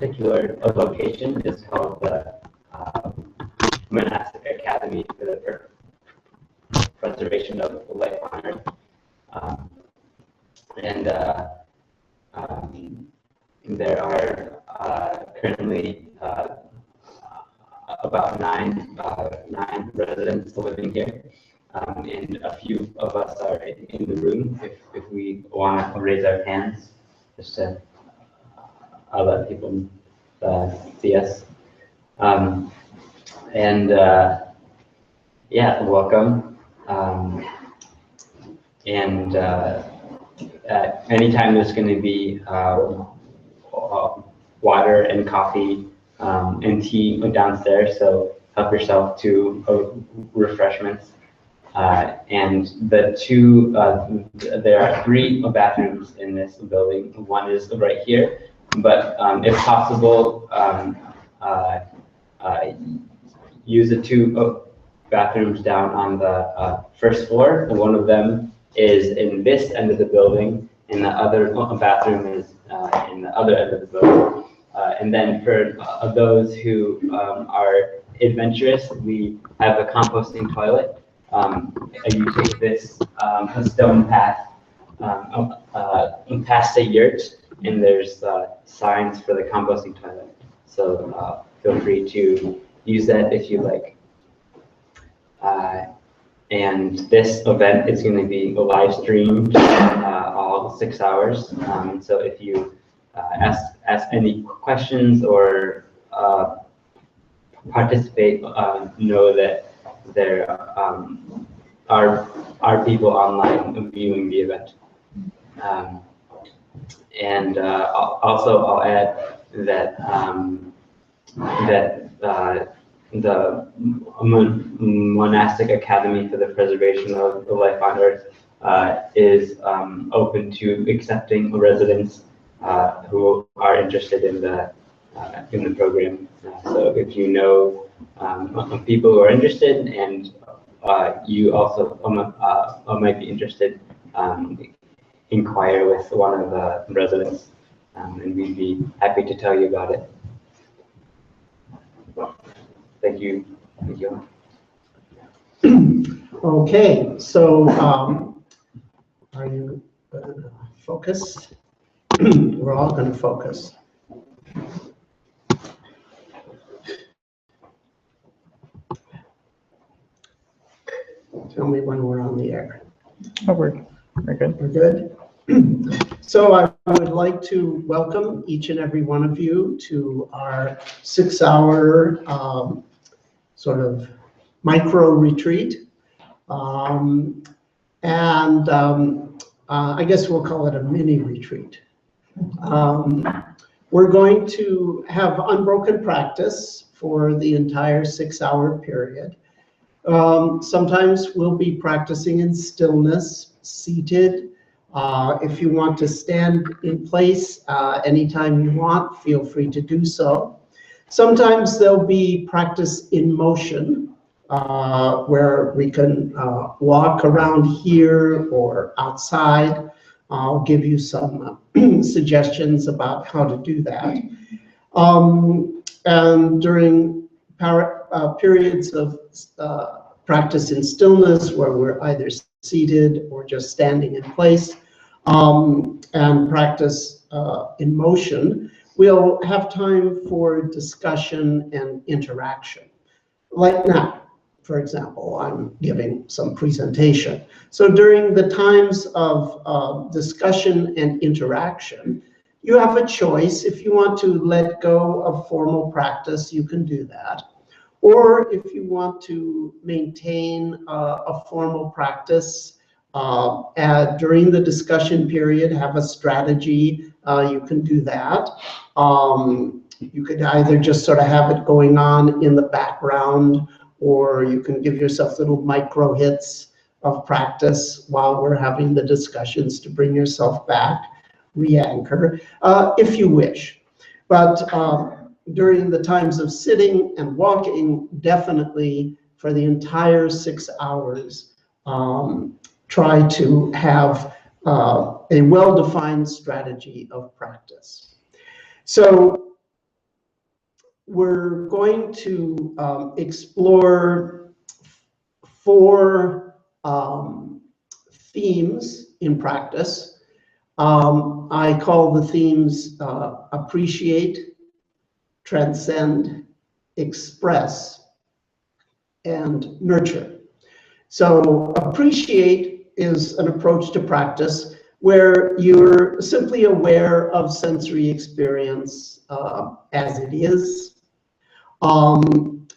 particular location is called the Monastic Academy for the Preservation of Life on Earth. There are currently about nine residents living here, and a few of us are in the room. If we want to raise our hands, just to let people see us. Yeah, welcome. Anytime there's going to be water and coffee and tea downstairs, so help yourself to refreshments. And there are 3 bathrooms in this building. One is right here, but if possible, use the 2 bathrooms down on the first floor. One of them is in this end of the building, and the other bathroom is in the other end of the building. And then for those who are adventurous, we have a composting toilet. You take this stone path past a yurt, and there's signs for the composting toilet. So feel free to use that if you like. And this event is going to be live streamed all 6 hours. So if you ask any questions or participate, know that there are people online viewing the event. Also, I'll add that the Monastic Academy for the Preservation of Life on Earth is open to accepting residents who are interested in the program. So if you know people who are interested, and you also might be interested, inquire with one of the residents, and we'd be happy to tell you about it. Thank you. Thank you. Okay, so are you going to focus? We're all going to focus. Tell me when we're on the air. Oh, we're good. We're good. So I would like to welcome each and every one of you to our 6-hour sort of micro retreat. I guess we'll call it a mini retreat. We're going to have unbroken practice for the entire 6-hour period. Sometimes we'll be practicing in stillness, seated. If you want to stand in place anytime you want, feel free to do so. Sometimes there'll be practice in motion, where we can walk around here or outside. I'll give you some suggestions about how to do that. And during periods of practice in stillness, where we're either seated or just standing in place, and practice in motion, we'll have time for discussion and interaction. Like now, for example, I'm giving some presentation. So during the times of discussion and interaction, you have a choice. If you want to let go of formal practice, you can do that. Or if you want to maintain a formal practice during the discussion period, have a strategy, you can do that. You could either just sort of have it going on in the background, or you can give yourself little micro hits of practice while we're having the discussions to bring yourself back, re-anchor, if you wish. But during the times of sitting and walking, definitely for the entire 6 hours, try to have a well-defined strategy of practice. So we're going to explore 4 themes in practice. I call the themes appreciate, transcend, express, and nurture. So appreciate is an approach to practice where you're simply aware of sensory experience as it is. And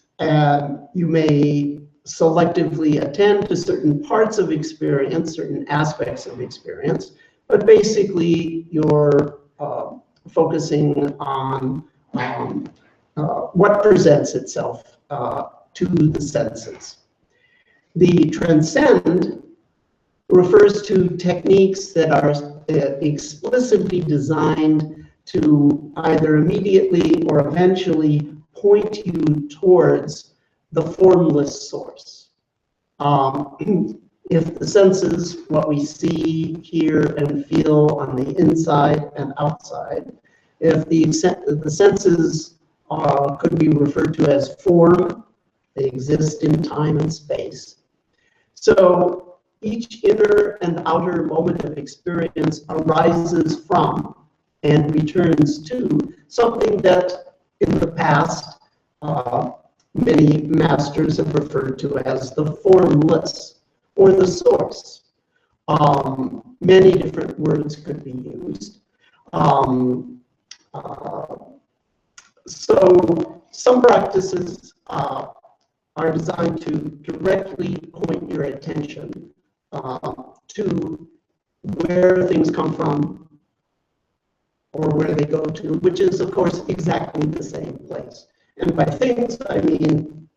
you may selectively attend to certain parts of experience, certain aspects of experience, but basically you're focusing on what presents itself to the senses. The transcend refers to techniques that are explicitly designed to either immediately or eventually point you towards the formless source. If the senses, what we see, hear, and feel on the inside and outside, if the senses could be referred to as form, they exist in time and space. So each inner and outer moment of experience arises from and returns to something that in the past many masters have referred to as the formless or the source. Many different words could be used. So some practices are designed to directly point your attention to where things come from or where they go to, which is, of course, exactly the same place. And by things, I mean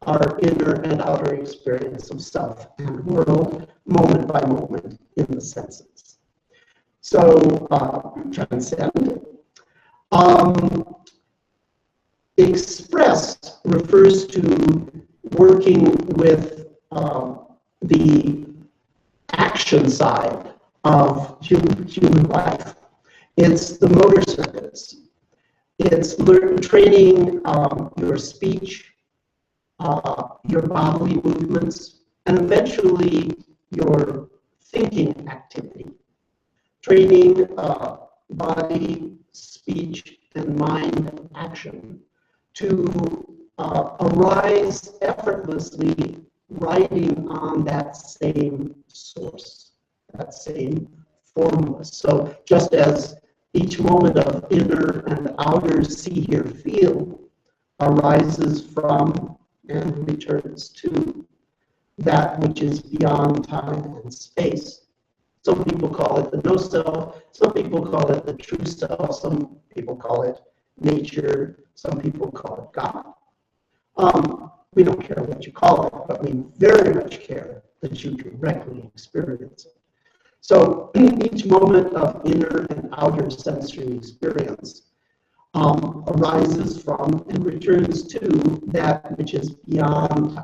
our inner and outer experience of self and world, moment by moment in the senses. So, transcend. Express refers to working with the action side of human life. It's the motor circuits. It's training your speech, your bodily movements, and eventually your thinking activity. Training body, speech, and mind action to arise effortlessly riding on that same source, that same formless. So just as each moment of inner and outer see, hear, feel arises from and returns to that which is beyond time and space. Some people call it the no self, some people call it the true self, some people call it nature, some people call it God. We don't care what you call it, but we very much care that you directly experience it. So each moment of inner and outer sensory experience arises from and returns to that which is beyond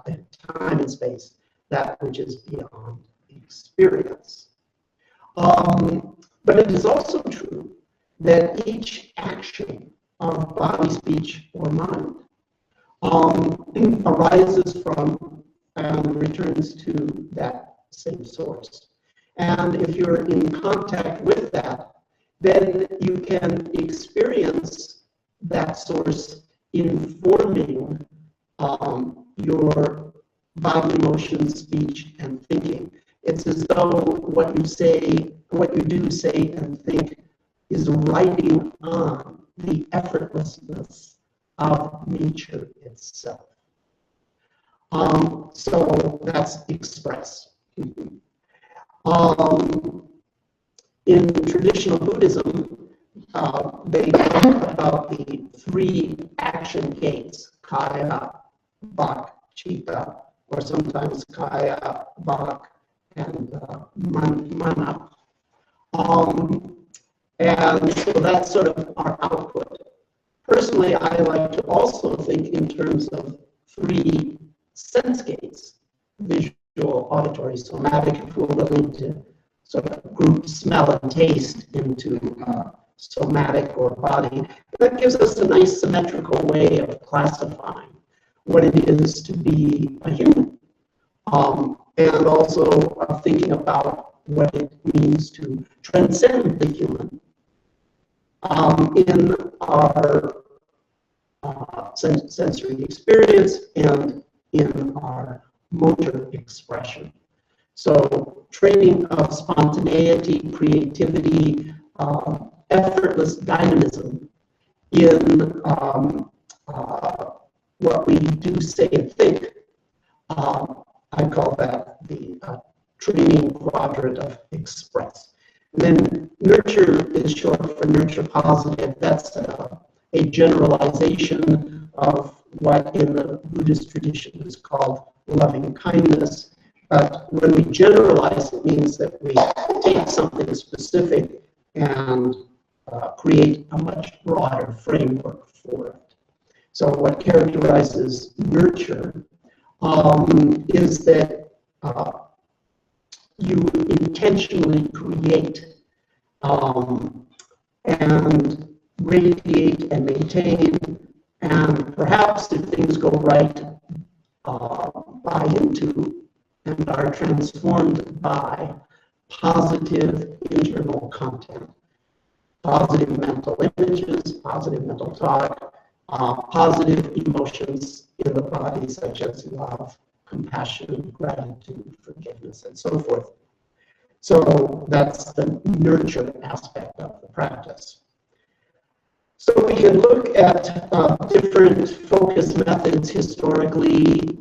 time and space, that which is beyond experience. But it is also true that each action of body, speech, or mind arises from and returns to that same source. And if you're in contact with that, then you can experience that source informing your body, motion, speech, and thinking. It's as though what you say, what you do, say, and think is riding on the effortlessness of nature itself. So that's express. In traditional Buddhism, they talk about the 3 action gates, kaya, vak, chitta, or sometimes kaya, vak, and mana. And so that's sort of our output. Personally, I like to also think in terms of 3 sense gates, visual, auditory, somatic, if we're willing to sort of group smell and taste into somatic or body. that gives us a nice symmetrical way of classifying what it is to be a human, and also of thinking about what it means to transcend the human in our sensory experience and in our motor expression. So training of spontaneity, creativity, effortless dynamism in what we do, say, and think. I call that the training quadrant of express. And then nurture is short for nurture positive. That's a generalization of what in the Buddhist tradition is called loving kindness. But when we generalize, it means that we take something specific and create a much broader framework for it. So what characterizes nurture is that you intentionally create and radiate and maintain, and perhaps if things go right, buy into and are transformed by positive internal content, positive mental images, positive mental talk, positive emotions in the body such as love, compassion, gratitude, forgiveness, and so forth. So that's the nurture aspect of the practice. So we can look at different focus methods historically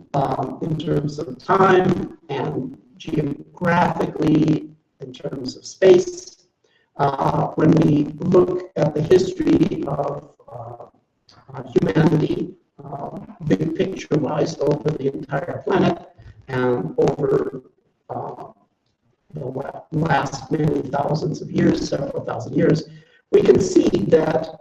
in terms of time and geographically in terms of space. When we look at the history of humanity, big picture-wise, over the entire planet and over the last many thousands of years, several thousand years, we can see that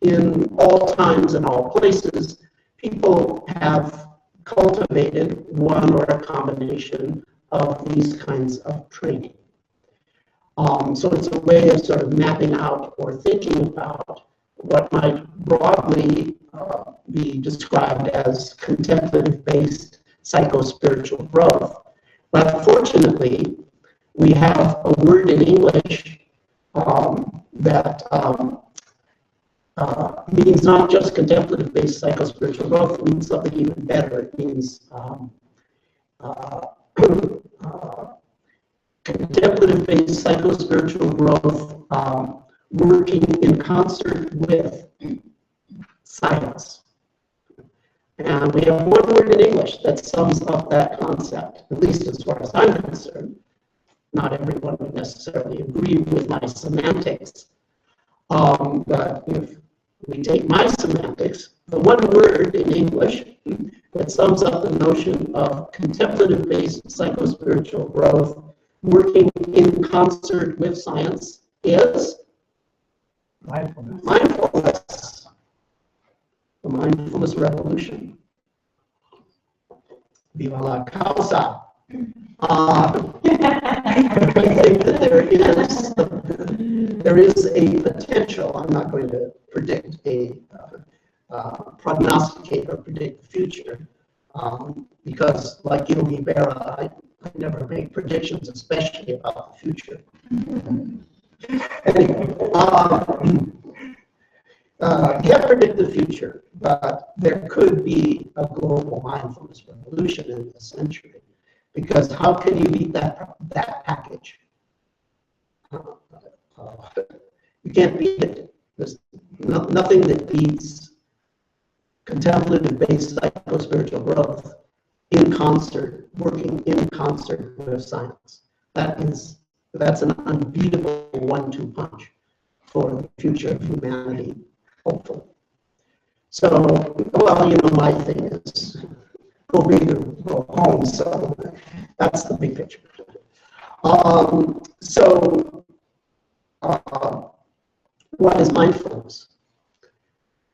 in all times and all places, people have cultivated one or a combination of these kinds of training. So it's a way of sort of mapping out or thinking about what might broadly be described as contemplative-based psycho-spiritual growth. But fortunately, we have a word in English that means not just contemplative-based psycho-spiritual growth, it means something even better. It means contemplative-based psycho-spiritual growth working in concert with science. And we have one word in English that sums up that concept, at least as far as I'm concerned. Not everyone would necessarily agree with my semantics. But if we take my semantics, the one word in English that sums up the notion of contemplative-based psycho-spiritual growth working in concert with science is Mindfulness. mindfulness. The mindfulness revolution. Viva la causa. I think that there is a potential. I'm not going to predict prognosticate or predict the future, because like Yogi Berra, I never make predictions, especially about the future. Anyway, can't predict the future, but there could be a global mindfulness revolution in this century. Because how can you beat that package? You can't beat it. There's nothing that beats contemplative-based psycho-spiritual growth in concert, working in concert with science. That's an unbeatable 1-2 punch for the future of humanity, hopefully. So, well, you know, my thing is go big or go home, so that's the big picture. What is mindfulness?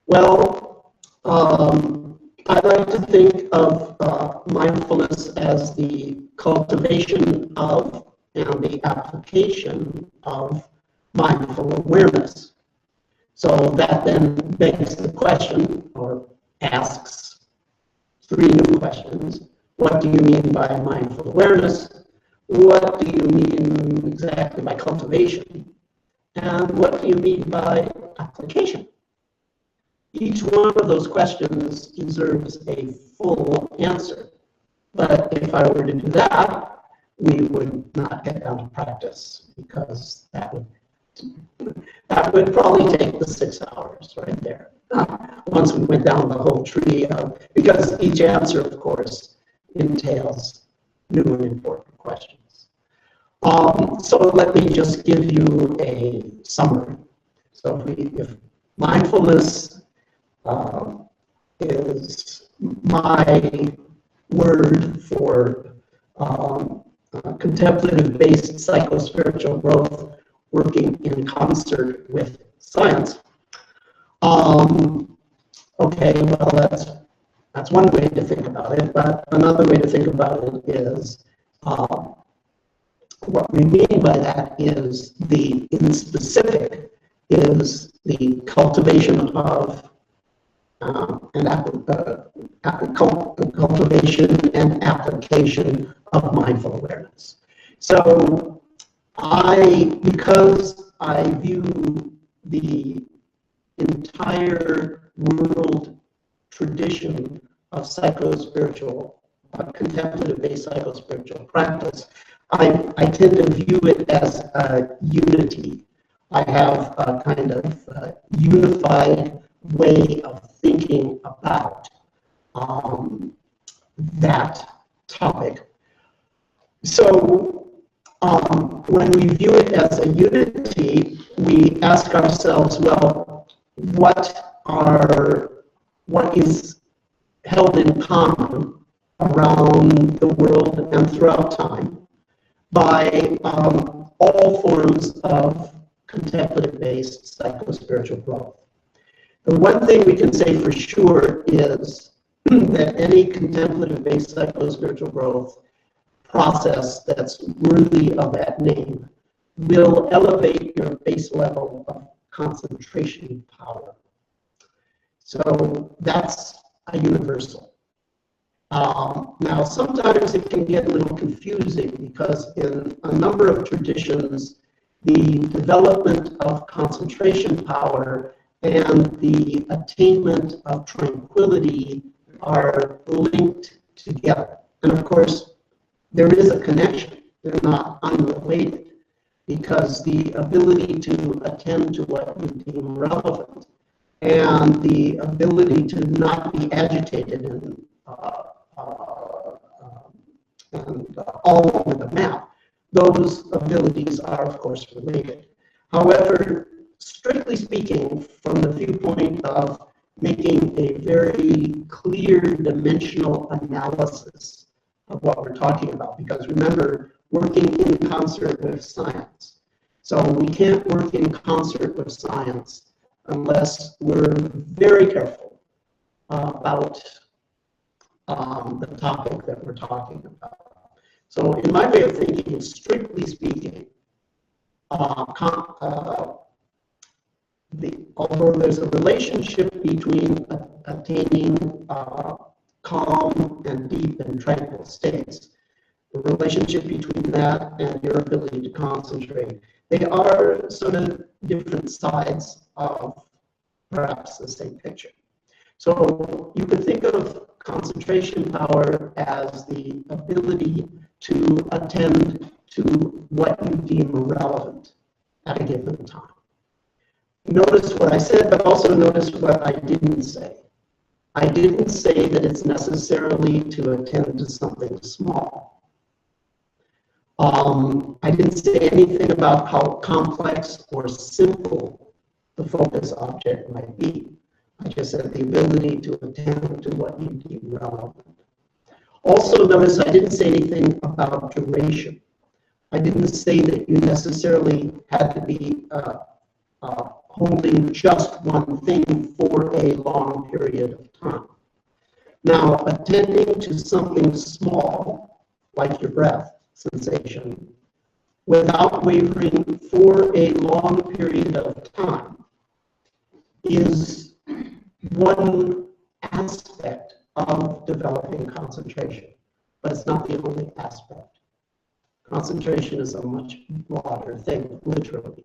Well, I like to think of mindfulness as the cultivation of and the application of mindful awareness. So that then begs the question, or asks 3 new questions. What do you mean by mindful awareness? What do you mean exactly by cultivation? And what do you mean by application? Each one of those questions deserves a full answer. But if I were to do that, we would not get down to practice, because that would probably take the 6 hours right there. Once we went down the whole tree because each answer, of course, entails new and important questions. So let me just give you a summary. So if mindfulness is my word for contemplative-based psycho-spiritual growth working in concert with science. Okay, well, that's one way to think about it, but another way to think about it is what we mean by that is in specific, is the cultivation of cultivation and application of mindful awareness. So because I view the entire world tradition of psycho-spiritual, contemplative-based psycho-spiritual practice, I tend to view it as a unity. I have a kind of unified way of thinking about that topic. So when we view it as a unity, we ask ourselves, well, what is held in common around the world and throughout time by all forms of contemplative-based psycho-spiritual growth? The one thing we can say for sure is that any contemplative-based psycho-spiritual growth process that's worthy of that name will elevate your base level of concentration power. So that's a universal. Now, sometimes it can get a little confusing because in a number of traditions, the development of concentration power and the attainment of tranquility are linked together. And of course, there is a connection. They're not unrelated, because the ability to attend to what you deem relevant and the ability to not be agitated and all over the map, those abilities are, of course, related. However, strictly speaking, from the viewpoint of making a very clear dimensional analysis of what we're talking about, because remember, working in concert with science. So we can't work in concert with science unless we're very careful about the topic that we're talking about. So in my way of thinking, strictly speaking, although there's a relationship between attaining calm and deep and tranquil states, the relationship between that and your ability to concentrate, they are sort of different sides of perhaps the same picture. So you could think of concentration power as the ability to attend to what you deem relevant at a given time. Notice what I said, but also notice what I didn't say. I didn't say that it's necessarily to attend to something small. I didn't say anything about how complex or simple the focus object might be. I just said the ability to attend to what you deem relevant. Also, notice I didn't say anything about duration. I didn't say that you necessarily had to be holding just one thing for a long period of time. Now, attending to something small, like your breath sensation, without wavering for a long period of time, is one aspect of developing concentration, but it's not the only aspect. Concentration is a much broader thing, literally.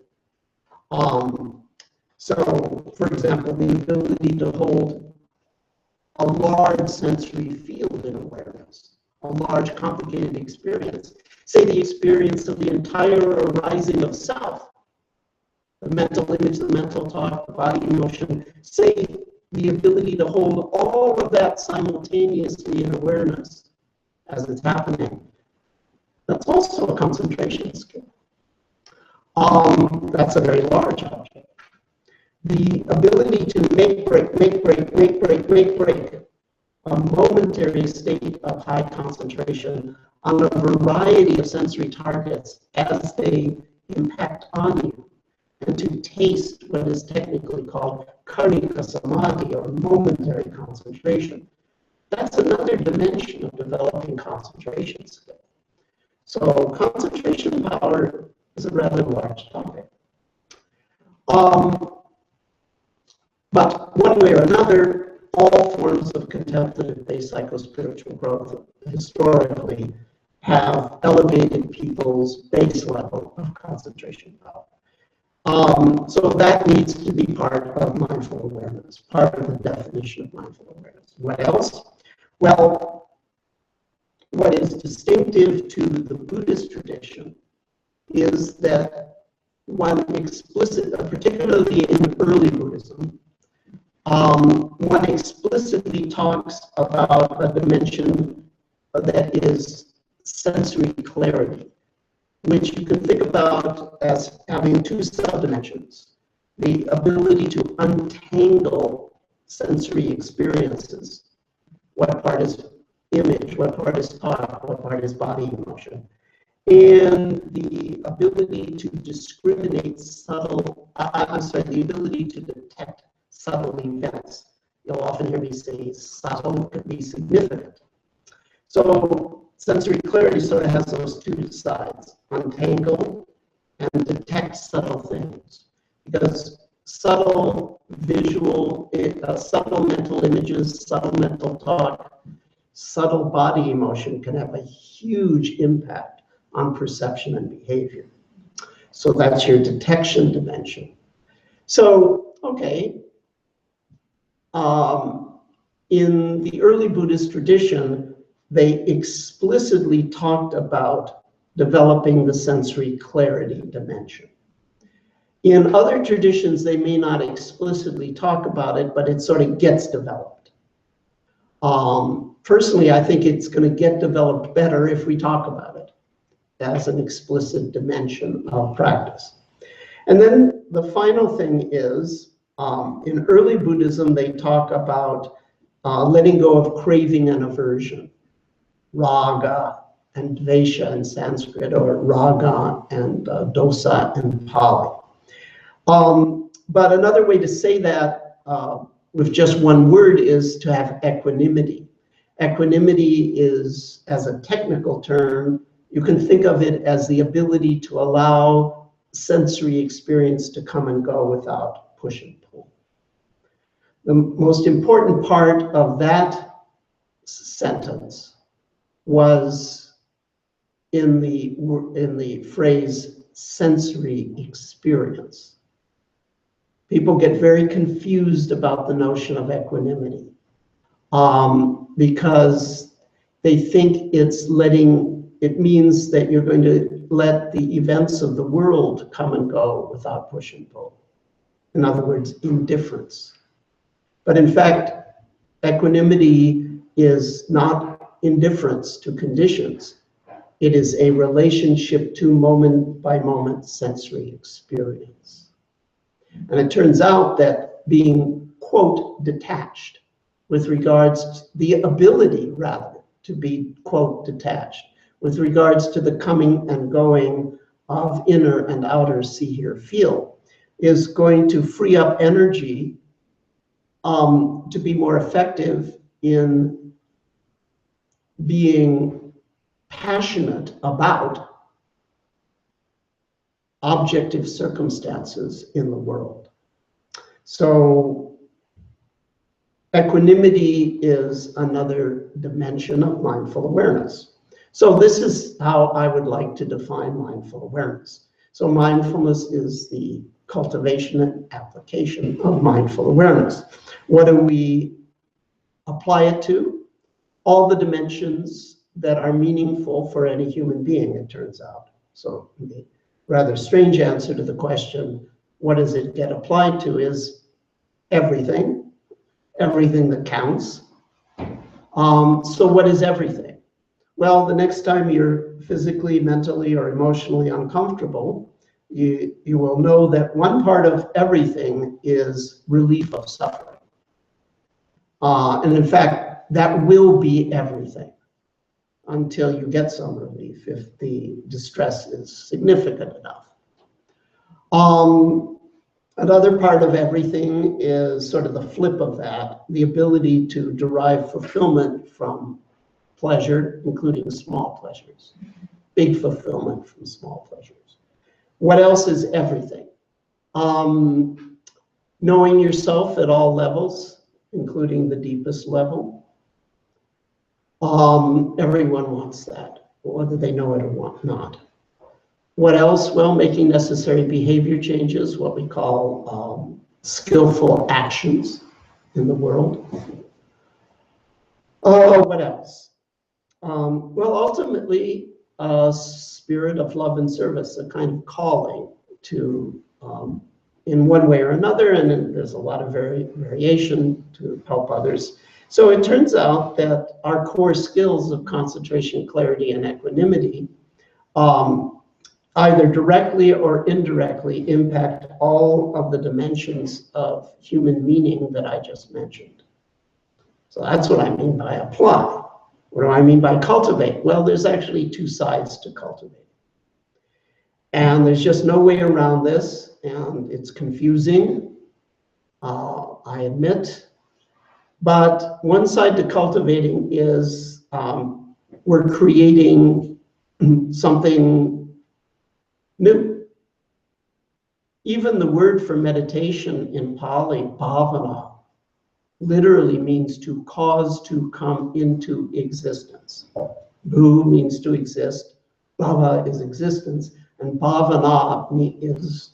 So, for example, the ability to hold a large sensory field in awareness, a large complicated experience, say the experience of the entire arising of self, the mental image, the mental thought, the body emotion, say the ability to hold all of that simultaneously in awareness as it's happening. That's also a concentration skill. That's a very large object. The ability to make break, a momentary state of high concentration on a variety of sensory targets as they impact on you, and to taste what is technically called karnika samadhi, or momentary concentration. That's another dimension of developing concentration skill. So concentration power is a rather large topic. But one way or another, all forms of contemplative-based psychospiritual growth historically have elevated people's base level of concentration power. So that needs to be part of mindful awareness, part of the definition of mindful awareness. What else? Well, what is distinctive to the Buddhist tradition is that one particularly in early Buddhism, one explicitly talks about a dimension that is sensory clarity, which you can think about as having two subdimensions: the ability to untangle sensory experiences. What part is image, what part is thought, what part is body emotion, and the ability to discriminate the ability to detect subtle events. You'll often hear me say subtle could be significant. So sensory clarity sort of has those two sides: untangle and detect subtle things. Because subtle visual, subtle mental images, subtle mental thought, subtle body emotion can have a huge impact on perception and behavior. So that's your detection dimension. So, okay, in the early Buddhist tradition, they explicitly talked about developing the sensory clarity dimension. In other traditions, they may not explicitly talk about it, but it sort of gets developed. Personally, I think it's going to get developed better if we talk about it as an explicit dimension of practice. And then the final thing is, in early Buddhism, they talk about letting go of craving and aversion, raga and dvesha in Sanskrit, or raga and dosa in Pali. But another way to say that with just one word is to have equanimity. Equanimity is, as a technical term, you can think of it as the ability to allow sensory experience to come and go without push and pull. The most important part of that sentence was in the phrase sensory experience. People get very confused about the notion of equanimity because they think it means that you're going to let the events of the world come and go without push and pull. In other words, indifference. But in fact, equanimity is not indifference to conditions. It is a relationship to moment by moment sensory experience. And it turns out that being, quote, detached with regards to the ability, rather, to be, quote, detached with regards to the coming and going of inner and outer see, hear, feel, is going to free up energy to be more effective in being passionate about objective circumstances in the world. So equanimity is another dimension of mindful awareness. So this is how I would like to define mindful awareness. So mindfulness is the cultivation and application of mindful awareness. What do we apply it to? All the dimensions that are meaningful for any human being, it turns out. So the rather strange answer to the question, what does it get applied to, is everything, everything that counts. So what is everything? Well, the next time you're physically, mentally, or emotionally uncomfortable, you will know that one part of everything is relief of suffering. And in fact, that will be everything until you get some relief, if the distress is significant enough. Another part of everything is sort of the flip of that, the ability to derive fulfillment from pleasure, including small pleasures, big fulfillment from small pleasures. What else is everything? Knowing yourself at all levels, including the deepest level. Everyone wants that, whether they know it or not. What else? Well, making necessary behavior changes, what we call skillful actions in the world. What else? Well, ultimately, a spirit of love and service, a kind of calling to, in one way or another, and then there's a lot of variation to help others. So it turns out that our core skills of concentration, clarity, and equanimity either directly or indirectly impact all of the dimensions of human meaning that I just mentioned. So that's what I mean by apply. What do I mean by cultivate? Well, there's actually two sides to cultivate. And there's just no way around this, and it's confusing, I admit. But one side to cultivating is we're creating something new. Even the word for meditation in Pali, bhavana, literally means to cause to come into existence. Bhu means to exist, bhava is existence, and bhavana is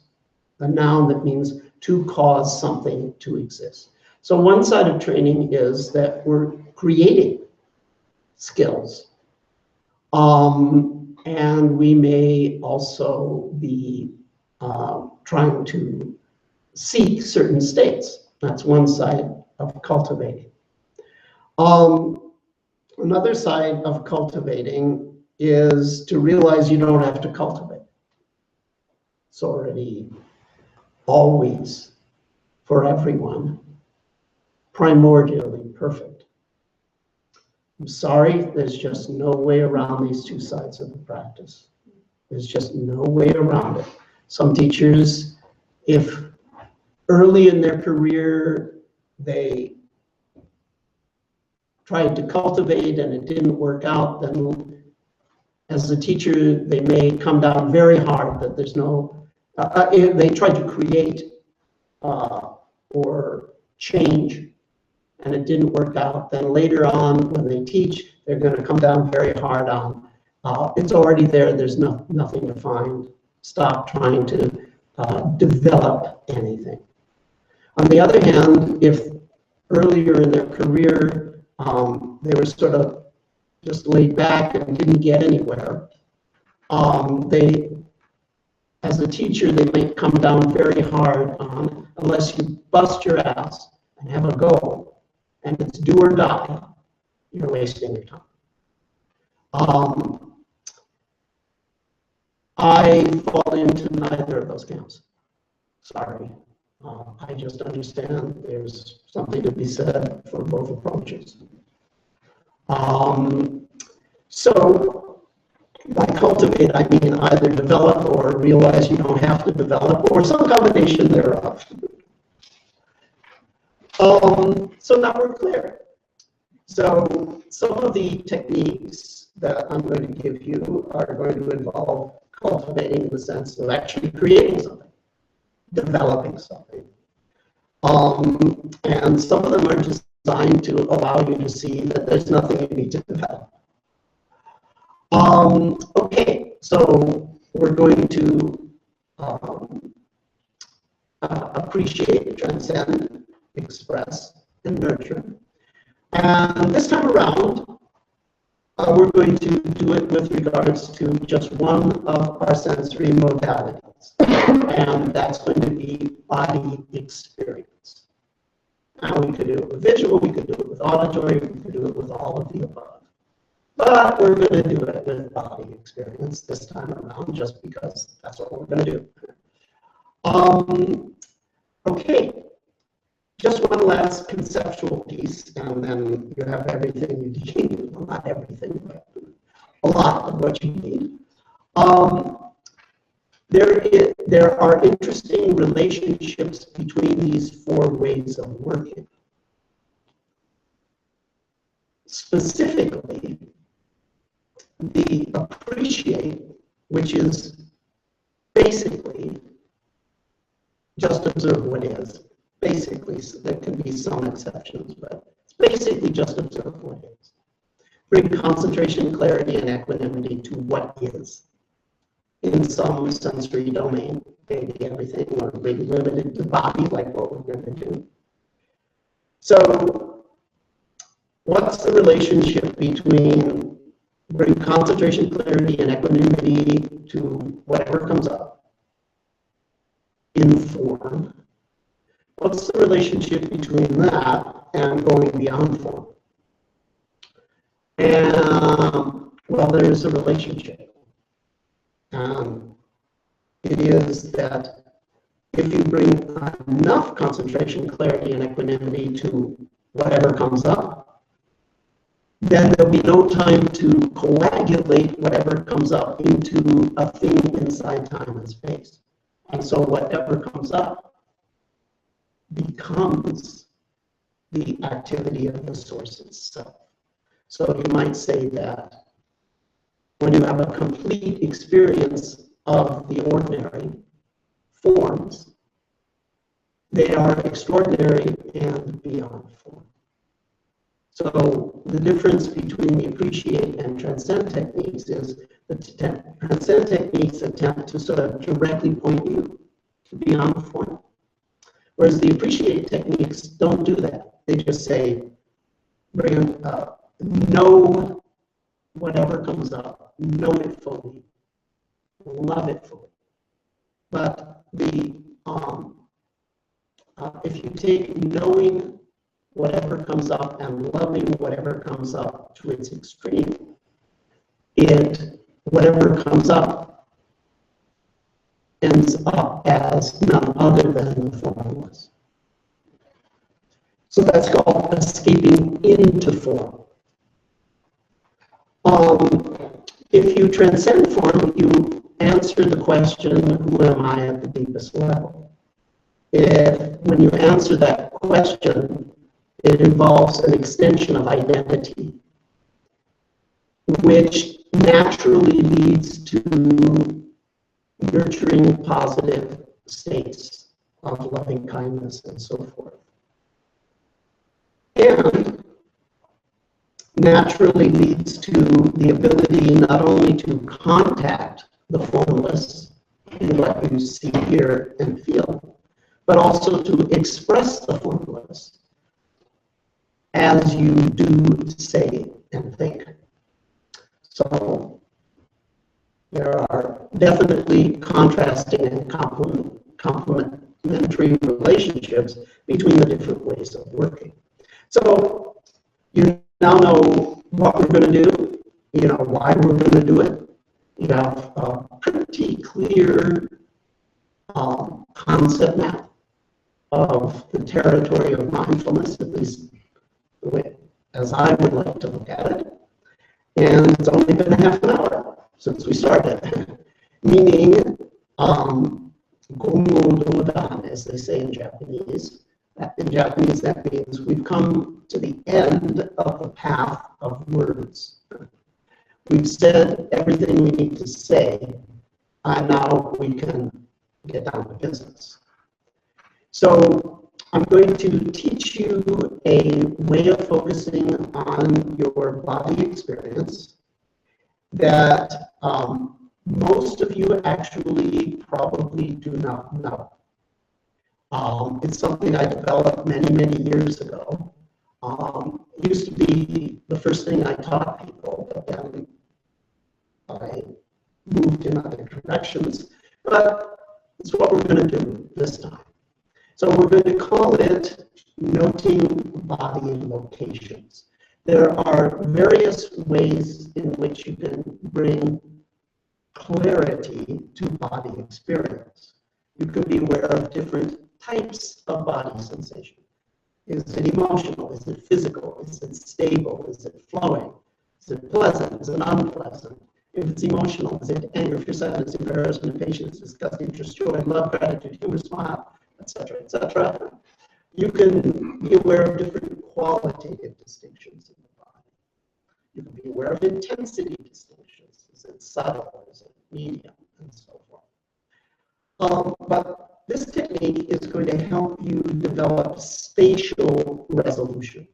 a noun that means to cause something to exist. So one side of training is that we're creating skills. And we may also be trying to seek certain states. That's one side of cultivating. Another side of cultivating is to realize you don't have to cultivate. It's already always, for everyone, primordially perfect. I'm sorry, there's just no way around these two sides of the practice. There's just no way around it. Some teachers, if early in their career they tried to cultivate and it didn't work out, then as a teacher, they may come down very hard that there's no, they try to create or change and it didn't work out, then later on when they teach, they're going to come down very hard on, it's already there, there's nothing to find. Stop trying to develop anything. On the other hand, if earlier in their career, they were sort of just laid back and didn't get anywhere, as a teacher, they might come down very hard on, unless you bust your ass and have a goal, and it's do or die, you're wasting your time. I fall into neither of those camps. Sorry. I just understand there's something to be said for both approaches. So by cultivate, I mean either develop or realize you don't have to develop, or some combination thereof. So now we're clear. So some of the techniques that I'm going to give you are going to involve cultivating in the sense of actually creating something, developing something. And some of them are designed to allow you to see that there's nothing you need to develop. Okay, so we're going to appreciate, transcend, express, and nurture. And this time around, we're going to do it with regards to just one of our sensory modalities, and that's going to be body experience. Now, we could do it with visual, we could do it with auditory, we could do it with all of the above. But we're going to do it with body experience this time around, just because that's what we're going to do. Okay, just one last conceptual piece, and then you have everything you need. Well, not everything, but a lot of what you need. There are interesting relationships between these four ways of working. Specifically, the appreciate, which is basically just observe what is. Basically, so there can be some exceptions, but it's basically just observe what is. Bring concentration, clarity, and equanimity to what is in some sensory domain, maybe everything, or maybe limited to body, like what we're going to do. So, what's the relationship between bring concentration, clarity, and equanimity to whatever comes up in form? What's the relationship between that and going beyond form? And, well, there is a relationship. It is that if you bring enough concentration, clarity, and equanimity to whatever comes up, then there'll be no time to coagulate whatever comes up into a thing inside time and space. And so whatever comes up becomes the activity of the source itself. So you might say that when you have a complete experience of the ordinary forms, they are extraordinary and beyond form. So the difference between the appreciate and transcend techniques is the transcend techniques attempt to sort of directly point you to beyond form, whereas the appreciate techniques don't do that. They just say, know whatever comes up, know it fully, love it fully. But the if you take knowing whatever comes up and loving whatever comes up to its extreme, whatever comes up ends up as none other than the formless. So that's called escaping into form. If you transcend form, you answer the question, who am I at the deepest level? When you answer that question, it involves an extension of identity, which naturally leads to nurturing positive states of loving kindness and so forth. And naturally leads to the ability not only to contact the formless in what you see, hear, and feel, but also to express the formless as you do say and think. So there are definitely contrasting and complementary relationships between the different ways of working. So you now know what we're going to do, you know why we're going to do it. You have a pretty clear concept map of the territory of mindfulness, at least the way as I would like to look at it. And it's only been half an hour since we started, meaning gongo dodan, as they say in Japanese. In Japanese, that means we've come to the end of the path of words. We've said everything we need to say, and now we can get down to business. So I'm going to teach you a way of focusing on your body experience that most of you actually probably do not know. It's something I developed many, many years ago. It used to be the first thing I taught people, but then I moved in other directions. But it's what we're going to do this time. So we're going to call it noting body locations. There are various ways in which you can bring clarity to body experience. You can be aware of different types of body sensation. Is it emotional? Is it physical? Is it stable? Is it flowing? Is it pleasant? Is it unpleasant? If it's emotional, is it anger, fear, sadness, embarrassment, impatience, disgust, interest, joy, love, gratitude, humor, smile, etc., etc. You can be aware of different qualitative distinctions in the body. You can be aware of intensity distinctions. Is it subtle? Is it medium? And so forth. But this technique is going to help you develop spatial resolution,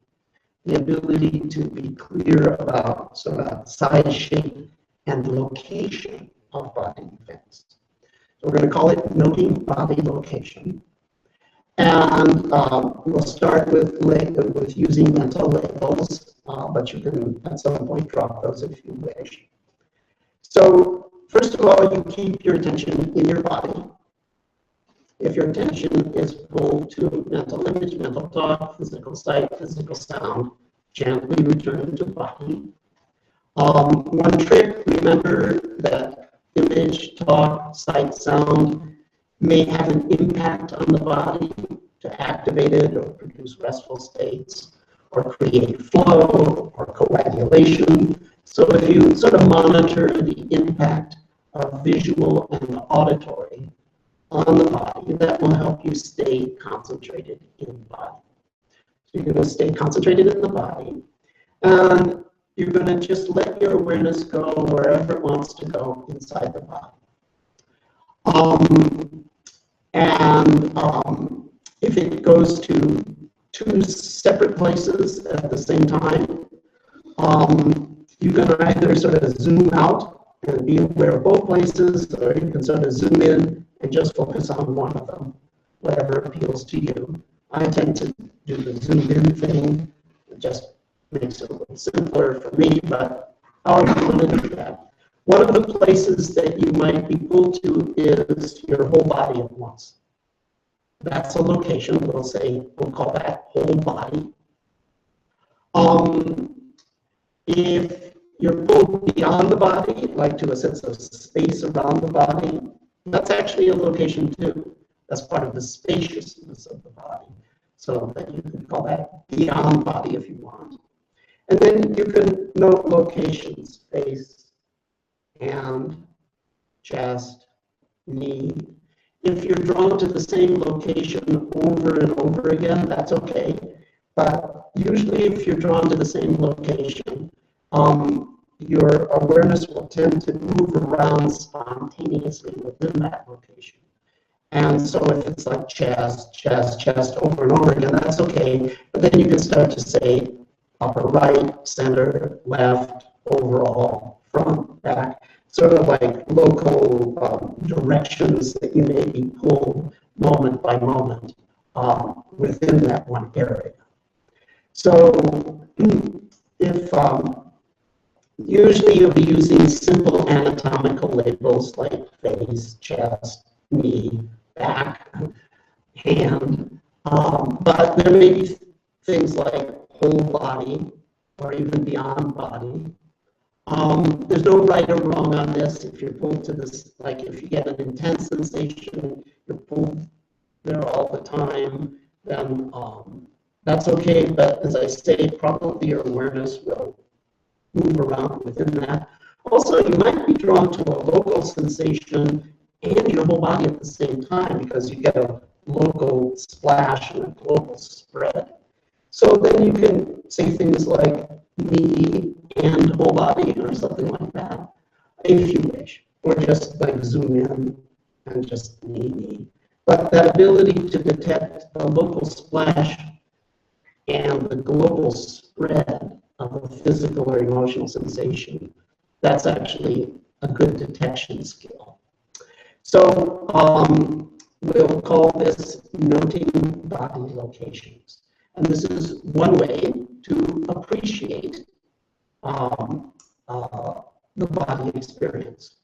the ability to be clear about sort of size, shape, and location of body events. So we're going to call it noting body location. And we'll start with using mental labels, but you can at some point drop those if you wish. So first of all, you keep your attention in your body. If your attention is pulled to mental image, mental thought, physical sight, physical sound, gently return to body. One trick, remember that image, thought, sight, sound may have an impact on the body to activate it or produce restful states or create flow or coagulation. So if you sort of monitor the impact of visual and auditory on the body, that will help you stay concentrated in the body. So you're going to stay concentrated in the body, and you're going to just let your awareness go wherever it wants to go inside the body. If it goes to two separate places at the same time, you can either sort of zoom out and be aware of both places, or you can sort of zoom in and just focus on one of them, whatever appeals to you. I tend to do the zoom in thing. It just makes it a little simpler for me, but however you want to do that. One of the places that you might be pulled to is your whole body at once. That's a location. We'll call that whole body. If you're pulled beyond the body, like to a sense of space around the body, that's actually a location too. That's part of the spaciousness of the body. So that you can call that beyond body if you want. And then you can note locations: face, hand, chest, knee. If you're drawn to the same location over and over again, that's okay. But usually if you're drawn to the same location, your awareness will tend to move around spontaneously within that location. And so if it's like chest, chest, chest over and over again, that's okay. But then you can start to say upper right, center, left, overall, front, back, sort of like local directions that you may be pulled moment by moment within that one area. So if usually you'll be using simple anatomical labels like face, chest, knee, back, hand, but there may be things like whole body or even beyond body. There's no right or wrong on this. If you're pulled to this, like if you get an intense sensation, you're pulled there all the time, then that's okay. But as I say, probably your awareness will move around within that. Also, you might be drawn to a local sensation and your whole body at the same time because you get a local splash and a global spread. So then you can say things like knee and whole body or something like that, if you wish, or just like zoom in and just knee. But that ability to detect the local splash and the global spread of a physical or emotional sensation, that's actually a good detection skill. So we'll call this noting body locations. And this is one way to appreciate the body experience.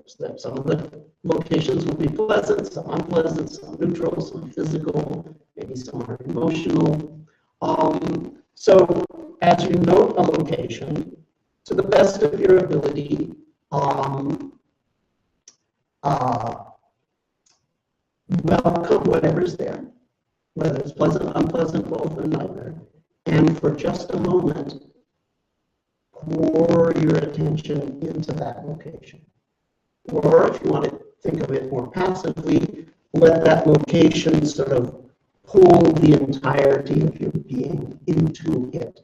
So some of the locations will be pleasant, some unpleasant, some neutral, some physical, maybe some are emotional. So as you note a location, to the best of your ability, welcome whatever's there, whether it's pleasant, unpleasant, both, or neither, and for just a moment, pour your attention into that location. Or if you want to think of it more passively, let that location sort of pull the entirety of your being into it.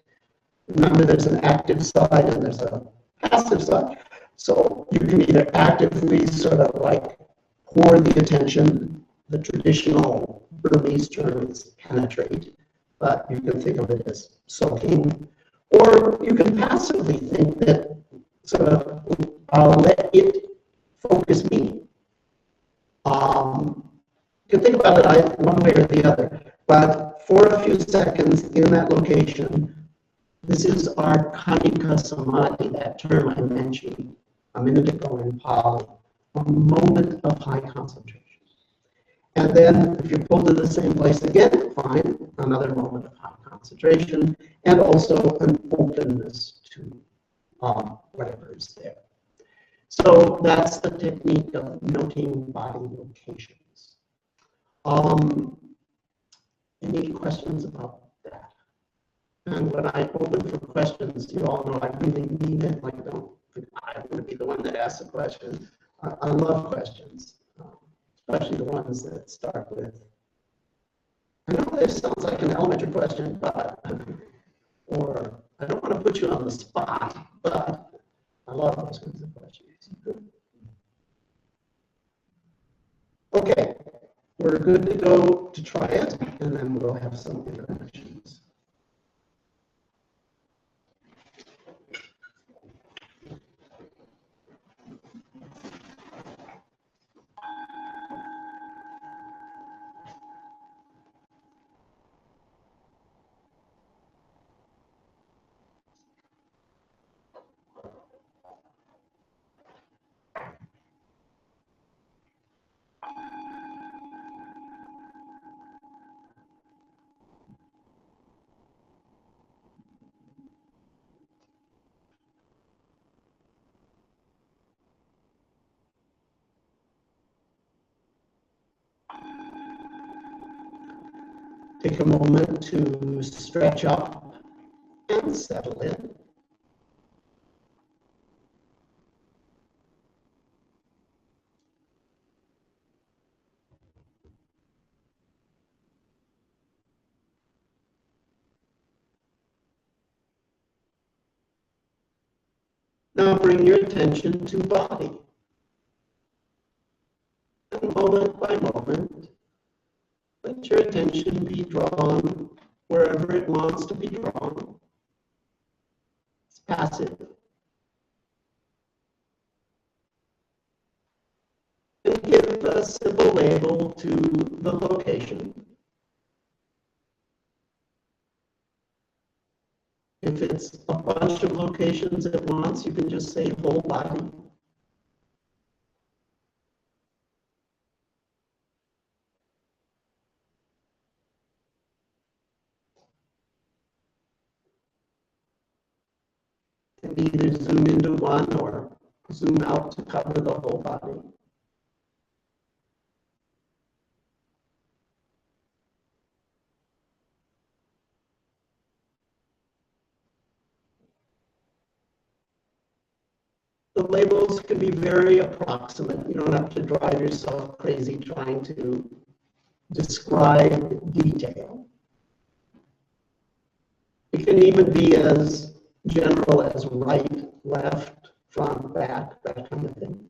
Remember, there's an active side and there's a passive side. So you can either actively sort of like pour the attention, the traditional Burmese term is penetrate, but you can think of it as soaking. Or you can passively think that sort of, I'll let it focus me. You can think about it one way or the other, but for a few seconds in that location, this is our kanika samadhi, that term I mentioned a minute ago in Pali, a moment of high concentration. And then if you pull to the same place again, fine, another moment of high concentration, and also an openness to whatever is there. So that's the technique of noting body locations. Any questions about that? And when I open for questions, you all know I really mean it. Like, I want to be the one that asks the question. I love questions, especially the ones that start with, I know this sounds like an elementary question, but, or I don't want to put you on the spot, but I love those kinds of questions. Okay, we're good to go to try it, and then we'll have some interactions. Take a moment to stretch up and settle in. Now bring your attention to body. And moment by moment, let your attention be drawn wherever it wants to be drawn. It's passive. And give a simple label to the location. If it's a bunch of locations at once, you can just say whole body. And either zoom into one or zoom out to cover the whole body. The labels can be very approximate. You don't have to drive yourself crazy trying to describe detail. It can even be as general as right, left, front, back, that kind of thing.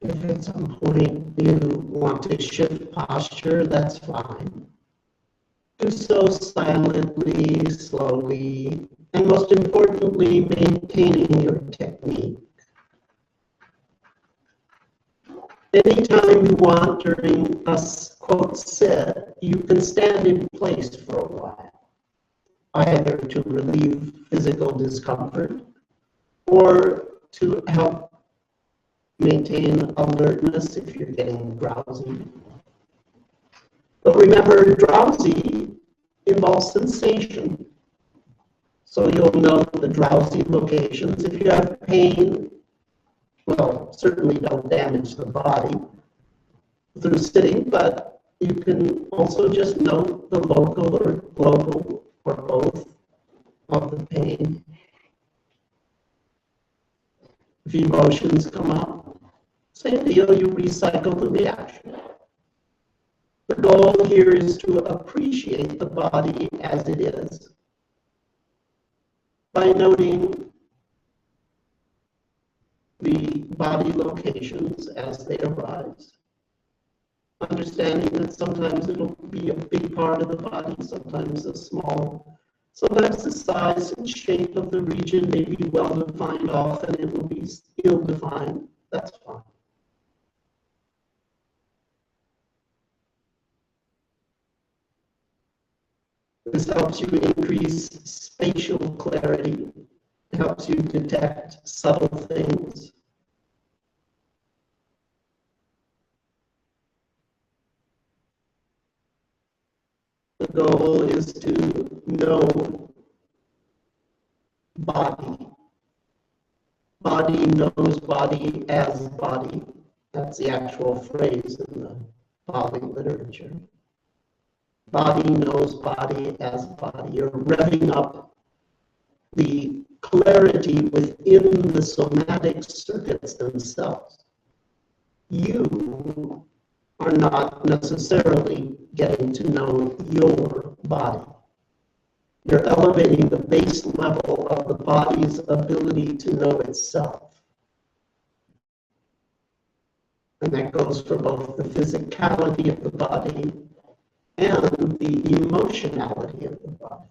If at some point you want to shift posture, that's fine. Do so silently, slowly, and most importantly, maintaining your technique. Anytime you want during a quote sit, you can stand in place for a while, either to relieve physical discomfort or to help maintain alertness if you're getting drowsy. But remember, drowsy involves sensation. So you'll note the drowsy locations. If you have pain, well, certainly don't damage the body through sitting, but you can also just note the local or global or both of the pain. If emotions come up, same deal, you recycle the reaction. The goal here is to appreciate the body as it is by noting the body locations as they arise. Understanding that sometimes it'll be a big part of the body, sometimes a small. Sometimes the size and shape of the region may be well defined, often it will be ill defined. That's fine. This helps you increase spatial clarity. It helps you detect subtle things. The goal is to know body. Body knows body as body. That's the actual phrase in the Pali literature. Body knows body as body. You're revving up the clarity within the somatic circuits themselves. You are not necessarily getting to know your body. You're elevating the base level of the body's ability to know itself. And that goes for both the physicality of the body and the emotionality of the body.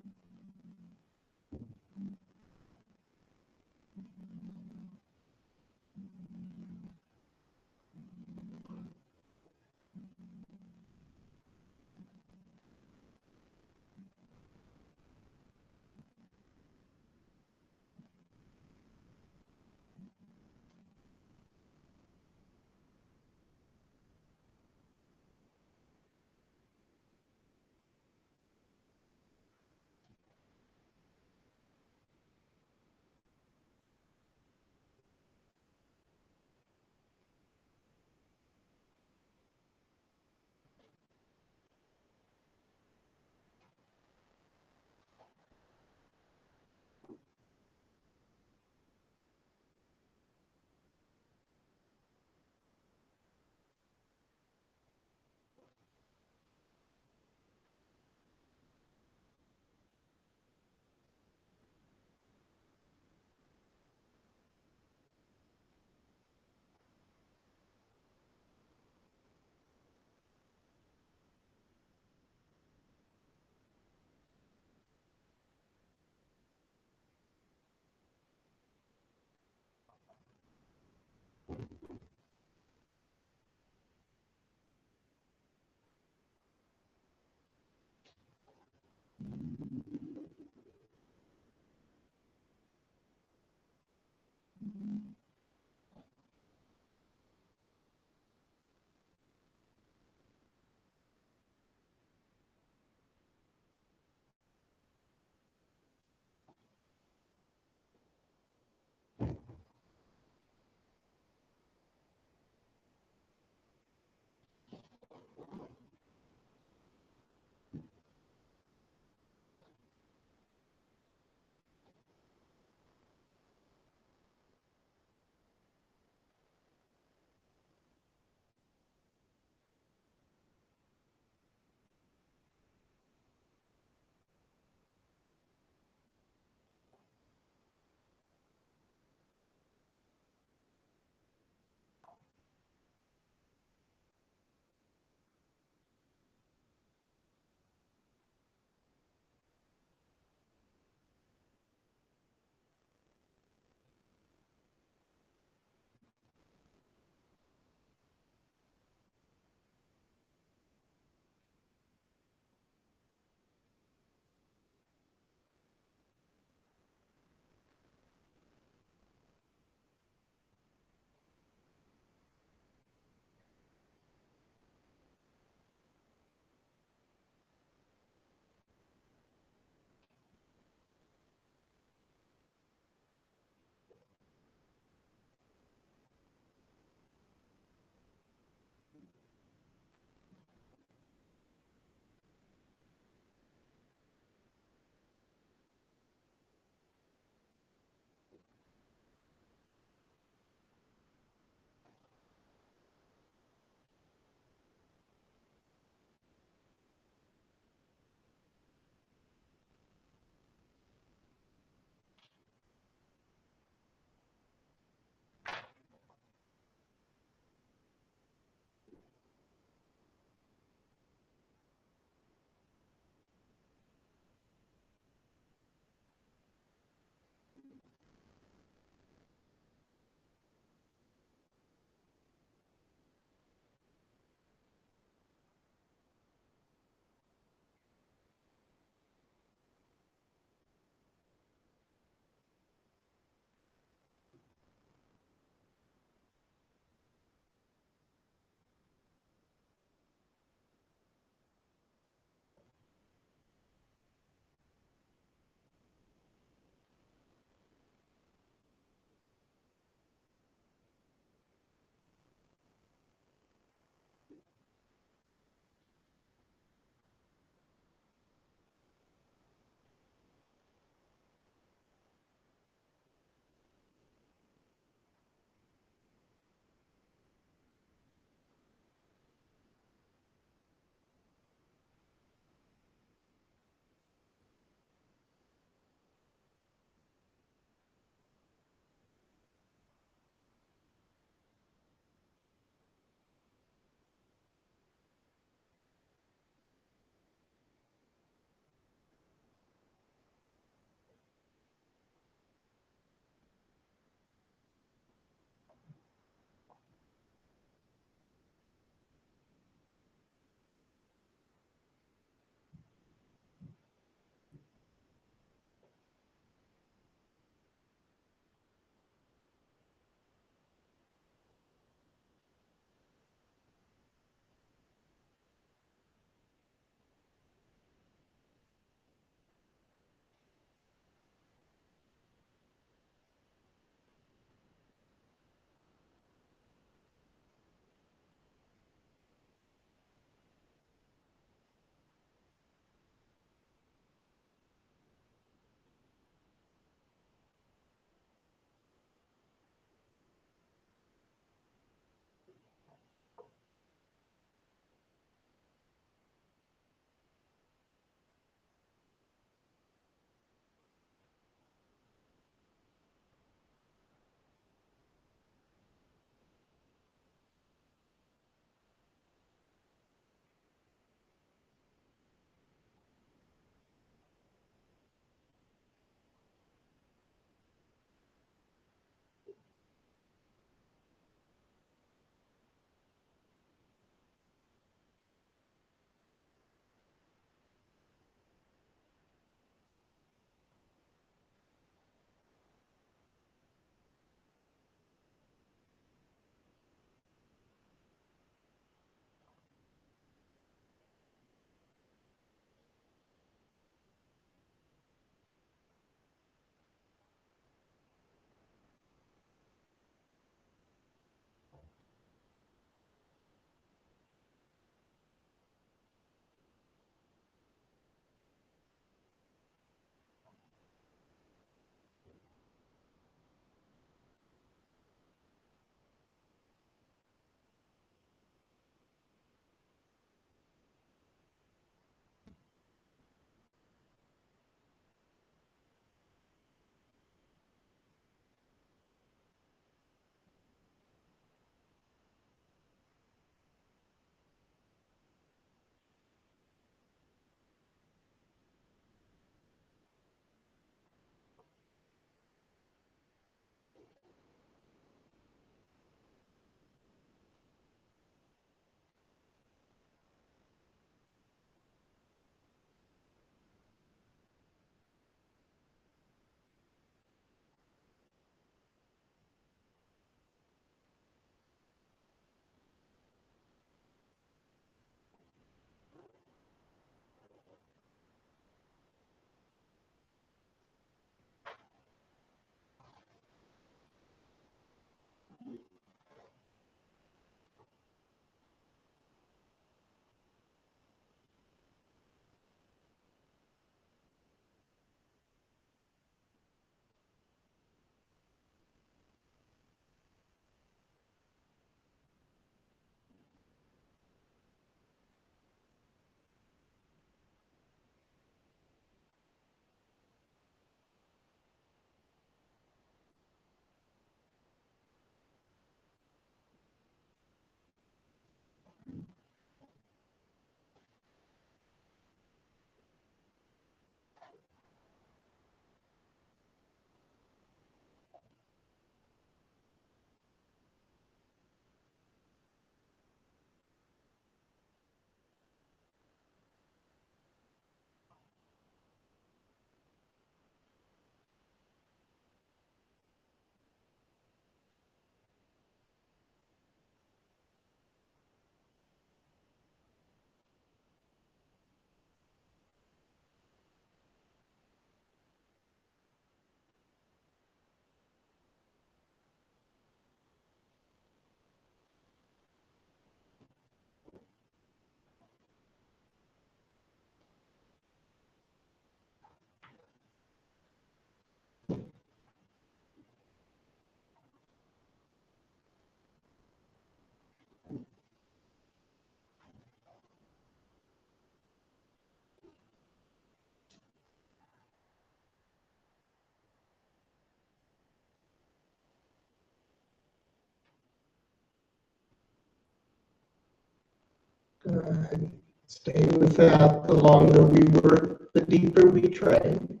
Stay with that. The longer we work, the deeper we train.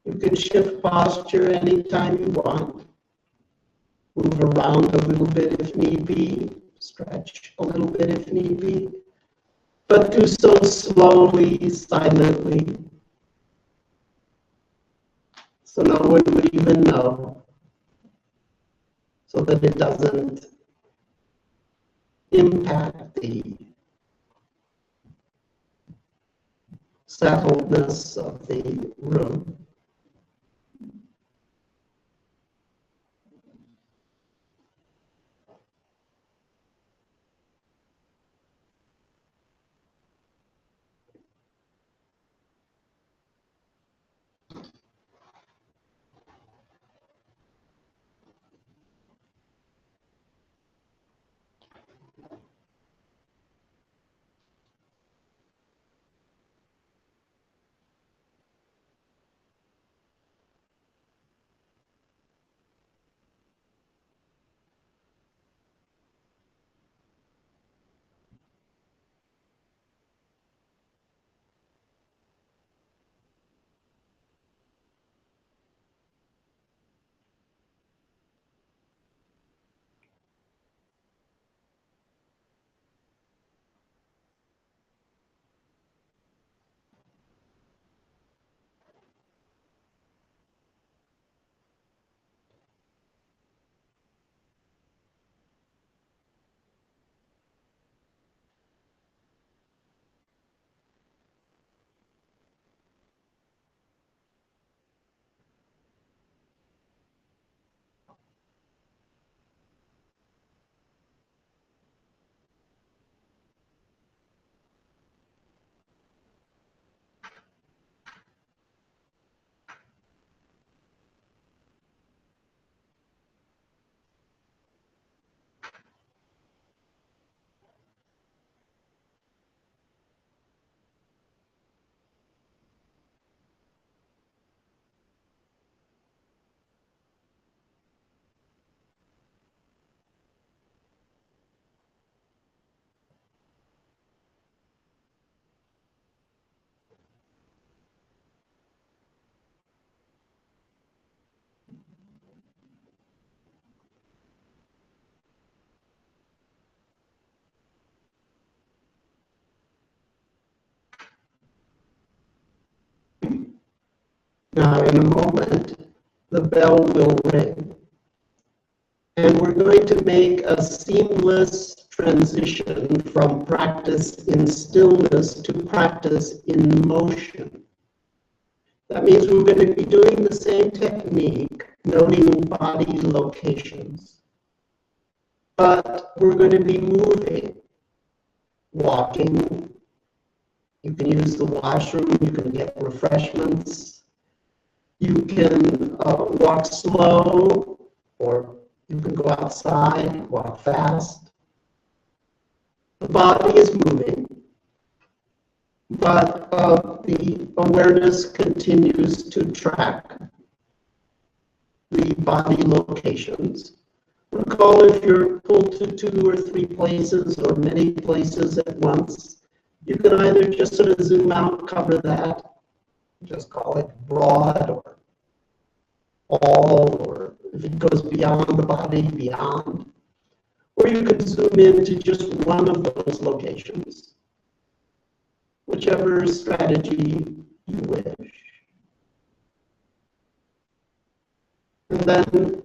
You can shift posture anytime you want. Move around a little bit if need be. Stretch a little bit if need be. But do so slowly, silently, so no one would even know, so that it doesn't impact the settledness of the room. Now, in a moment, the bell will ring, and we're going to make a seamless transition from practice in stillness to practice in motion. That means we're going to be doing the same technique, noting body locations, but we're going to be moving, walking. You can use the washroom, you can get refreshments. You can walk slow, or you can go outside, walk fast. The body is moving, but the awareness continues to track the body locations. Recall, if you're pulled to 2 or 3 places or many places at once, you can either just sort of zoom out, cover that, just call it broad or all, or if it goes beyond the body, beyond. Or you can zoom into just one of those locations, whichever strategy you wish. And then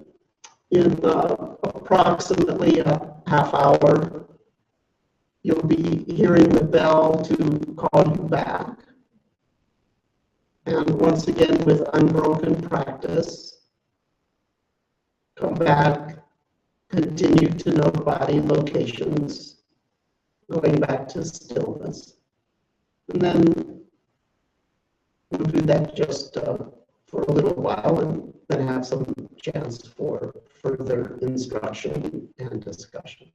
in approximately a half hour, you'll be hearing the bell to call you back. And once again, with unbroken practice, come back, continue to note body locations, going back to stillness. And then we'll do that just for a little while, and then have some chance for further instruction and discussion.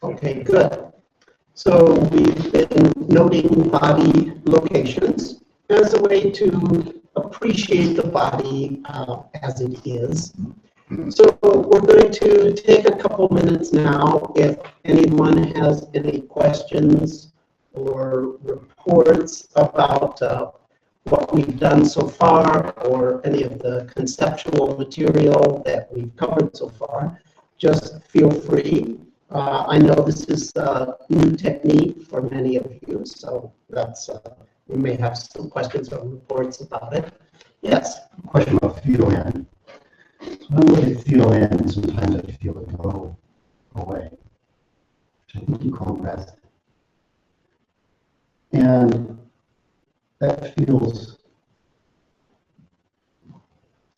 Okay, good. So we've been noting body locations as a way to appreciate the body as it is. So we're going to take a couple minutes now. If anyone has any questions or reports about what we've done so far, or any of the conceptual material that we've covered so far, just feel free. I know this is a new technique for many of you, so that's we may have some questions or reports about it. Yes. Question about feel in. So when I look at feel in, and sometimes I feel it go away, which I think you call rest. And that seems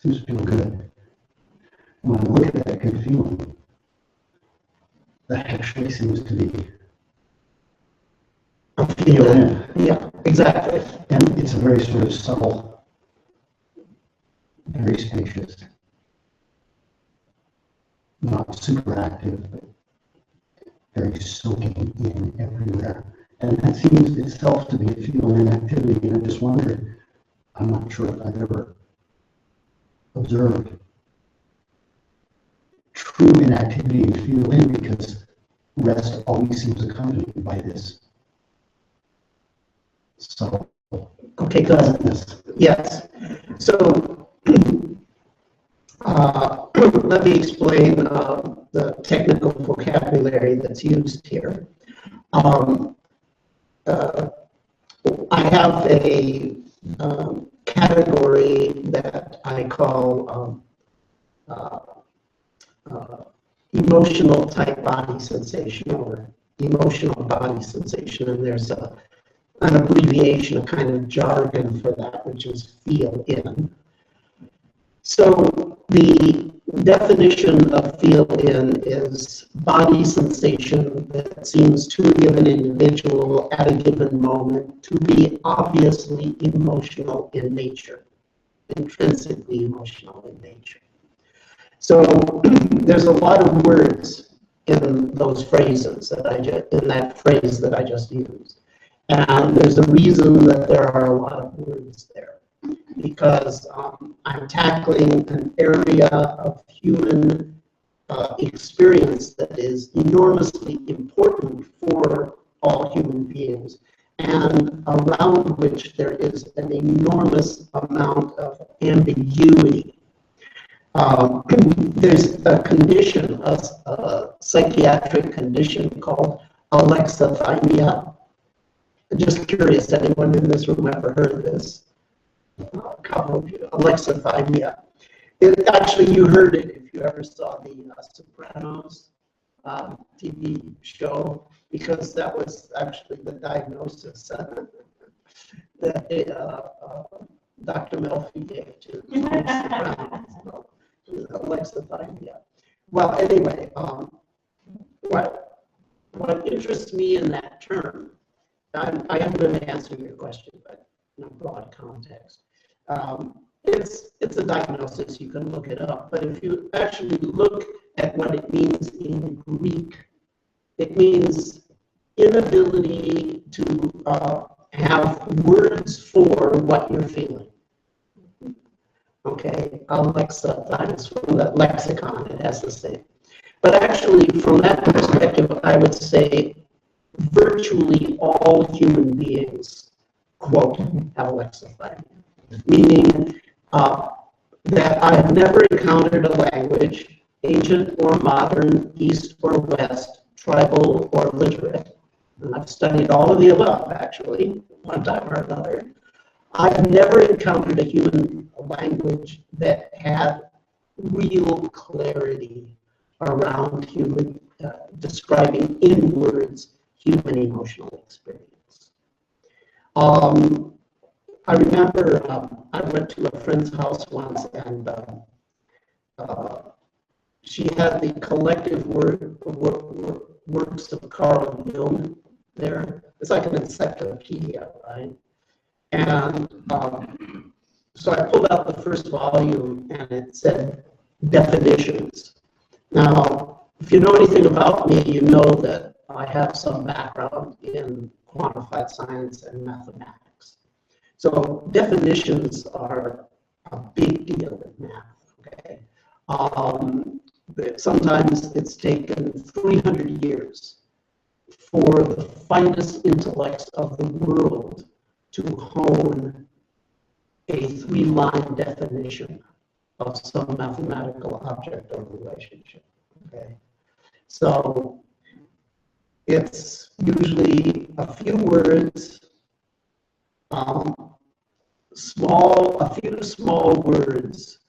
to feel good. And when I look at that good feeling, that actually seems to be A feeling. Yeah, exactly. And it's a very sort of subtle, very spacious, not super active, but very soaking in everywhere. And that seems itself to be a feel in activity. And I just wondered, I'm not sure if I've ever observed true inactivity and feel in, because rest always seems accompanied by this. So, Okay, good. pleasantness. Yes. So let me explain the technical vocabulary that's used here. I have a category that I call emotional type body sensation, or emotional body sensation, and there's an abbreviation, a kind of jargon for that, which is feel in. So the definition of feel in is body sensation that seems to a given individual at a given moment to be obviously emotional in nature, intrinsically emotional in nature. So there's a lot of words in those phrases that in that phrase that I just used. And there's a reason that there are a lot of words there, because I'm tackling an area of human experience that is enormously important for all human beings, and around which there is an enormous amount of ambiguity. There's a condition, a psychiatric condition called alexithymia. I'm just curious, anyone in this room ever heard of this? A couple of you, alexithymia. Actually, you heard it if you ever saw the Sopranos TV show, because that was actually the diagnosis that Dr. Melfi gave to Sopranos. Alexithymia. Well, anyway, what interests me in that term, I am going to answer your question, but in a broad context. It's a diagnosis, you can look it up, but if you actually look at what it means in Greek, it means inability to have words for what you're feeling. Okay, Alexa, that is from the lexicon, it has the same. But actually, from that perspective, I would say virtually all human beings, quote, have alexithymia, meaning that I've never encountered a language, ancient or modern, East or West, tribal or literate, and I've studied all of the above, actually, one time or another. I've never encountered a human language that had real clarity around human, describing in words, human emotional experience. I remember I went to a friend's house once, and she had the collective works of Carl Jung there. It's like an encyclopedia, right? And so I pulled out the first volume, and it said definitions. Now, if you know anything about me, you know that I have some background in quantified science and mathematics. So definitions are a big deal in math, okay? Sometimes it's taken 300 years for the finest intellects of the world to hone a 3-line definition of some mathematical object or relationship, okay? So it's usually a few words, a few small words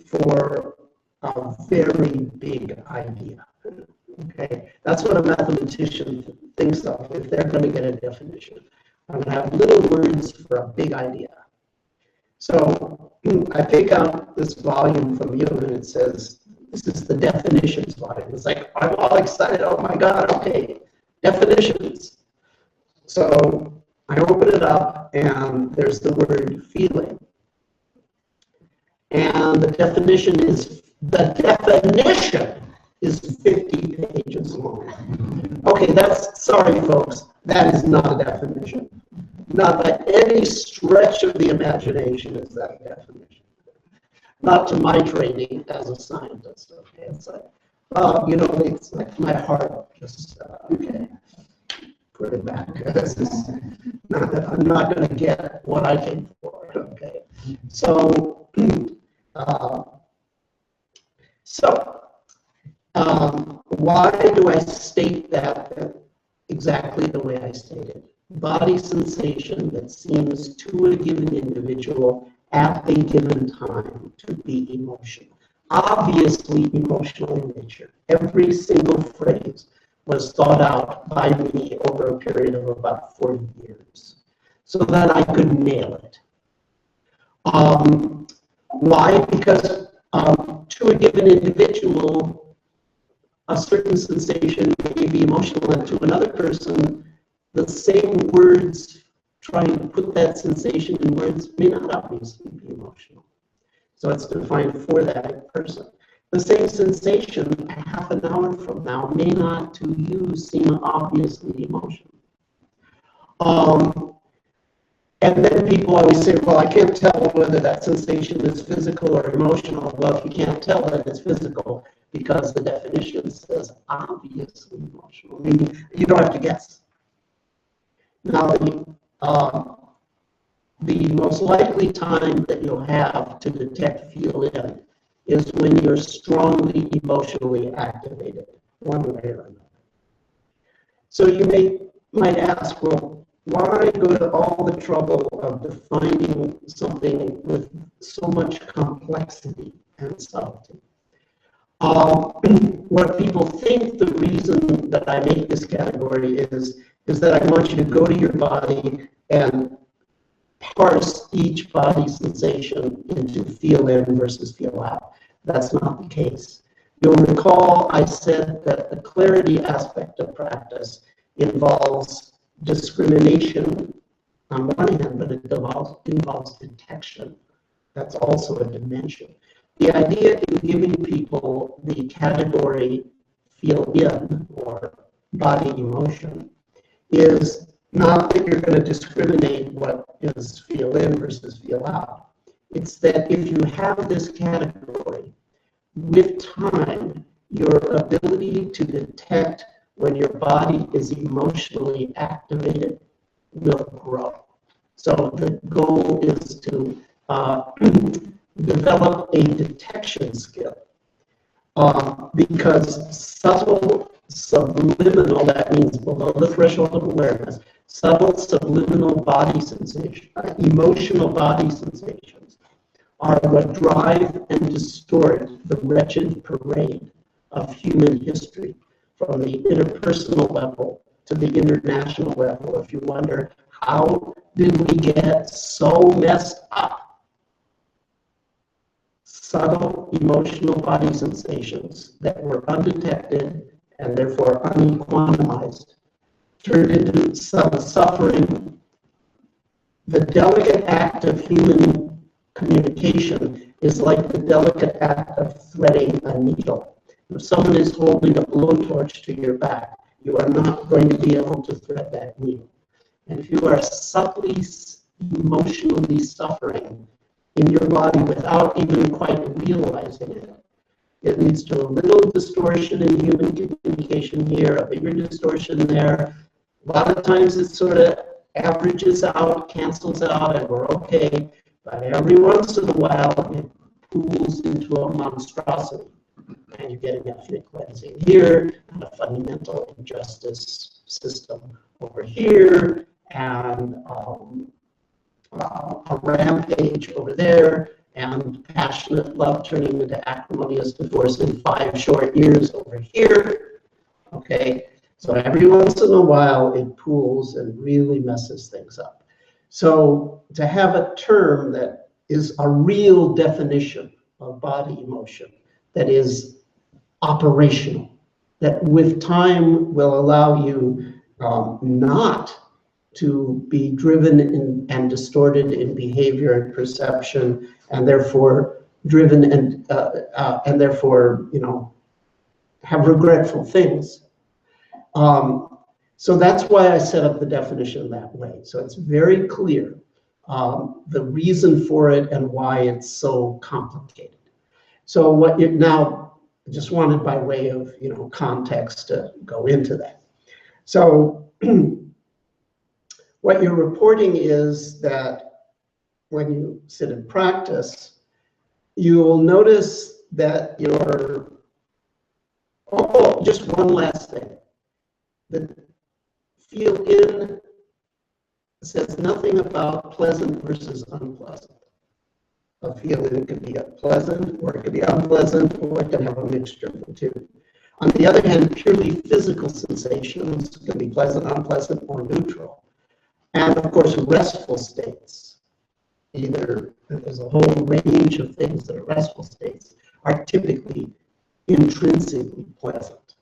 for a very big idea, okay? That's what a mathematician thinks of if they're going to get a definition. I'm going to have little words for a big idea. So I pick out this volume from Jung, and it says, this is the definitions volume. It's like, I'm all excited, oh my God, okay, definitions. So I open it up, and there's the word feeling. And the definition is 50 pages long. Okay, sorry folks, that is not a definition. Not by any stretch of the imagination is that a definition. Not to my training as a scientist, okay? It's like, you know, it's like my heart just, okay, put it back. I'm not going to get what I came for, okay? So, why do I state that exactly the way I stated? Body sensation that seems to a given individual at a given time to be emotional. Obviously emotional in nature. Every single phrase was thought out by me over a period of about 40 years so that I could nail it. Why? Because to a given individual, a certain sensation may be emotional, and to another person, the same words, trying to put that sensation in words, may not obviously be emotional. So it's defined for that person. The same sensation half an hour from now may not to you seem obviously emotional. And then people always say, well, I can't tell whether that sensation is physical or emotional. Well, if you can't tell that it's physical, because the definition says obviously emotional, meaning you don't have to guess. Now, the most likely time that you'll have to detect feel in is when you're strongly emotionally activated, one way or another. So you might ask, well, why go to all the trouble of defining something with so much complexity and subtlety? What people think the reason that I make this category is that I want you to go to your body and parse each body sensation into feel in versus feel out. That's not the case. You'll recall I said that the clarity aspect of practice involves discrimination on one hand, but it involves detection. That's also a dimension. The idea in giving people the category feel in or body emotion is not that you're going to discriminate what is feel in versus feel out. It's that if you have this category, with time, your ability to detect when your body is emotionally activated will grow. So the goal is to develop a detection skill because subtle, subliminal, that means below the threshold of awareness, subtle subliminal body sensation, emotional body sensations are what drive and distort the wretched parade of human history from the interpersonal level to the international level. If you wonder, how did we get so messed up? Subtle emotional body sensations that were undetected and therefore unquantumized turned into subtle suffering. The delicate act of human communication is like the delicate act of threading a needle. If someone is holding a blowtorch to your back, you are not going to be able to thread that needle. And if you are subtly emotionally suffering in your body without even quite realizing it, it leads to a little distortion in human communication here, a bigger distortion there. A lot of times it sort of averages out, cancels out, and we're okay. But every once in a while, it pools into a monstrosity. And you're getting ethnic cleansing here, and a fundamental injustice system over here, and a rampage over there, and passionate love turning into acrimonious divorce in 5 short years over here. Okay, so every once in a while, it pools and really messes things up. So to have a term that is a real definition of body emotion, that is operational, that with time will allow you not to be driven and distorted in behavior and perception, and therefore driven and therefore, you know, have regretful things. So that's why I set up the definition that way. So it's very clear the reason for it and why it's so complicated. So what you now just wanted by way of context to go into that. So what you're reporting is that when you sit in practice, you will notice that you're, just one last thing. The feel in says nothing about pleasant versus unpleasant. A feeling could be pleasant, or it could be unpleasant, or it can have a mixture of the two. On the other hand, purely physical sensations can be pleasant, unpleasant, or neutral. And of course, restful states, there's a whole range of things that are restful states, are typically intrinsically pleasant.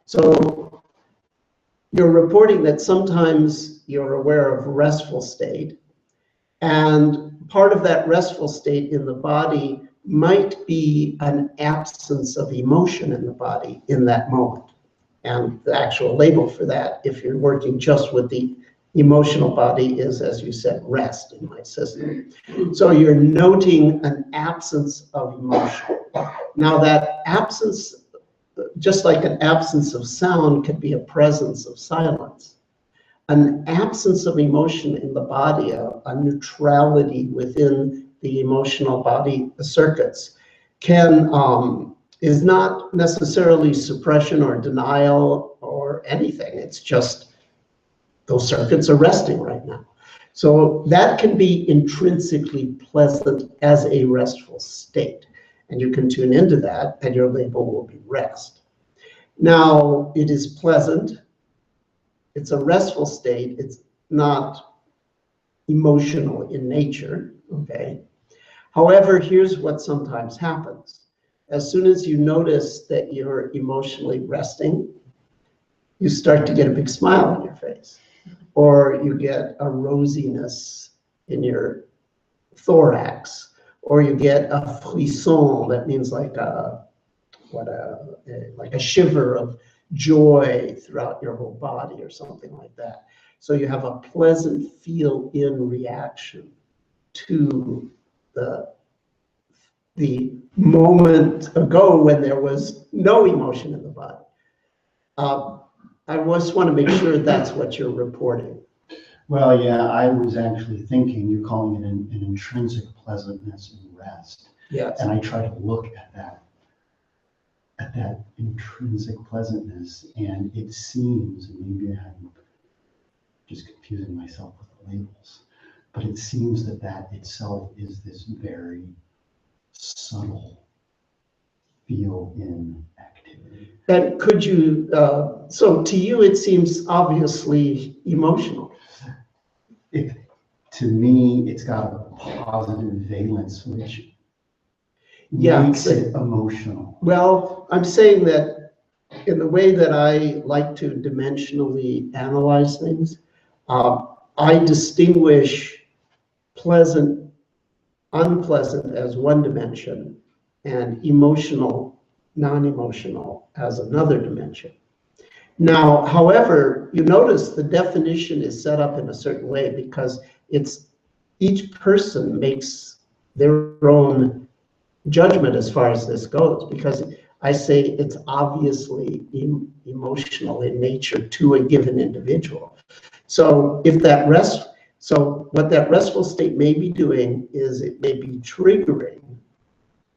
So you're reporting that sometimes you're aware of restful state, and part of that restful state in the body might be an absence of emotion in the body in that moment. And the actual label for that, if you're working just with the emotional body, is, as you said, rest in my system. So you're noting an absence of emotion. Now that absence, just like an absence of sound, could be a presence of silence. An absence of emotion in the body, a neutrality within the emotional body circuits, is not necessarily suppression or denial or anything. It's just those circuits are resting right now. So that can be intrinsically pleasant as a restful state. And you can tune into that, and your label will be rest. Now, it is pleasant. It's a restful state. It's not emotional in nature, okay? However, here's what sometimes happens. As soon as you notice that you're emotionally resting, you start to get a big smile on your face, or you get a rosiness in your thorax, or you get a frisson, that means like a shiver of joy throughout your whole body or something like that. So you have a pleasant feel-in reaction to the moment ago when there was no emotion in the body. I just want to make sure that's what you're reporting. Well, yeah, I was actually thinking you're calling it an intrinsic pleasantness and rest. Yes. And I try to look at that intrinsic pleasantness, and it seems, and maybe I'm just confusing myself with the labels, but it seems that itself is this very subtle feel-in activity. And could you, so to you it seems obviously emotional. To me, it's got a positive valence, which Yeah, makes it emotional. Well, I'm saying that in the way that I like to dimensionally analyze things, I distinguish pleasant, unpleasant as one dimension, and emotional, non-emotional as another dimension. Now, however, you notice the definition is set up in a certain way because each person makes their own judgment as far as this goes, because I say it's obviously emotional in nature to a given individual. So what that restful state may be doing is it may be triggering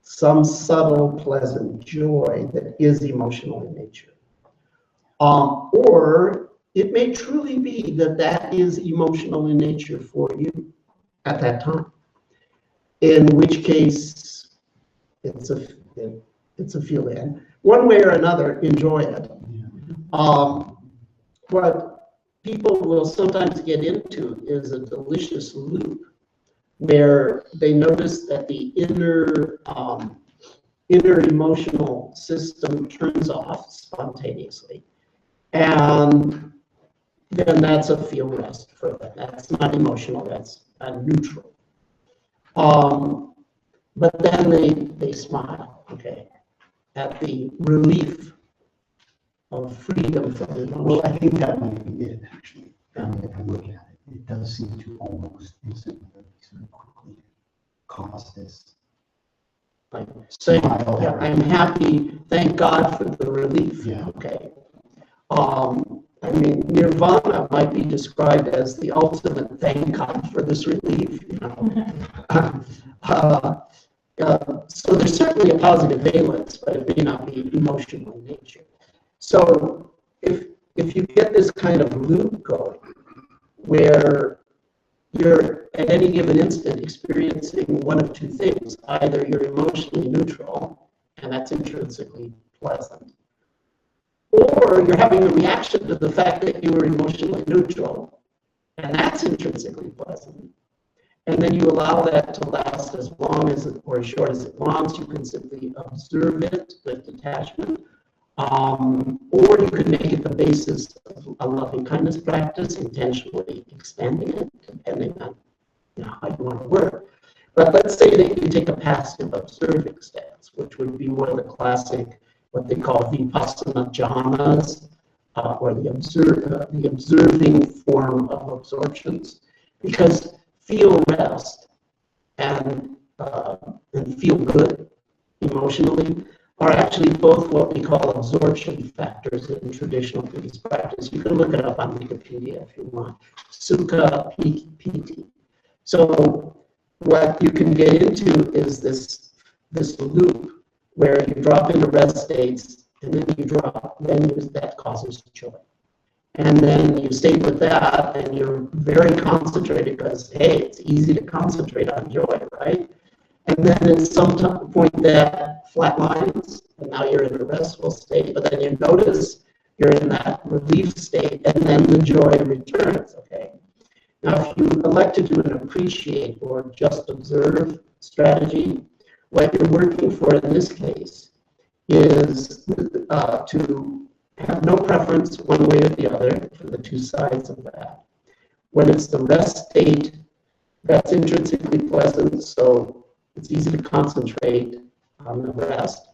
some subtle, pleasant joy that is emotional in nature. Or it may truly be that is emotional in nature for you at that time, in which case it's a feel-in. One way or another, enjoy it. What people will sometimes get into is a delicious loop where they notice that the inner emotional system turns off spontaneously. And then that's a feel rest for them. That's not emotional, that's neutral. But then they smile, okay? at the relief of freedom from emotion. Well, I think that might be it, actually. If I look at it, it does seem to almost instantly, sort of quickly cause this. Like saying, yeah, I'm happy, thank God for the relief. Yeah. Okay. I mean, nirvana might be described as the ultimate thank God for this relief, you know. So there's certainly a positive valence, but it may not be emotional in nature. So if you get this kind of loop going, where you're at any given instant experiencing one of two things, either you're emotionally neutral, and that's intrinsically pleasant, or you're having a reaction to the fact that you were emotionally neutral, and that's intrinsically pleasant. And then you allow that to last as long as or as short as it wants. You can simply observe it with detachment. Or you could make it the basis of a loving kindness practice, intentionally expanding it, depending on how you want to work. But let's say that you take a passive observing stance, which would be more the classic, what they call vipassana jhanas, or the observing form of absorptions, because feel rest and feel good emotionally are actually both what we call absorption factors in traditional Buddhist practice. You can look it up on Wikipedia if you want. Sukha Piti. So what you can get into is this loop where you drop into rest states and then you drop, that causes joy. And then you stay with that and you're very concentrated because, hey, it's easy to concentrate on joy, right? And then at some point that flatlines, and now you're in a restful state, but then you notice you're in that relief state, and then the joy returns, okay? Now, if you elect to do an appreciate or just observe strategy, what you're working for in this case is to have no preference one way or the other for the two sides of that. When it's the rest state, that's intrinsically pleasant, so it's easy to concentrate on the rest.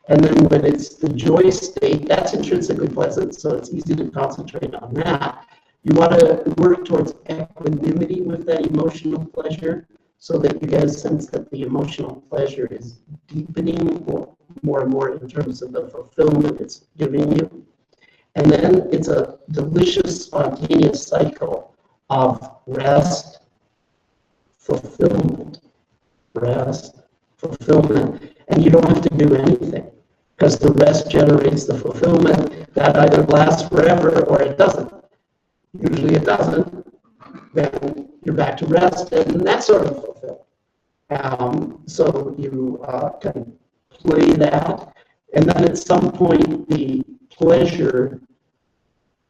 And then when it's the joy state, that's intrinsically pleasant, so it's easy to concentrate on that. You want to work towards equanimity with that emotional pleasure so that you get a sense that the emotional pleasure is deepening more and more in terms of the fulfillment it's giving you. And then it's a delicious, spontaneous cycle of rest, fulfillment, rest, fulfillment, and you don't have to do anything because the rest generates the fulfillment that either lasts forever or it doesn't. Usually it doesn't. Then you're back to rest, and that's sort of fulfilled. So you can play that, and then at some point the pleasure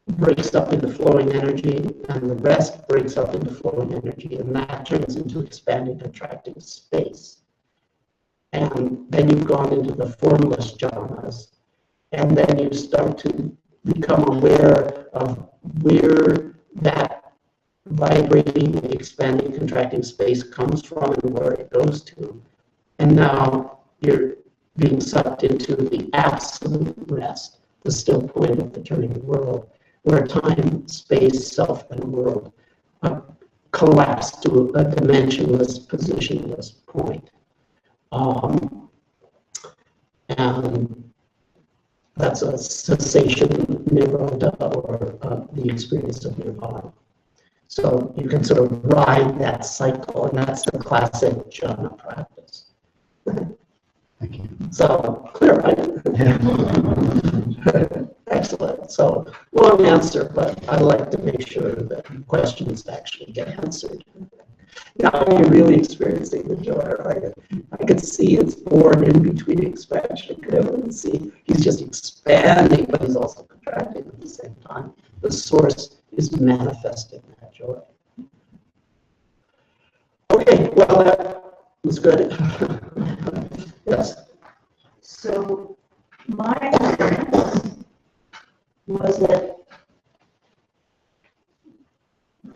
breaks up into flowing energy, and the rest breaks up into flowing energy, and that turns into expanding, contracting space. And then you've gone into the formless jhanas, and then you start to become aware of where that vibrating, expanding, contracting space comes from and where it goes to. And now you're being sucked into the absolute rest, the still point of the turning world, where time, space, self, and world collapse to a dimensionless, positionless point. And that's a cessation nirvana, or the experience of nirvana. So you can sort of ride that cycle, and that's the classic jhana practice. Thank you. So, clear, right? Excellent. So, long answer, but I like to make sure that questions actually get answered. Now you're really experiencing the joy, right? I could see it's born in between expansion. I can see he's just expanding, but he's also contracting at the same time. The source is manifesting that joy. Okay, well, that was good. Yes. So my experience was that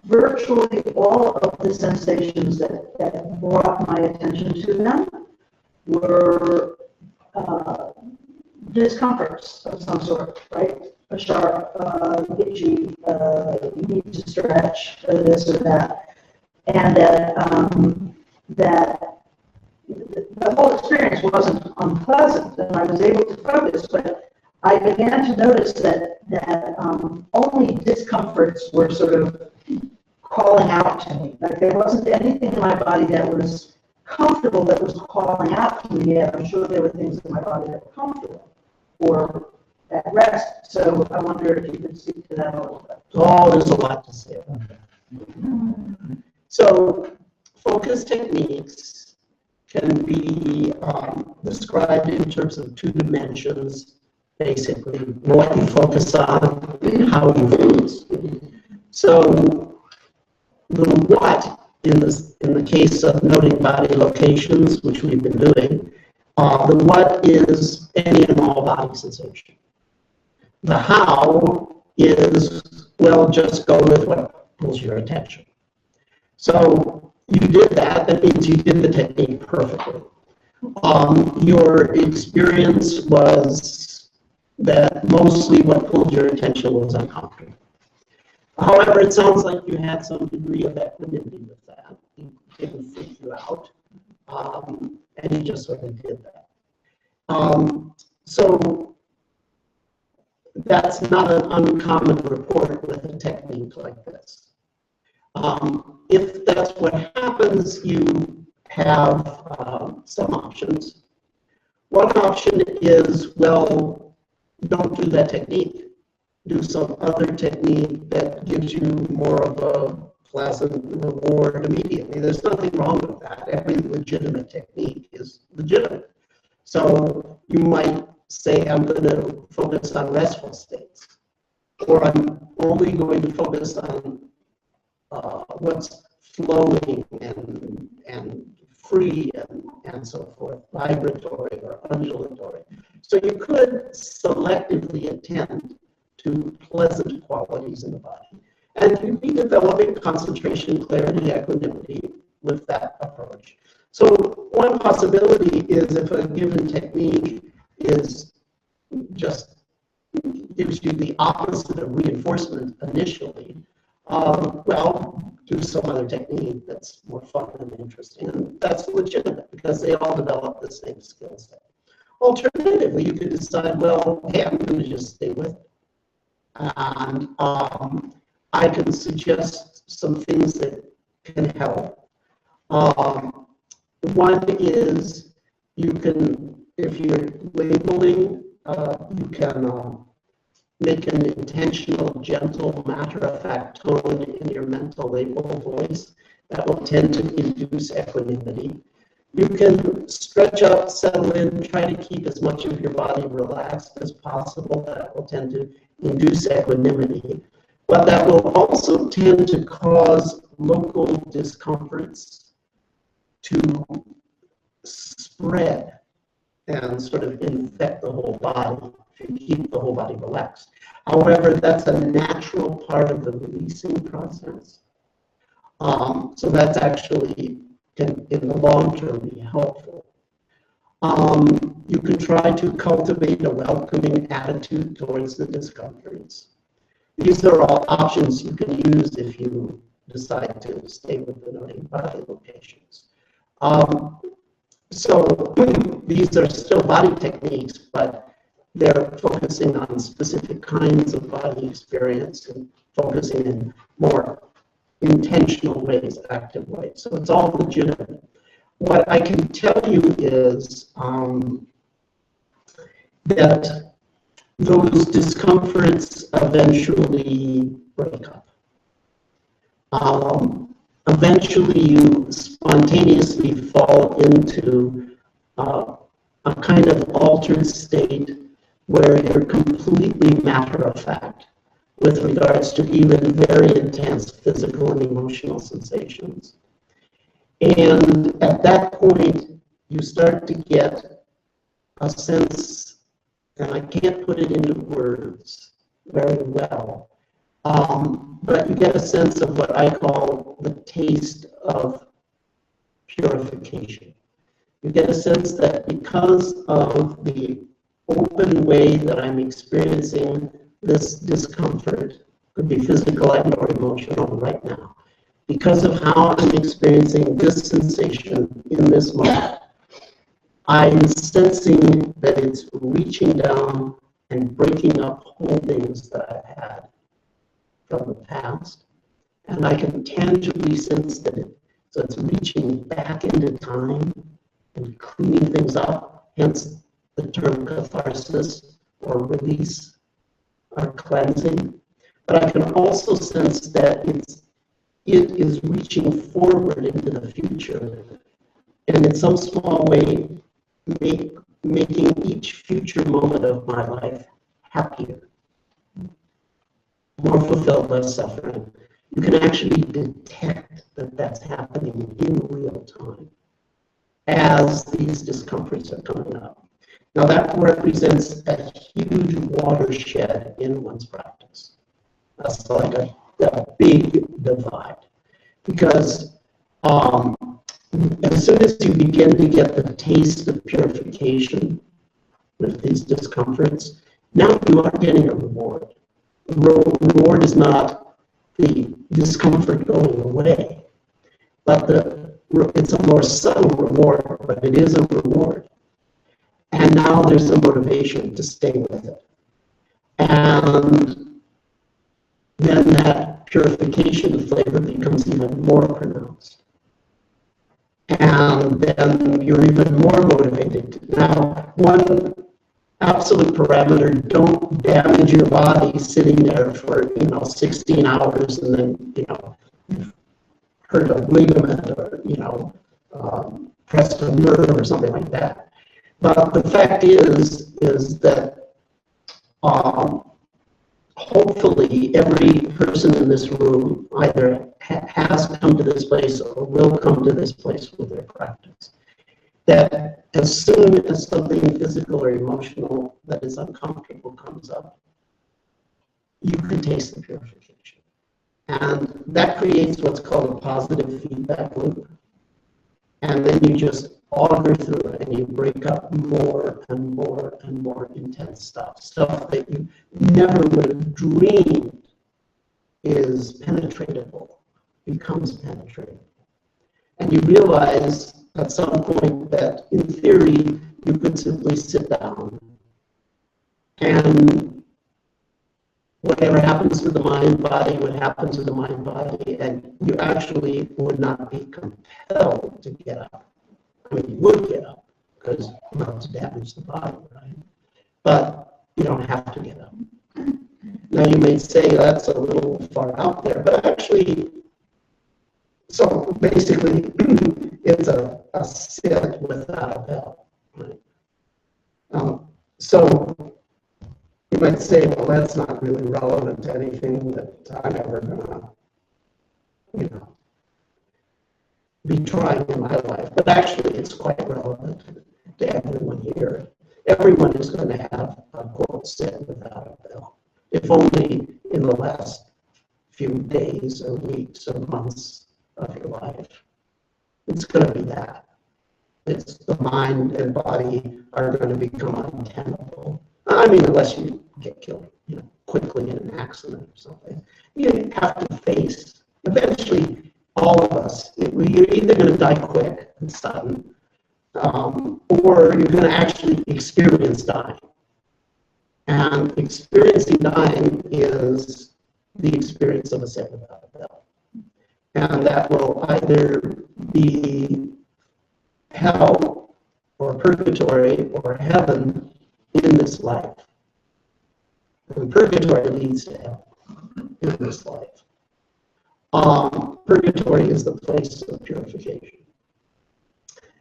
virtually all of the sensations that brought my attention to them were discomforts of some sort, right? A sharp, itchy, you need to stretch, this or that. And that the whole experience wasn't unpleasant, and I was able to focus, but I began to notice that only discomforts were sort of calling out to me. Like there wasn't anything in my body that was comfortable that was calling out to me yet. I'm sure there were things in my body that were comfortable or at rest. So I wonder if you could speak to that a little bit. Oh, there's a lot to say about that. So focus techniques can be described in terms of two dimensions, basically what you focus on, how you focus. So the what, in the case of noting body locations, which we've been doing, the what is any and all body sensation. The how is, well, just go with what pulls your attention. So you did that, that means you did the technique perfectly. Your experience was that mostly what pulled your attention was uncomfortable. However, it sounds like you had some degree of equanimity with that. It didn't freak you out, and you just sort of did that. So that's not an uncommon report with a technique like this. If that's what happens, you have some options. One option is, well, don't do that technique. Do some other technique that gives you more of a pleasant reward immediately. There's nothing wrong with that. Every legitimate technique is legitimate. So you might say, I'm going to focus on restful states, or I'm only going to focus on what's flowing and free and so forth, vibratory or undulatory. So you could selectively attend to pleasant qualities in the body. And you'd be developing concentration, clarity, equanimity with that approach. So one possibility is if a given technique is just gives you the opposite of reinforcement initially, well, do some other technique that's more fun and interesting. And that's legitimate because they all develop the same skill set. Alternatively, you could decide, well, hey, I'm going to just stay with it. And I can suggest some things that can help. One is you can, if you're labeling, you can make an intentional, gentle, matter-of-fact tone in your mental label voice that will tend to induce equanimity. You can stretch up, settle in, try to keep as much of your body relaxed as possible. That will tend to induce equanimity. But that will also tend to cause local discomforts to spread and sort of infect the whole body if you keep the whole body relaxed. However, that's a natural part of the releasing process. So that's actually can, in the long term, be helpful. You can try to cultivate a welcoming attitude towards the discomforts. These are all options you can use if you decide to stay with the noting body locations. So these are still body techniques, but they're focusing on specific kinds of body experience and focusing in more intentional ways, active ways. So it's all legitimate. What I can tell you is that those discomforts eventually break up. Eventually you spontaneously fall into a kind of altered state where you're completely matter-of-fact with regards to even very intense physical and emotional sensations. And at that point, you start to get a sense, and I can't put it into words very well, but you get a sense of what I call the taste of purification. You get a sense that because of the open way that I'm experiencing this discomfort, could be physical and or emotional right now, because of how I'm experiencing this sensation in this moment, I'm sensing that it's reaching down and breaking up holdings that I've had from the past. And I can tangibly sense that so it's reaching back into time and cleaning things up, hence the term catharsis or release or cleansing. But I can also sense that it is reaching forward into the future, and in some small way making each future moment of my life happier, more fulfilled, less suffering. You can actually detect that that's happening in real time as these discomforts are coming up. Now that represents a huge watershed in one's practice. That's like a big divide, because as soon as you begin to get the taste of purification with these discomforts, now you are getting a reward. Reward is not the discomfort going away, but it's a more subtle reward, but it is a reward. And now there's a motivation to stay with it. And then that purification flavor becomes even more pronounced. And then you're even more motivated. Now, one absolute parameter, don't damage your body sitting there for 16 hours and then you've hurt a ligament or pressed a nerve or something like that. But the fact is that hopefully every person in this room either has come to this place or will come to this place with their practice. That as soon as something physical or emotional that is uncomfortable comes up, you can taste the purification. And that creates what's called a positive feedback loop. And then you just auger through it and you break up more and more and more intense stuff that you never would have dreamed is penetratable, becomes penetratable. And you realize at some point that in theory you could simply sit down and whatever happens to the mind-body would happen to the mind-body, and you actually would not be compelled to get up. I mean, you would get up because not to damage the body, right? But you don't have to get up. Now you may say that's a little far out there, but actually, so basically, it's a sit without a bell, right? So you might say, well, that's not really relevant to anything that I'm ever gonna, be trying in my life. But actually, it's quite relevant to everyone here. Everyone is going to have a quote sit without a bell, if only in the last few days or weeks or months of your life. It's going to be that. It's the mind and body are going to become untenable. I mean, unless you get killed, quickly in an accident or something. You have to face, eventually, all of us, you're either going to die quick and sudden, or you're going to actually experience dying. And experiencing dying is the experience of a sit without a bell. And that will either be hell or purgatory or heaven in this life. And purgatory leads to hell in this life. Purgatory is the place of purification.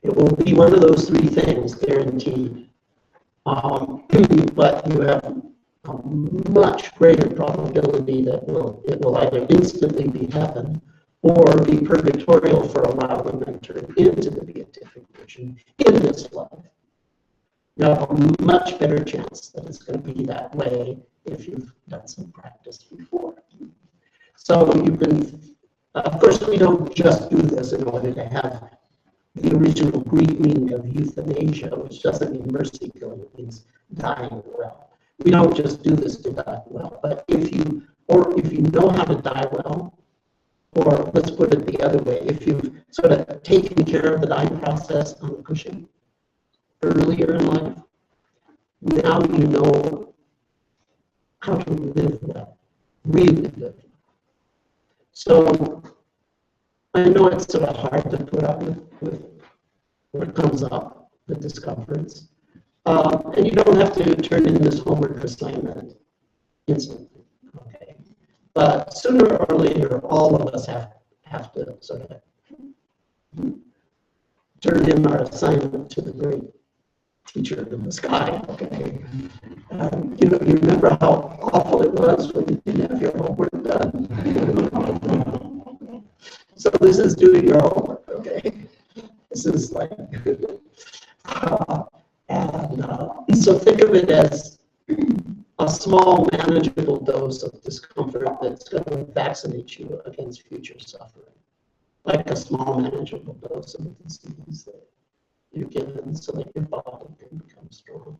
It will be one of those three things, guaranteed. But you have a much greater probability that it will either instantly be heaven or be purgatorial for a while and then turn into the beatification in this life. You have a much better chance that it's going to be that way if you've done some practice before. So you can, of course, we don't just do this in order to have the original Greek meaning of euthanasia, which doesn't mean mercy killing, it means dying well. We don't just do this to die well, but if you know how to die well, or let's put it the other way, if you've sort of taken care of the dying process on the cushion earlier in life, now you know how to live well, really live. So I know it's sort of hard to put up with what comes up, the discomforts. And you don't have to turn in this homework assignment instantly, okay? But sooner or later, all of us have to sort of turn in our assignment to the great teacher in the sky, okay? You remember how awful it was when you didn't have your homework done? So this is doing your homework, okay? This is like, so think of it as a small manageable dose of discomfort that's going to vaccinate you against future suffering. Like a small manageable dose of a disease that you're given so that your body can become strong.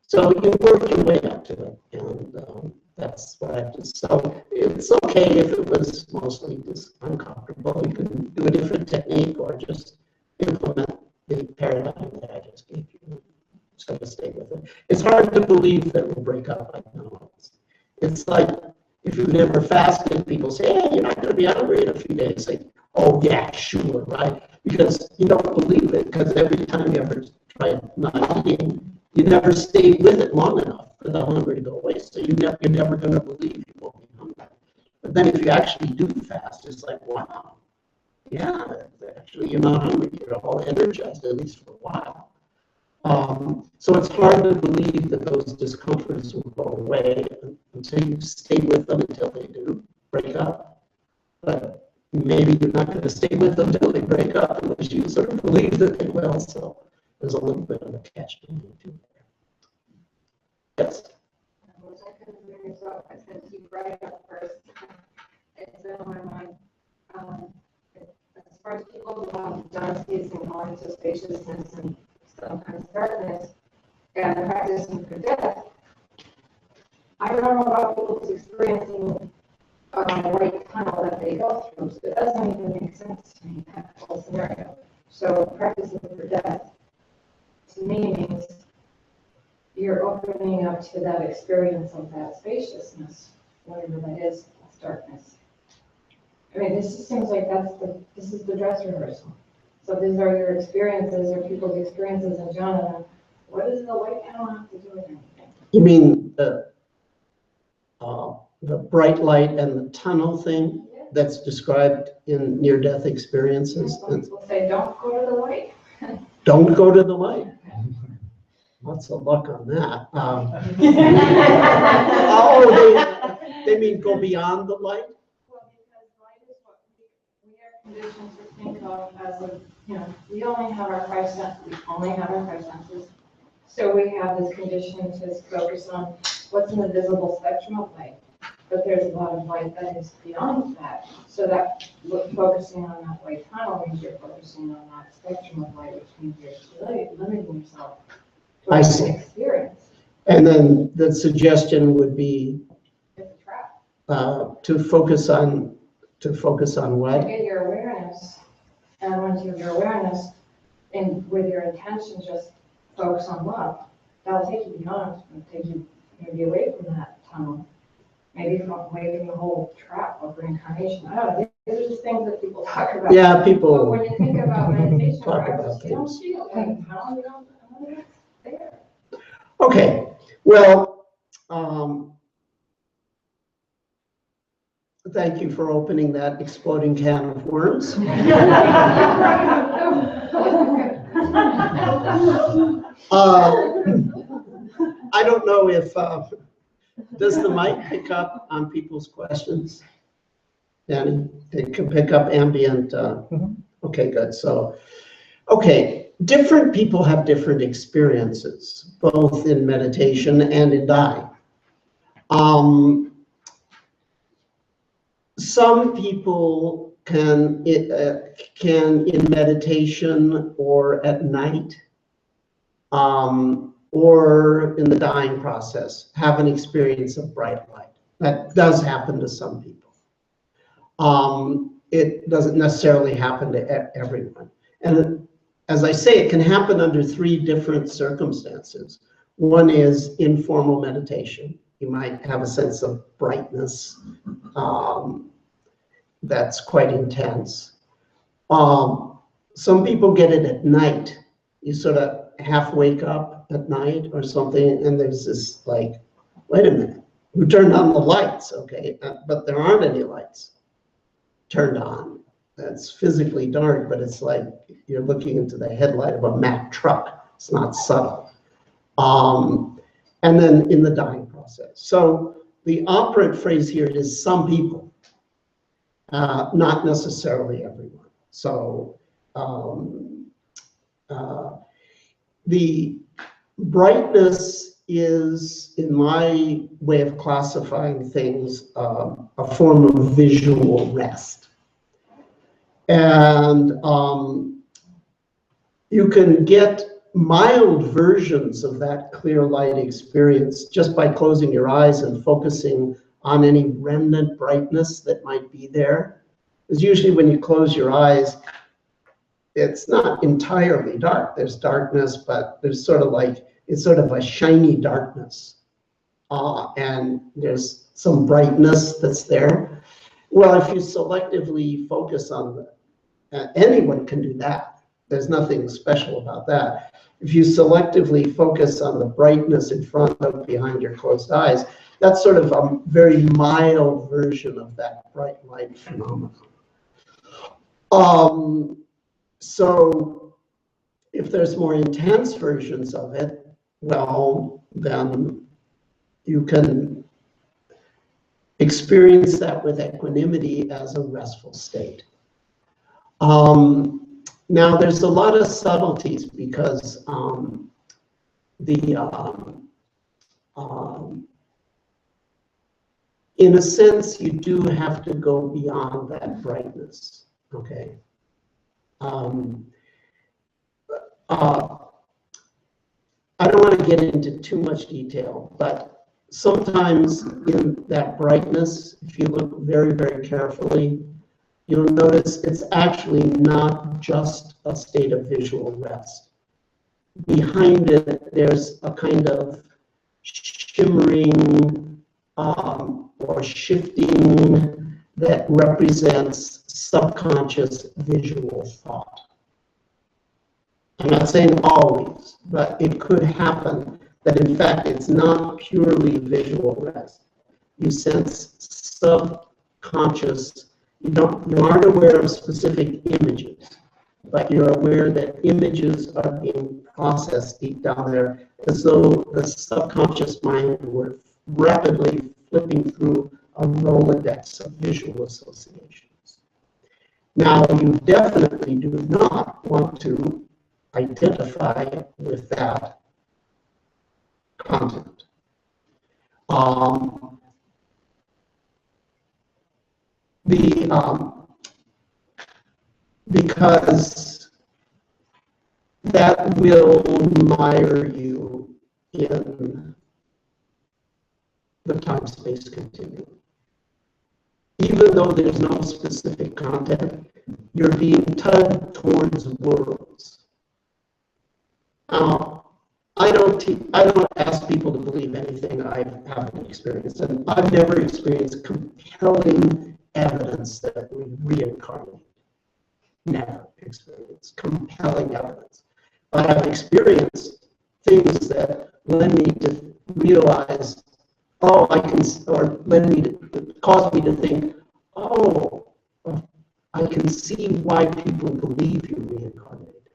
So you work your way up to it, and that's what I just, so it's okay if it was mostly just uncomfortable. You can do a different technique or just implement the paradigm that I just gave you. So to stay with it. It's hard to believe that we'll break up. I know. It's like if you've never fasted, people say, hey, you're not going to be hungry in a few days. Like, oh yeah, sure, right? Because you don't believe it, because every time you ever try not eating, you never stay with it long enough for the hunger to go away. So you're never going to believe you won't be hungry. But then if you actually do fast, it's like, wow, yeah, actually you're not hungry. You're all energized, at least for a while. So it's hard to believe that those discomforts will go away until you stay with them until they do break up. But maybe you're not going to stay with them until they break up unless you sort of believe that they will. So there's a little bit of a catch-22 there. Yes? Which I couldn't figure this out. I said you brought it up first. It's been on my mind. As far as people John sees and going to spaciousness and sometimes darkness and practicing for death, I don't know about people's experiencing the right tunnel that they go through, so it doesn't even make sense to me, that whole scenario. So practicing for death, to me, means you're opening up to that experience of that spaciousness, whatever that is, that's darkness. I mean, this just seems like this is the dress rehearsal. So these are your experiences, or people's experiences in Jonathan. What does the white panel have to do with anything? You mean the bright light and the tunnel thing that's described in near-death experiences? Some people say, don't go to the light. Don't go to the light. What's the luck on that? They mean go beyond the light? Well, because light is what we are conditioned to think of as a, we only have our five senses. So we have this condition to focus on what's in the visible spectrum of light. But there's a lot of light that is beyond that. So that focusing on that white tunnel means you're focusing on that spectrum of light, which means you're limiting yourself to I see. an experience. And then the suggestion would be It's a trap. to focus on what? Get your awareness, and once you have your awareness, and with your intention, just focus on love. That'll take you beyond, it'll take you maybe away from that tunnel, maybe away from the whole trap of reincarnation. I don't know, these are just things that people talk about. Yeah, people But when you think about meditation talk practice, about you don't things. see it like a tunnel, you don't, it's there. Okay, well, thank you for opening that exploding can of worms. I don't know if, does the mic pick up on people's questions? Danny, it can pick up ambient, okay, good, so, okay, different people have different experiences, both in meditation and in dying. Some people can in meditation or at night, or in the dying process, have an experience of bright light. That does happen to some people. It doesn't necessarily happen to everyone. And as I say, it can happen under 3 different circumstances. One is informal meditation. You might have a sense of brightness that's quite intense. Some people get it at night. You sort of half wake up at night or something, and there's this like, wait a minute, who turned on the lights? Okay, but there aren't any lights turned on. It's physically dark, but it's like you're looking into the headlight of a Mack truck. It's not subtle. And then in the dying process. So the operant phrase here is some people, not necessarily everyone. So the brightness is, in my way of classifying things, a form of visual rest. And you can get mild versions of that clear light experience just by closing your eyes and focusing on any remnant brightness that might be there. Because usually when you close your eyes, it's not entirely dark. There's darkness, but there's sort of like, it's sort of a shiny darkness. And there's some brightness that's there. Well, if you selectively focus on anyone can do that. There's nothing special about that. If you selectively focus on the brightness in front of, behind your closed eyes, that's sort of a very mild version of that bright light phenomenon. So if there's more intense versions of it, well, then you can experience that with equanimity as a restful state. Now, there's a lot of subtleties because in a sense, you do have to go beyond that brightness, okay? I don't want to get into too much detail, but sometimes in that brightness, if you look very, very carefully, you'll notice it's actually not just a state of visual rest. Behind it, there's a kind of shimmering or shifting that represents subconscious visual thought. I'm not saying always, but it could happen that in fact it's not purely visual rest. You sense subconscious. You aren't aware of specific images, but you're aware that images are being processed deep down there as though the subconscious mind were rapidly flipping through a Rolodex of visual associations. Now, you definitely do not want to identify with that content. Because that will mire you in the time-space continuum. Even though there's no specific content, you're being tugged towards worlds. I don't ask people to believe anything I haven't experienced, and I've never experienced compelling evidence that we reincarnate. Never experienced compelling evidence. But I've experienced things that led me to realize, oh, I can, or cause me to think, oh, I can see why people believe you're reincarnated.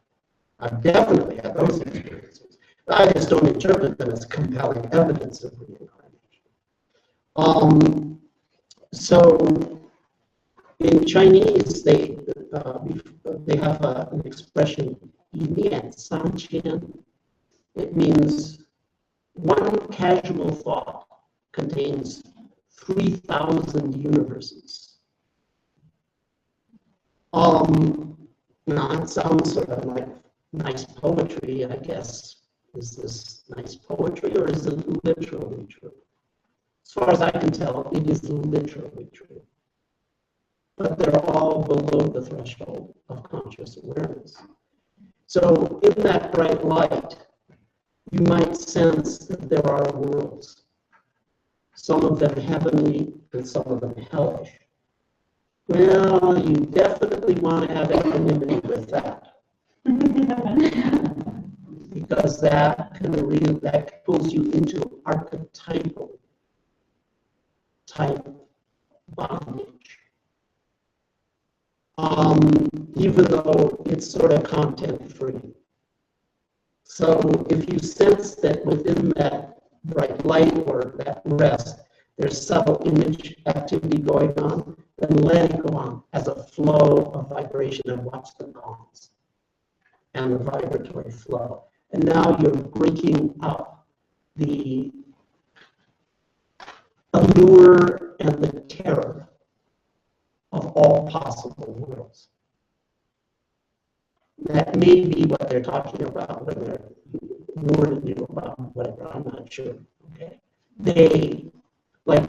I've definitely had those experiences. I just don't interpret them as compelling evidence of reincarnation. So in Chinese, they have an expression, "Yiyan Sanqian." It means one casual thought contains 3,000 universes. Now it sounds sort of like nice poetry, I guess. Is this nice poetry or is it literally true? As far as I can tell, it is literally true. But they're all below the threshold of conscious awareness. So in that bright light, you might sense that there are worlds, some of them heavenly and some of them hellish. Well, you definitely want to have equanimity with that. Because that pulls you into archetypal type bondage. Even though it's sort of content free. So if you sense that within that bright light or that rest, there's subtle image activity going on, then let it go on as a flow of vibration and watch the gongs and the vibratory flow. And now you're breaking up the allure and the terror of all possible worlds. That may be what they're talking about when they're warning you about whatever, I'm not sure. Okay. They, like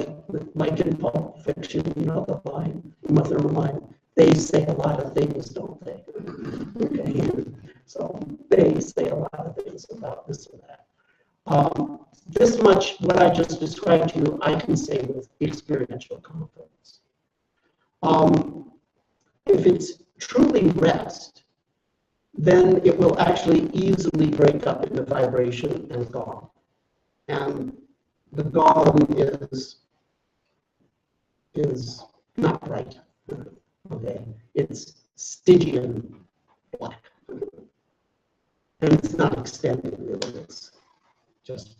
in Pulp Fiction, you know, the line, Mother line, they say a lot of things, don't they? Okay. So they say a lot of things about this or that. This much, what I just described to you, I can say with experiential confidence. If it's truly rest, then it will actually easily break up into vibration and gong. And the gong is not bright. Okay, it's Stygian black. And it's not extended really, it's just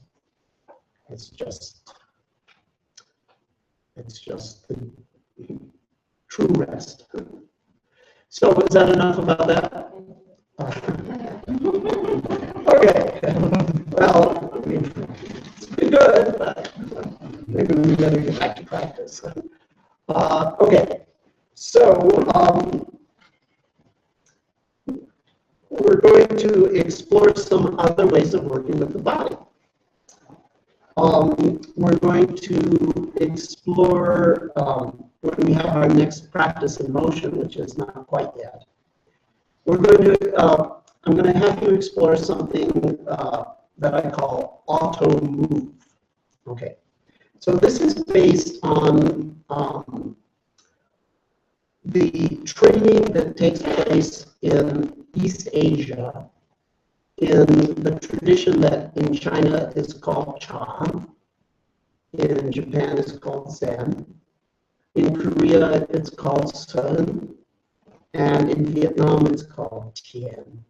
the true rest. So is that enough about that? Okay. Well, I mean, it's been good, but maybe we better get back to practice. Okay. So we're going to explore some other ways of working with the body. We're going to explore when we have our next practice in motion, which is not quite yet. We're going to, I'm going to have you explore something that I call auto move. Okay, so this is based on the training that takes place in East Asia, in the tradition that in China is called Chan, in Japan it's called Zen, in Korea it's called Sun, and in Vietnam it's called Tien.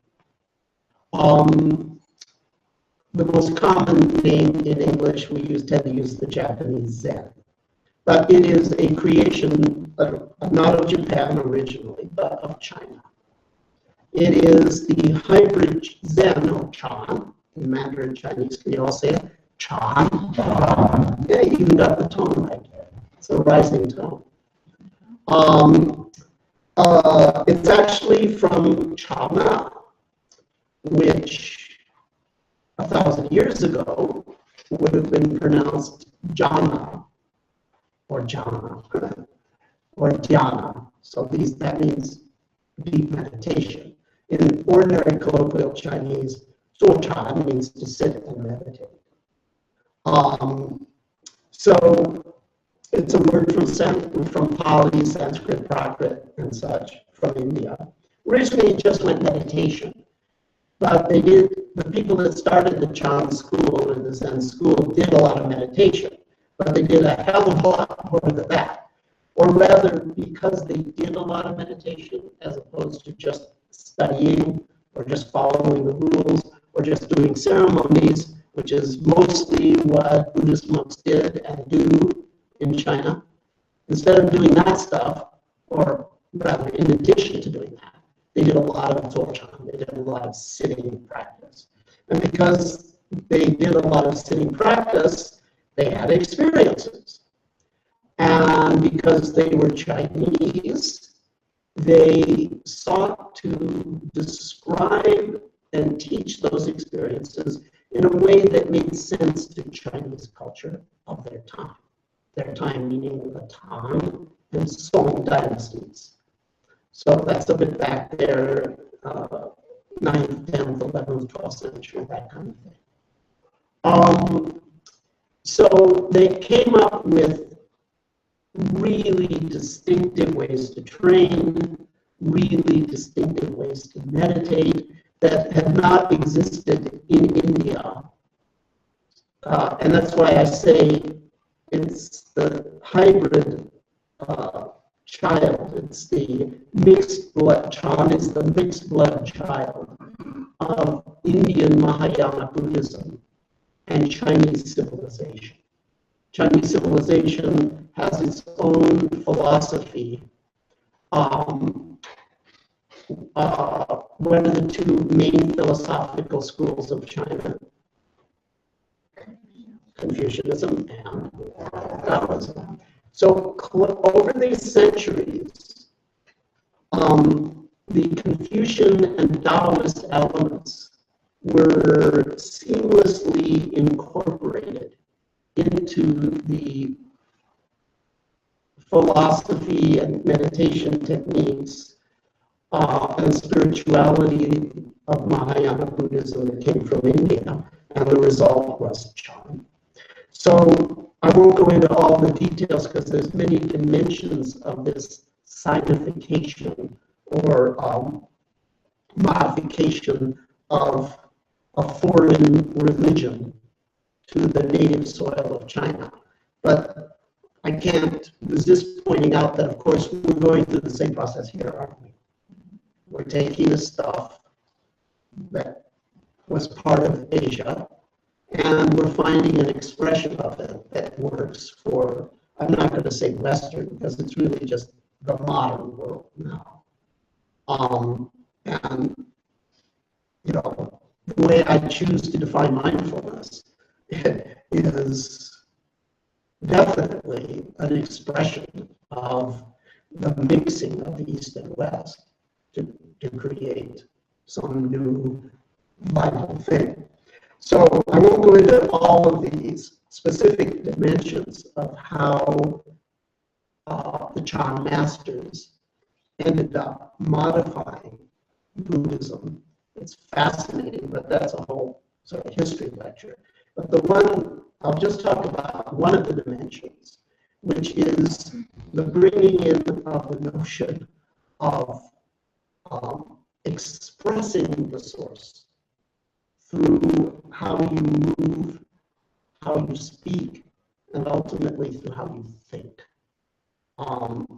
The most common name in English we tend to use the Japanese Zen, but it is a creation not of Japan originally, but of China. It is the hybrid Zen or Chan in Mandarin Chinese. Can you all say it? Chan. Yeah, you even got the tone right. It's a rising tone. It's actually from China, which 1,000 years ago would have been pronounced jhana or jhana or dhyana. So that means deep meditation. In ordinary colloquial Chinese, zuochan means to sit and meditate. So it's a word from Pali, Sanskrit, Prakrit, and such from India. Originally, it just meant meditation. But the people that started the Chan school and the Zen school did a lot of meditation, but they did a hell of a lot more than that. Or rather, because they did a lot of meditation, as opposed to just studying or just following the rules or just doing ceremonies, which is mostly what Buddhist monks did and do in China. Instead of doing that stuff, or rather in addition to doing that, they did a lot of zuochan, they did a lot of sitting practice. And because they did a lot of sitting practice, they had experiences. And because they were Chinese, they sought to describe and teach those experiences in a way that made sense to Chinese culture of their time. Their time meaning the Tang and Song dynasties. So that's a bit back there, 9th, 10th, 11th, 12th century, that kind of thing. So they came up with really distinctive ways to train, really distinctive ways to meditate that had not existed in India. And that's why I say it's the hybrid child. It's the mixed blood. Chan is the mixed blood child of Indian Mahayana Buddhism and Chinese civilization. Chinese civilization has its own philosophy. One of the two main philosophical schools of China, Confucianism and Taoism. So over these centuries, the Confucian and Taoist elements were seamlessly incorporated into the philosophy and meditation techniques and spirituality of Mahayana Buddhism that came from India, and the result was Chan. So I won't go into all the details because there's many dimensions of this signification or modification of a foreign religion to the native soil of China. But I can't resist pointing out that, of course, we're going through the same process here, aren't we? We're taking the stuff that was part of Asia, and we're finding an expression of it that works for, I'm not going to say Western, because it's really just the modern world now. And, you know, the way I choose to define mindfulness is definitely an expression of the mixing of the East and West to create some new vital thing. So I won't go into all of these specific dimensions of how the Chan masters ended up modifying Buddhism. It's fascinating, but that's a whole sort of history lecture. But the one, I'll just talk about one of the dimensions, which is the bringing in of the notion of expressing the source through how you move, how you speak, and ultimately through how you think.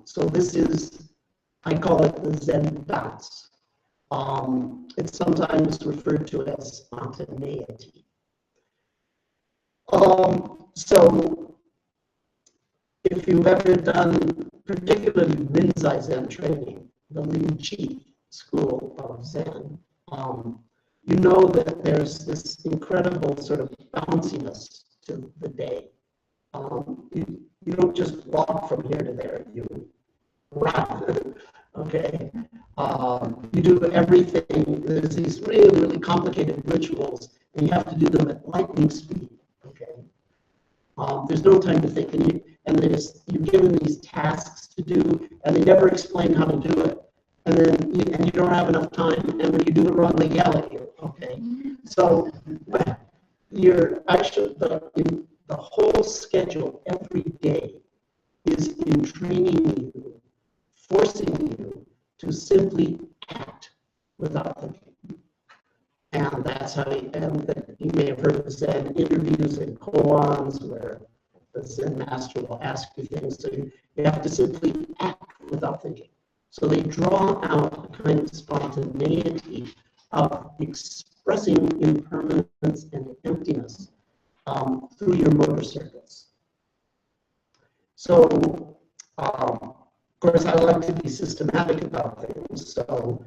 So this is, I call it the Zen dance. It's sometimes referred to as spontaneity. So if you've ever done particularly Rinzai Zen training, the Lin Chi school of Zen, you know that there's this incredible sort of bounciness to the day. You don't just walk from here to there, you run, okay? You do everything. There's these really, really complicated rituals, and you have to do them at lightning speed, okay? There's no time to think, and you're given these tasks to do, and they never explain how to do it. And then you don't have enough time, and when you do it wrong, they yell at you, okay? So you're actually, the whole schedule every day is in training you, forcing you to simply act without thinking. And that's how you may have heard of Zen interviews and koans where the Zen master will ask you things, so you have to simply act without thinking. So they draw out a kind of spontaneity of expressing impermanence and emptiness through your motor circuits. So, of course, I like to be systematic about things. So,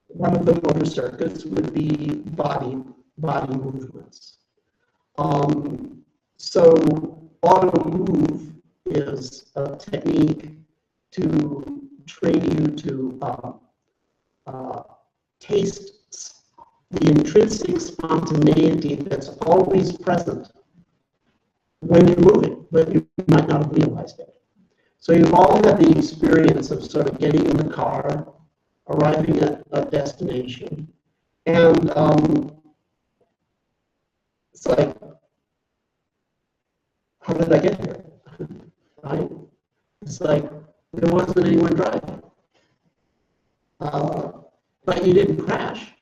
one of the motor circuits would be body movements. So, auto move is a technique to train you to taste the intrinsic spontaneity that's always present when you're moving, but you might not have realized it. So you've all had the experience of sort of getting in the car, arriving at a destination, and it's like, how did I get here? Right? It's like there wasn't anyone driving, but you didn't crash.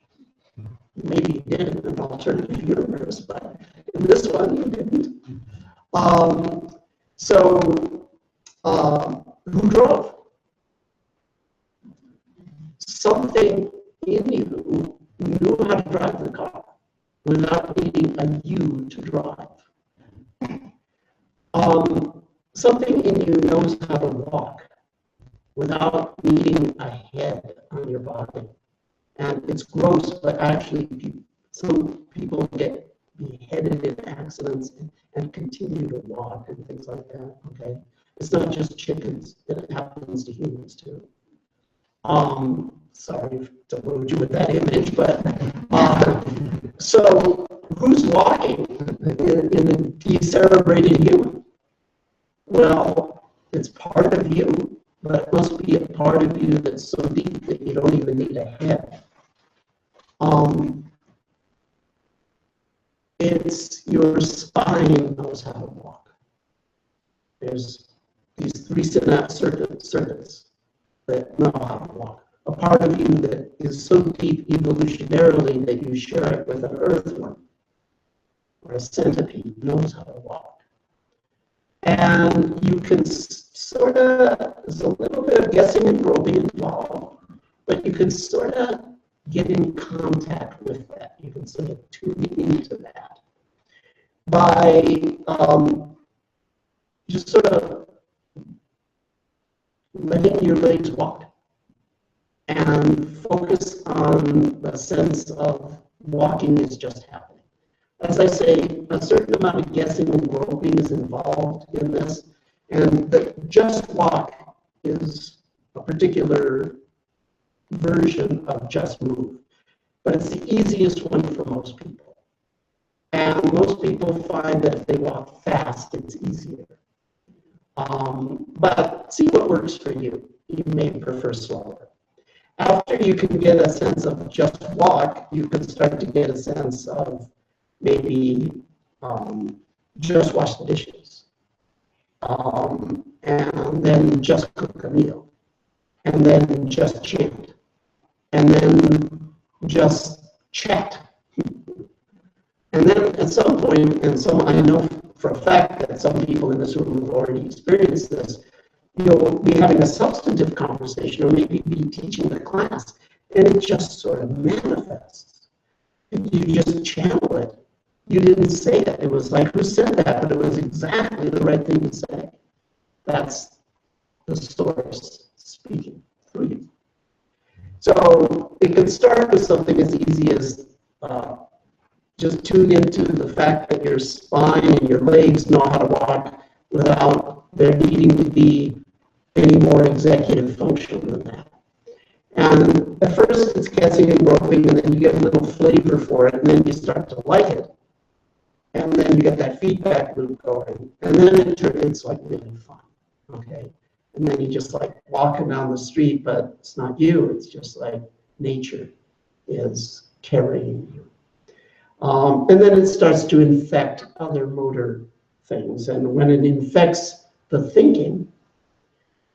Maybe you did in an alternative universe, but in this one you didn't. Who drove? Something in you knew how to drive the car without needing a you to drive. Something in you knows how to walk without needing a head on your body. And it's gross, but actually some people get beheaded in accidents and continue to walk and things like that, okay? It's not just chickens, it happens to humans too. Sorry to load you with that image, but so who's walking in a decerebrated human? Well, it's part of you, but it must be a part of you that's so deep that you don't even need a head. It's your spine knows how to walk. There's these three synapse circuits that know how to walk. A part of you that is so deep evolutionarily that you share it with an earthworm or a centipede knows how to walk. And you can sort of, there's a little bit of guessing and groping involved, but you can sort of get in contact with that. You can sort of tune into that by just sort of letting your legs walk and focus on the sense of walking is just happening. As I say, a certain amount of guessing and groping is involved in this, and the just walk is a particular version of just move, but it's the easiest one for most people. And most people find that if they walk fast, it's easier. But see what works for you. You may prefer slower. After you can get a sense of just walk, you can start to get a sense of maybe just wash the dishes, and then just cook a meal, and then just chant, and then just chat. And then at some point, and so I know for a fact that some people in this room have already experienced this, you'll be having a substantive conversation or maybe be teaching a class, and it just sort of manifests. You just channel it. You didn't say it. It was like, who said that? But it was exactly the right thing to say. That's the source speaking through you. So it can start with something as easy as just tune into the fact that your spine and your legs know how to walk without there needing to be any more executive function than that. And at first it's guessing and groping, and then you get a little flavor for it, and then you start to like it. And then you get that feedback loop going. And then it's like really fun, okay? And then you just like walking down the street, but it's not you, it's just like nature is carrying you. And then it starts to infect other motor things. And when it infects the thinking,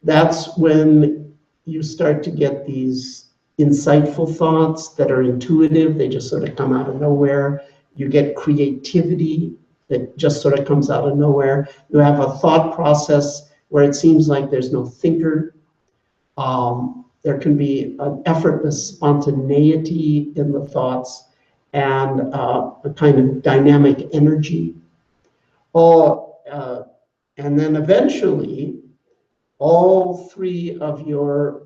that's when you start to get these insightful thoughts that are intuitive. They just sort of come out of nowhere. You get creativity that just sort of comes out of nowhere. You have a thought process where it seems like there's no thinker. There can be an effortless spontaneity in the thoughts and a kind of dynamic energy. And then eventually, all three of your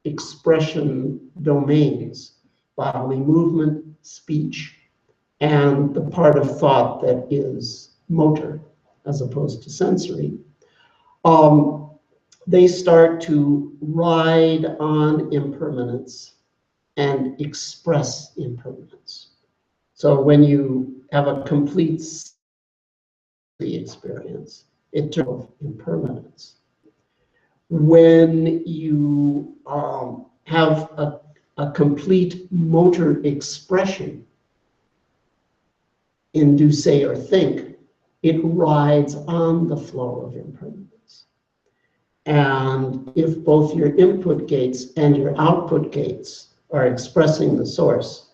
expression domains, bodily movement, speech, and the part of thought that is motor as opposed to sensory, they start to ride on impermanence and express impermanence. So when you have a complete experience, it turns impermanence. When you have a complete motor expression in do, say, or think, it rides on the flow of impermanence. And if both your input gates and your output gates are expressing the source,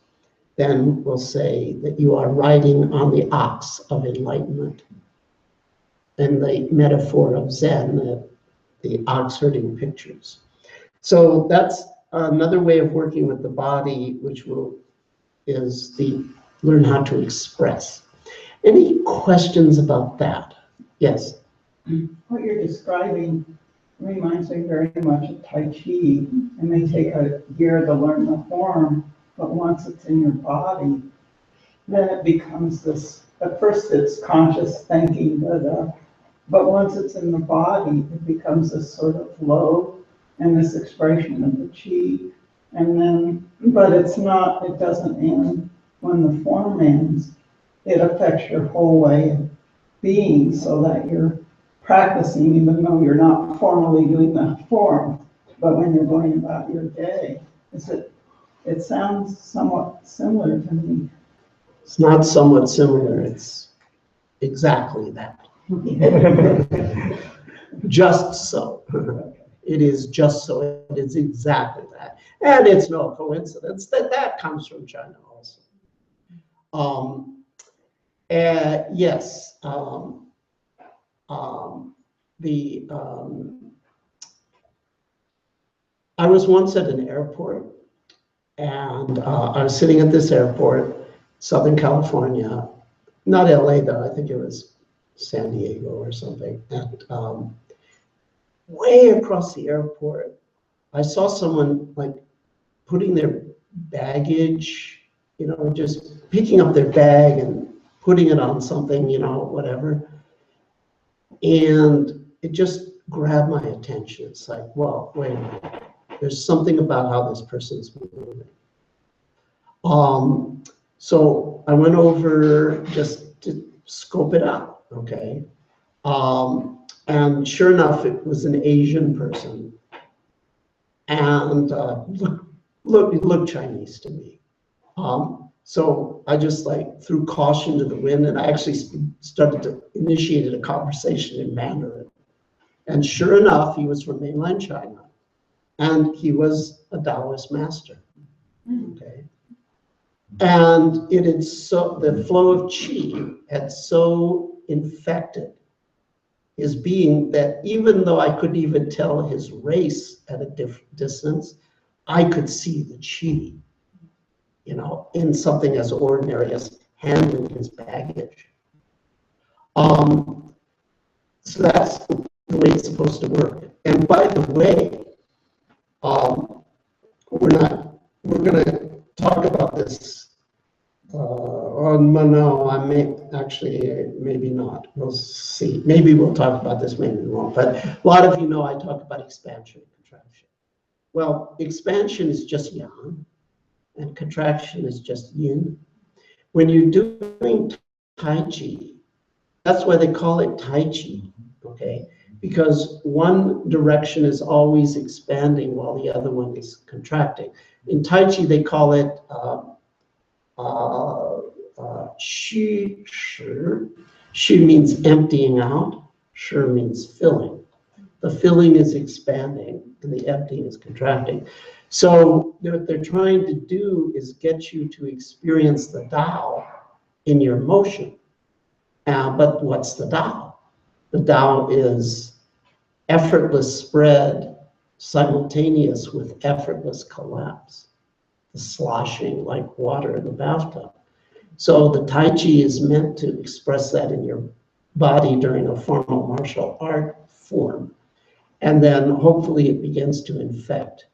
then we'll say that you are riding on the ox of enlightenment. And the metaphor of Zen, the ox herding pictures. So that's another way of working with the body, which is the learn how to express. Any questions about that? Yes. What you're describing reminds me very much of Tai Chi. It may take a year to learn the form, but once it's in your body, then it becomes this, at first it's conscious thinking, but once it's in the body, it becomes this sort of flow and this expression of the chi. And then, but it's not, it doesn't end when the form ends. It affects your whole way of being, so that you're practicing even though you're not formally doing the form. But when you're going about your day, it sounds somewhat similar to me. It's not somewhat similar, it's exactly that. Just so. It is just so. It is exactly that. And it's no coincidence that that comes from China also. Yes. I was once at an airport, and I was sitting at this airport, Southern California, not LA though, I think it was San Diego or something. And way across the airport, I saw someone like putting their baggage, just picking up their bag and putting it on something, whatever. And it just grabbed my attention. It's like, well, wait a minute. There's something about how this person's moving. So I went over just to scope it out, okay? And sure enough, it was an Asian person. And looked Chinese to me. So I just threw caution to the wind, and I actually initiated a conversation in Mandarin. And sure enough, he was from mainland China, and he was a Taoist master. Okay, and the flow of qi had so infected his being that even though I couldn't even tell his race at a distance, I could see the qi, in something as ordinary as handling his baggage. So that's the way it's supposed to work. And by the way, we're going to talk about this. No, I may actually, maybe not. We'll see. Maybe we'll talk about this, maybe we won't. But a lot of you know I talk about expansion and contraction. Well, expansion is just yang, and contraction is just yin. When you're doing Tai Chi, that's why they call it Tai Chi, okay? Because one direction is always expanding while the other one is contracting. In Tai Chi, they call it Xu Shi. Xu means emptying out, Shi means filling. The filling is expanding and the emptying is contracting. So what they're trying to do is get you to experience the Tao in your motion. But what's the Tao? The Tao is effortless spread, simultaneous with effortless collapse, the sloshing like water in the bathtub. So the Tai Chi is meant to express that in your body during a formal martial art form. And then hopefully it begins to infect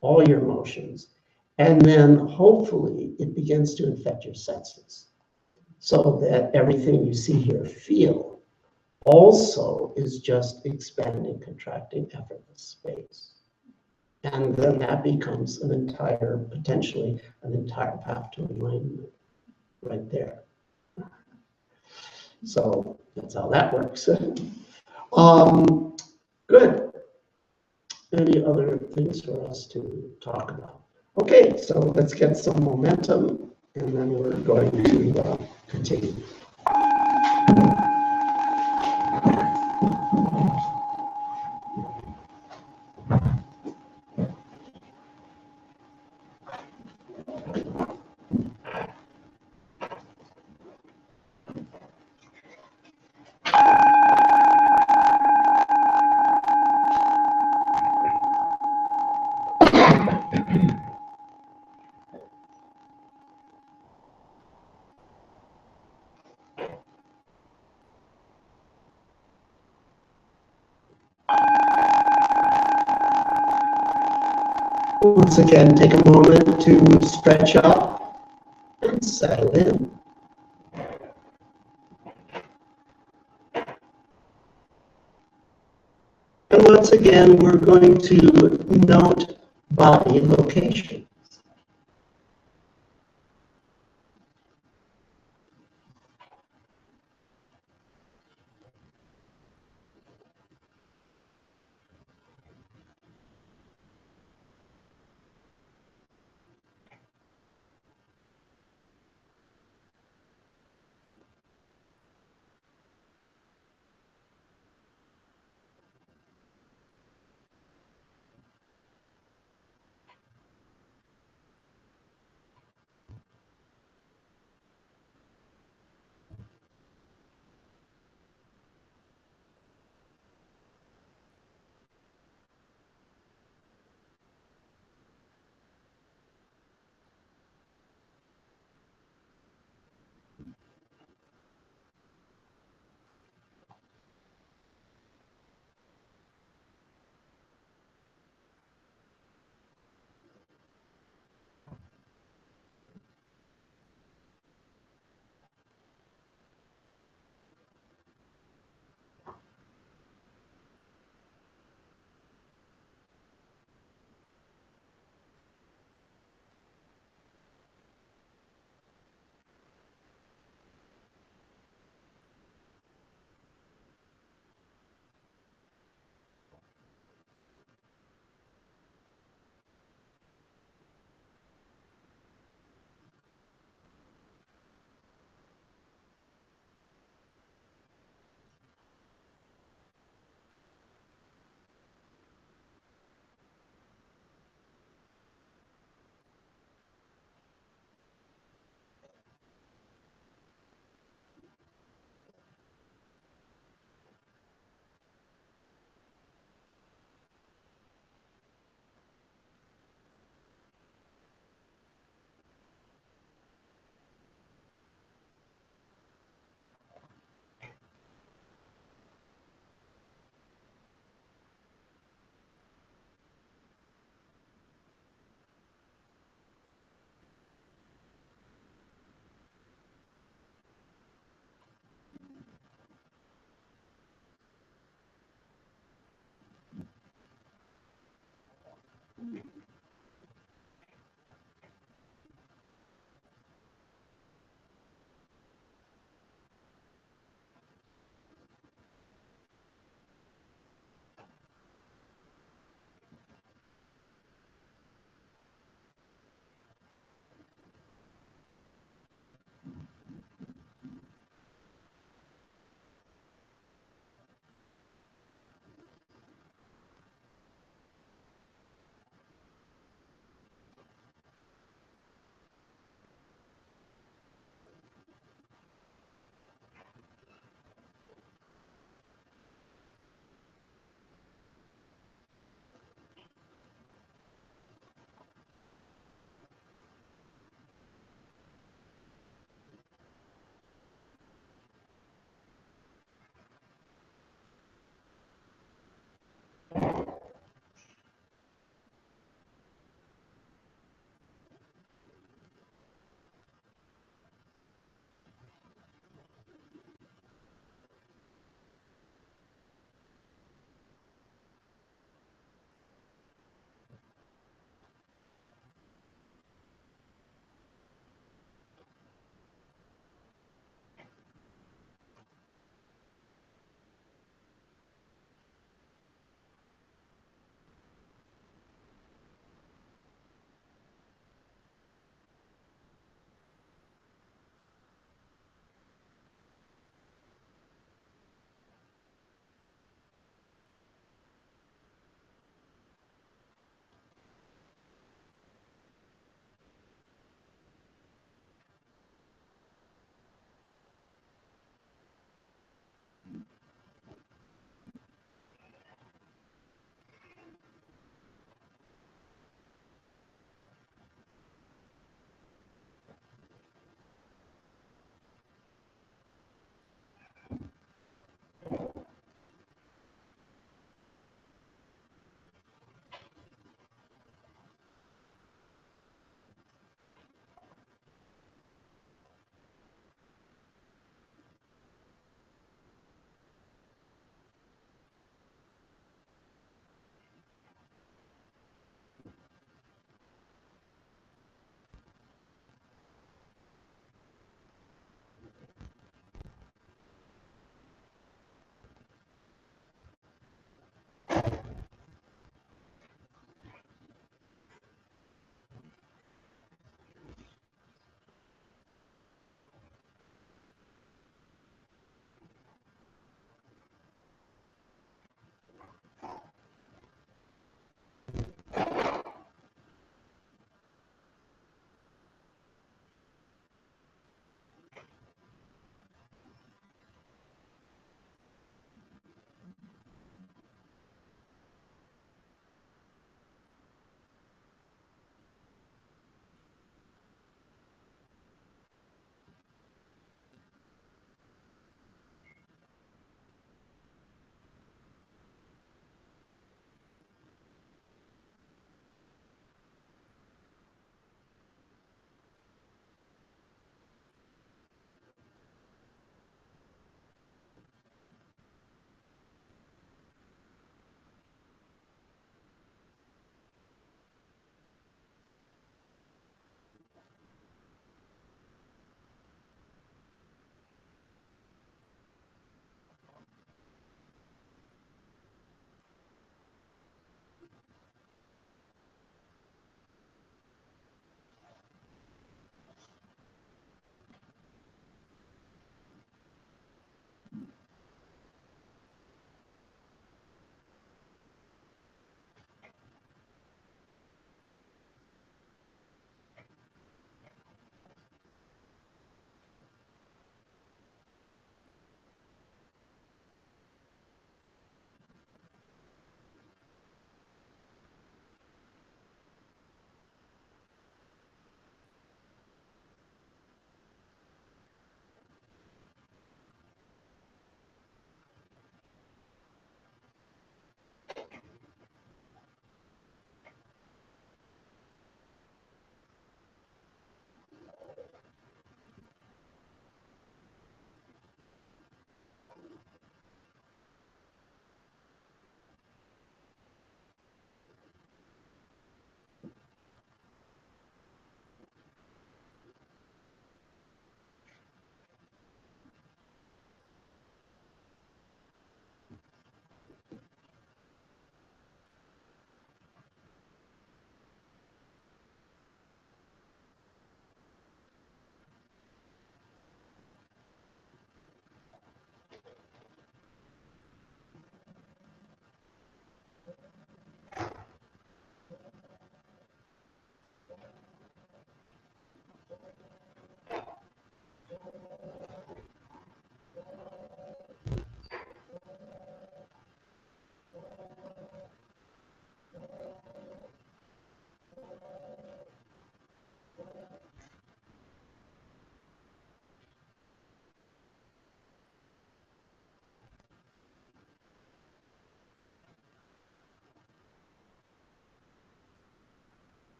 all your motions. And then hopefully it begins to infect your senses, so that everything you see, hear, feel also is just expanding, contracting, effortless space. And then that becomes an entire, potentially an entire path to enlightenment right there. So that's how that works. Good. Any other things for us to talk about? Okay, so let's get some momentum, and then we're going to continue. Once again, take a moment to stretch up and settle in. And once again, we're going to note body location.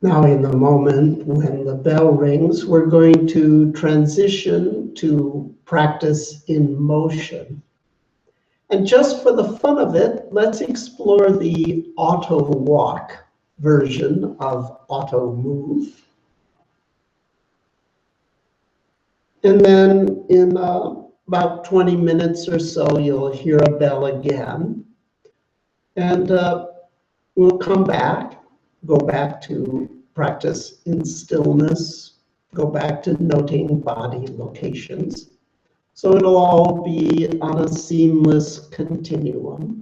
Now, in the moment when the bell rings, we're going to transition to practice in motion. And just for the fun of it, let's explore the auto walk version of auto move. And then in about 20 minutes or so, you'll hear a bell again. And we'll come back, go back to practice in stillness, go back to noting body locations. So it'll all be on a seamless continuum.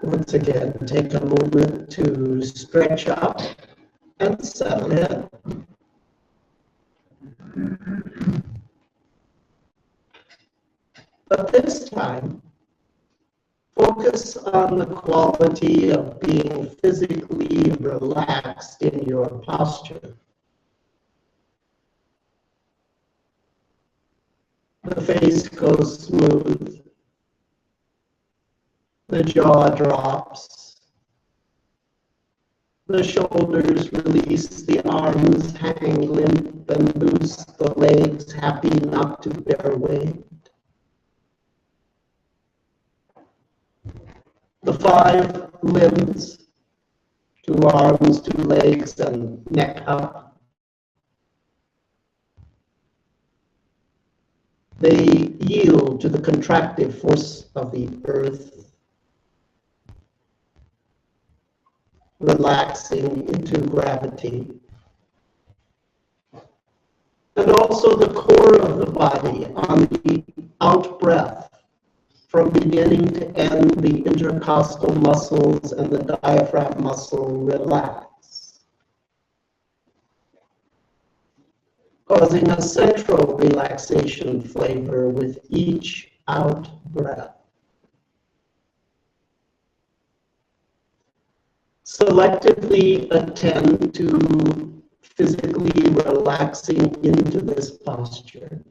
Once again, take a moment to stretch up and settle in. But this time, focus on the quality of being physically relaxed in your posture. The face goes smooth. The jaw drops. The shoulders release, the arms hang limp and loose, the legs happy not to bear weight. The 5 limbs, 2 arms, 2 legs, and neck up. They yield to the contractive force of the earth, relaxing into gravity. And also the core of the body on the out breath, from beginning to end, the intercostal muscles and the diaphragm muscle relax, causing a central relaxation flavor with each out breath. Selectively attend to physically relaxing into this posture.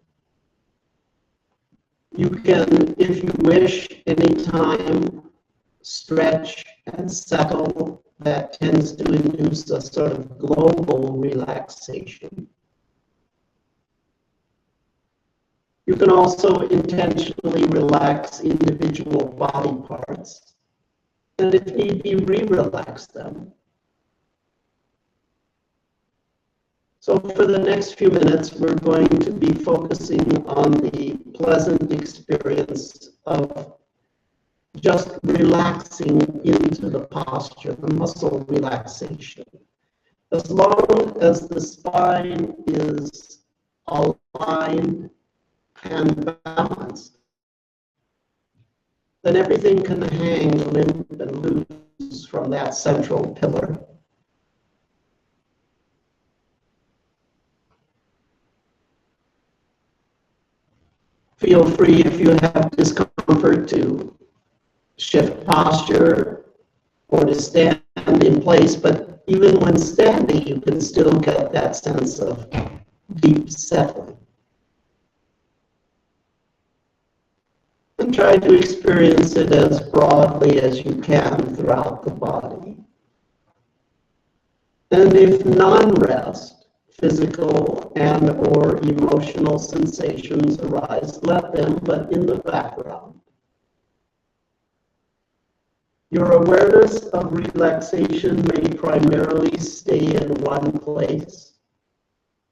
You can, if you wish, anytime stretch and settle. That tends to induce a sort of global relaxation. You can also intentionally relax individual body parts, and if need be, re-relax them. So for the next few minutes, we're going to be focusing on the pleasant experience of just relaxing into the posture, the muscle relaxation. As long as the spine is aligned and balanced, then everything can hang limp and loose from that central pillar. Feel free, if you have discomfort, to shift posture or to stand in place, but even when standing, you can still get that sense of deep settling. And try to experience it as broadly as you can throughout the body. And if non-rest, physical and or emotional sensations arise, let them, but in the background. Your awareness of relaxation may primarily stay in one place,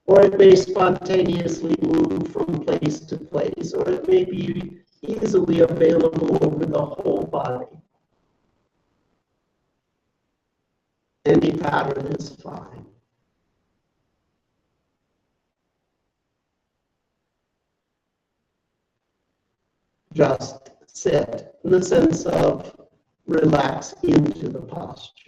or it may spontaneously move from place to place, or it may be easily available over the whole body. Any pattern is fine. Just sit in the sense of relax into the posture.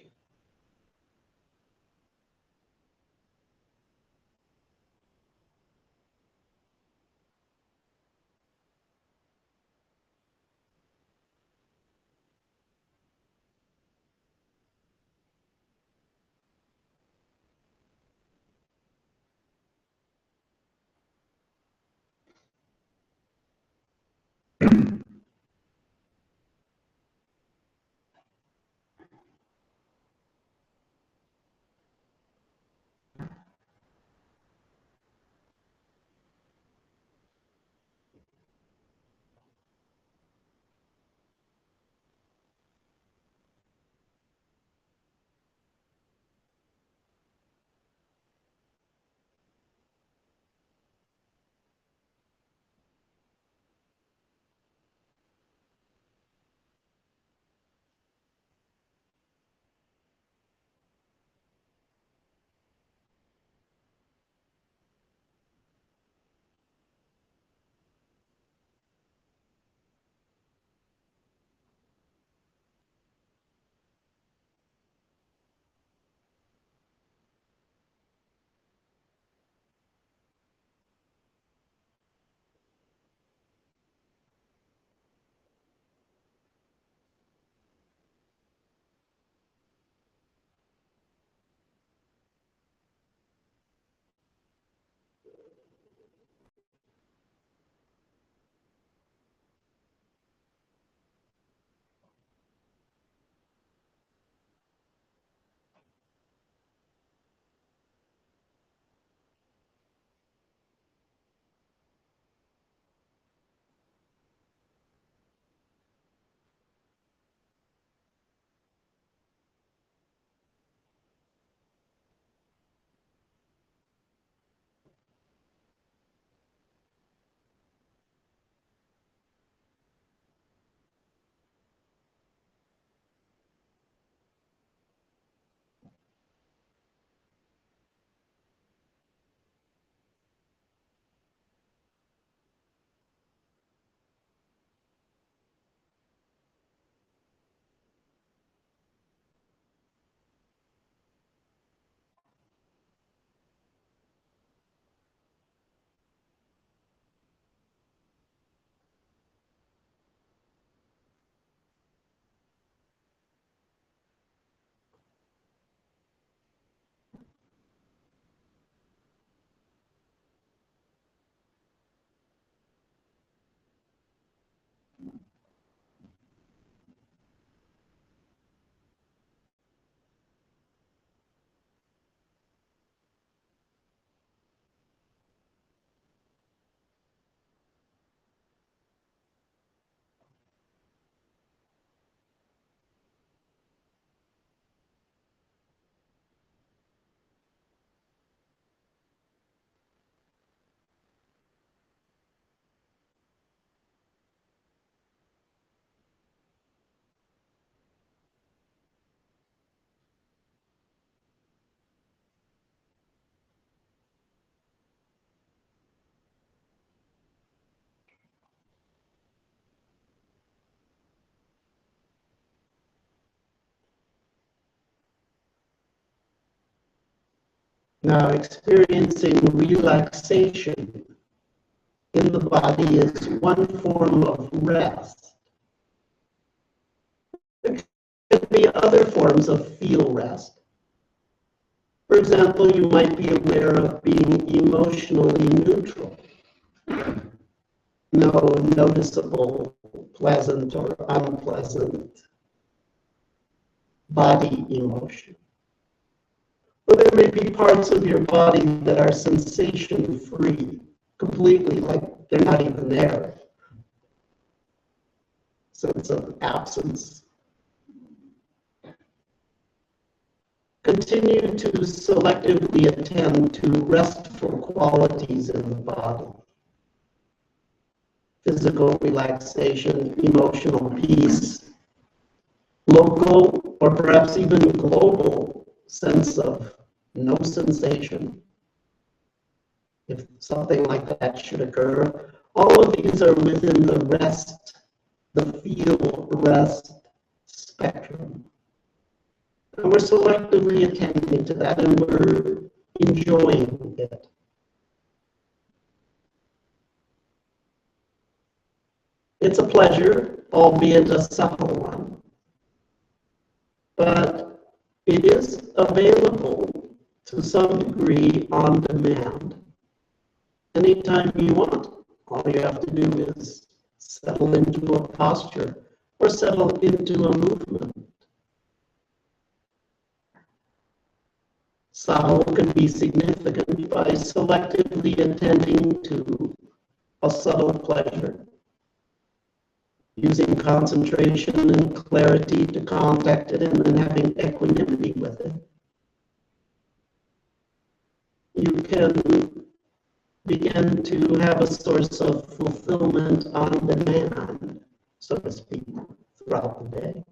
Now, experiencing relaxation in the body is one form of rest. There could be other forms of feel rest. For example, you might be aware of being emotionally neutral. No noticeable pleasant or unpleasant body emotion. Or there may be parts of your body that are sensation-free, completely, like they're not even there. Sense of absence. Continue to selectively attend to restful qualities in the body. Physical relaxation, emotional peace, local or perhaps even global sense of no sensation. If something like that should occur, all of these are within the rest, the feel rest spectrum. And we're selectively attending to that, and we're enjoying it. It's a pleasure, albeit a subtle one. But it is available to some degree on demand. Anytime you want, all you have to do is settle into a posture or settle into a movement. Subtle can be significant by selectively attending to a subtle pleasure, using concentration and clarity to contact it and then having equanimity with it. You can begin to have a source of fulfillment on demand, so to speak, throughout the day.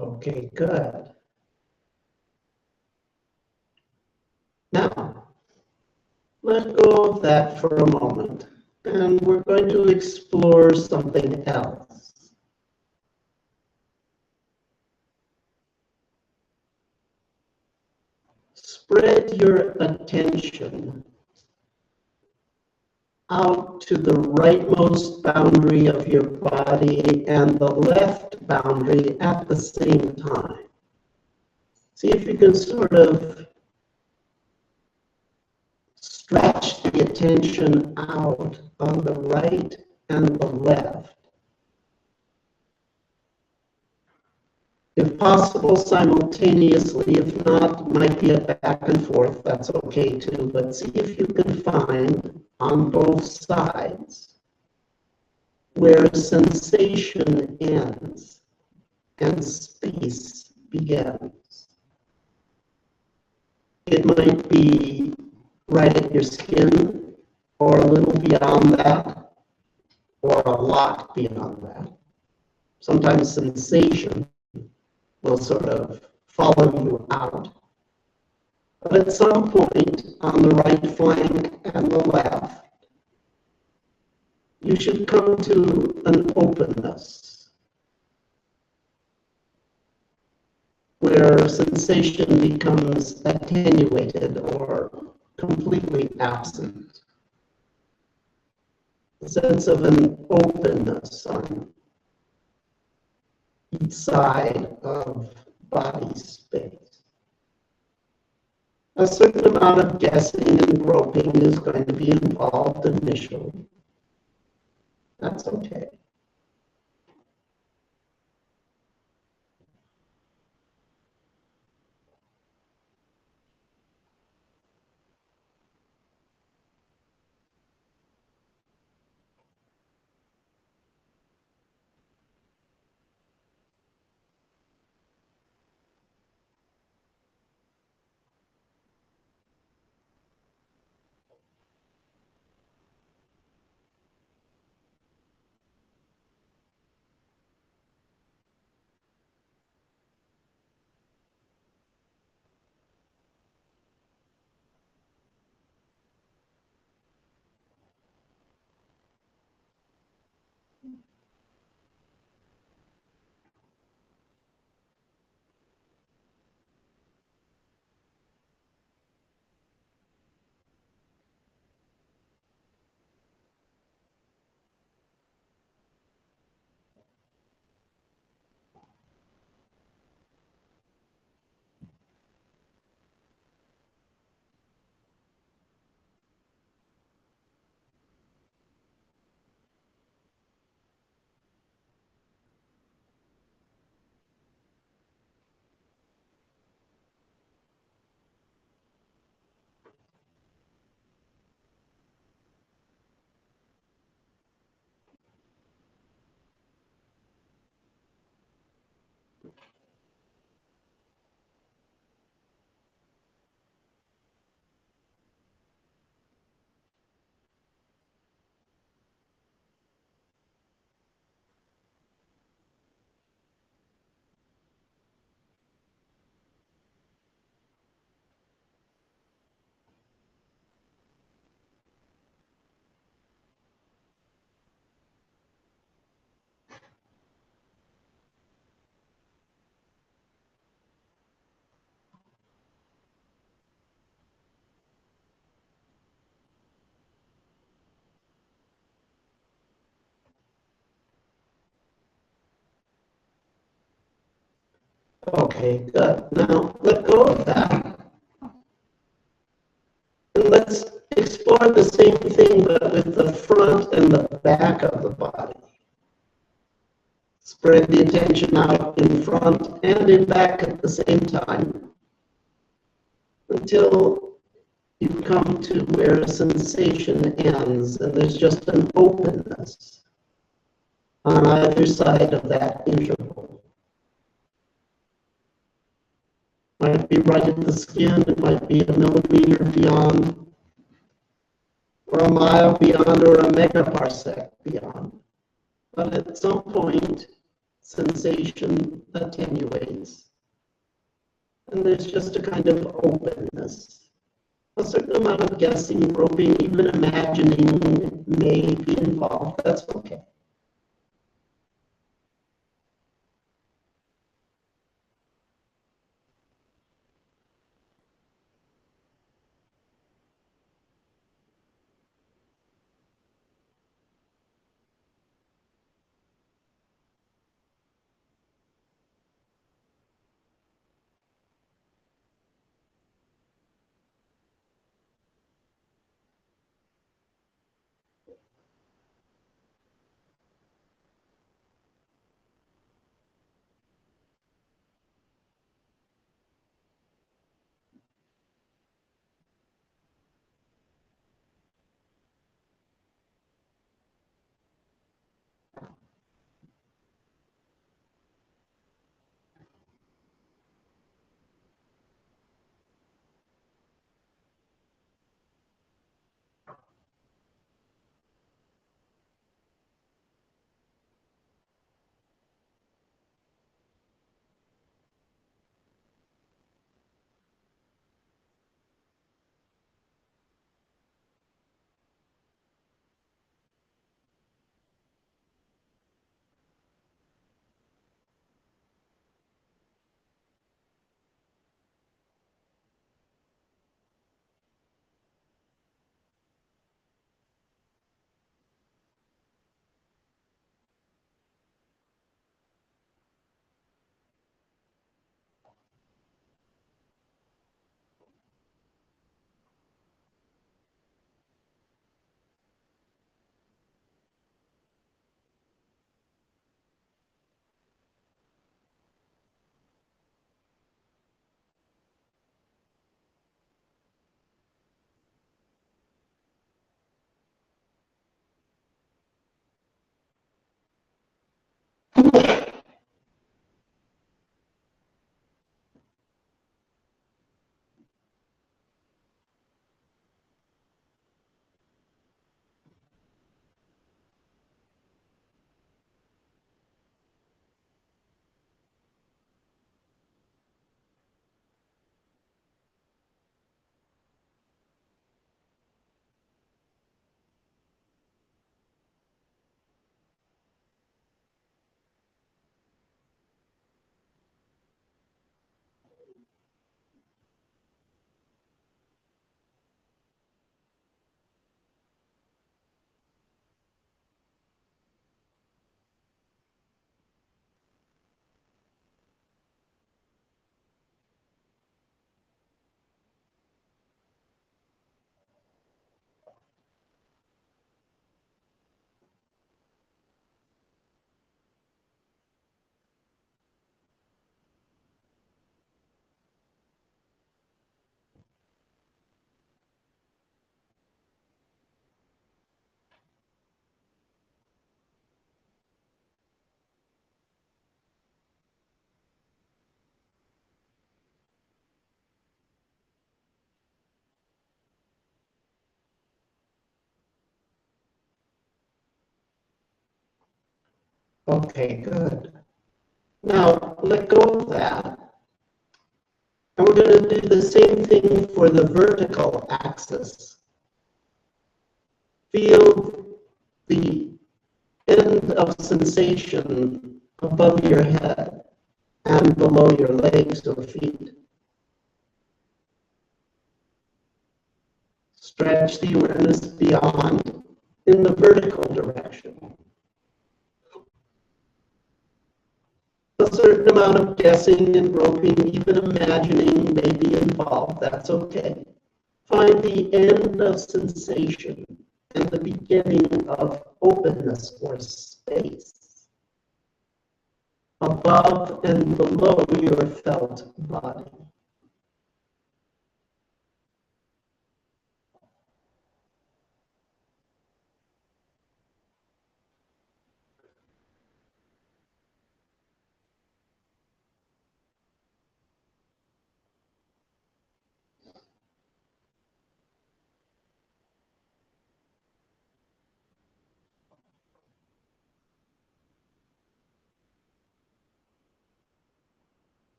Okay, good. Now, let go of that for a moment, and we're going to explore something else. Spread your attention out to the rightmost boundary of your body and the left boundary at the same time. See if you can sort of stretch the attention out on the right and the left. If possible, simultaneously. If not, might be a back and forth. That's okay too. But see if you can find on both sides where sensation ends and space begins. It might be right at your skin, or a little beyond that, or a lot beyond that. Sometimes sensation will sort of follow you out. But at some point on the right flank and the left, you should come to an openness where sensation becomes attenuated or completely absent. A sense of an openness on each side of body space. A certain amount of guessing and groping is going to be involved initially. That's okay. Okay, good. Now let go of that. And let's explore the same thing, but with the front and the back of the body. Spread the attention out in front and in back at the same time until you come to where a sensation ends and there's just an openness on either side of that interval. Might be right at the skin, it might be a millimeter beyond, or a mile beyond, or a megaparsec beyond. But at some point, sensation attenuates. And there's just a kind of openness. A certain amount of guessing, groping, even imagining may be involved. That's okay. Okay, good. Now, let go of that. And we're going to do the same thing for the vertical axis. Feel the end of sensation above your head and below your legs or feet. Stretch the awareness beyond in the vertical direction. A certain amount of guessing and groping, even imagining may be involved. That's okay. Find the end of sensation and the beginning of openness or space above and below your felt body.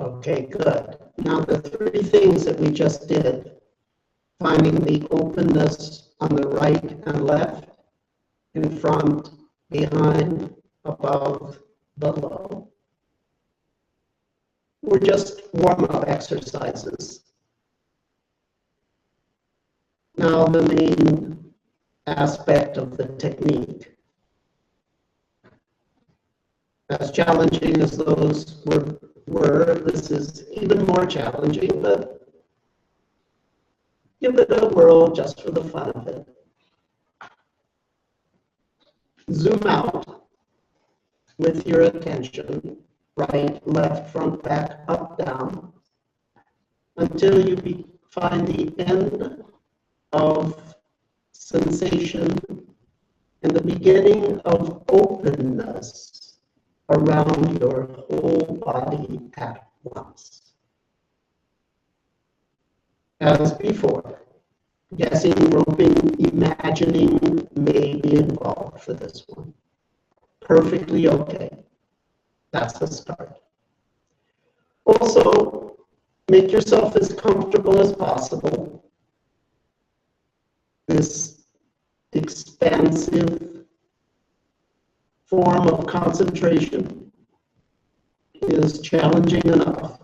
Okay, good. Now the three things that we just did, finding the openness on the right and left, in front, behind, above, below, were just warm-up exercises. Now the main aspect of the technique. As challenging as those were, this is even more challenging, but give it a whirl just for the fun of it. Zoom out with your attention, right, left, front, back, up, down, until you find the end of sensation and the beginning of openness around your whole body at once. As before, guessing, groping, imagining may be involved for this one. Perfectly okay. That's the start. Also, make yourself as comfortable as possible. This expansive form of concentration is challenging enough.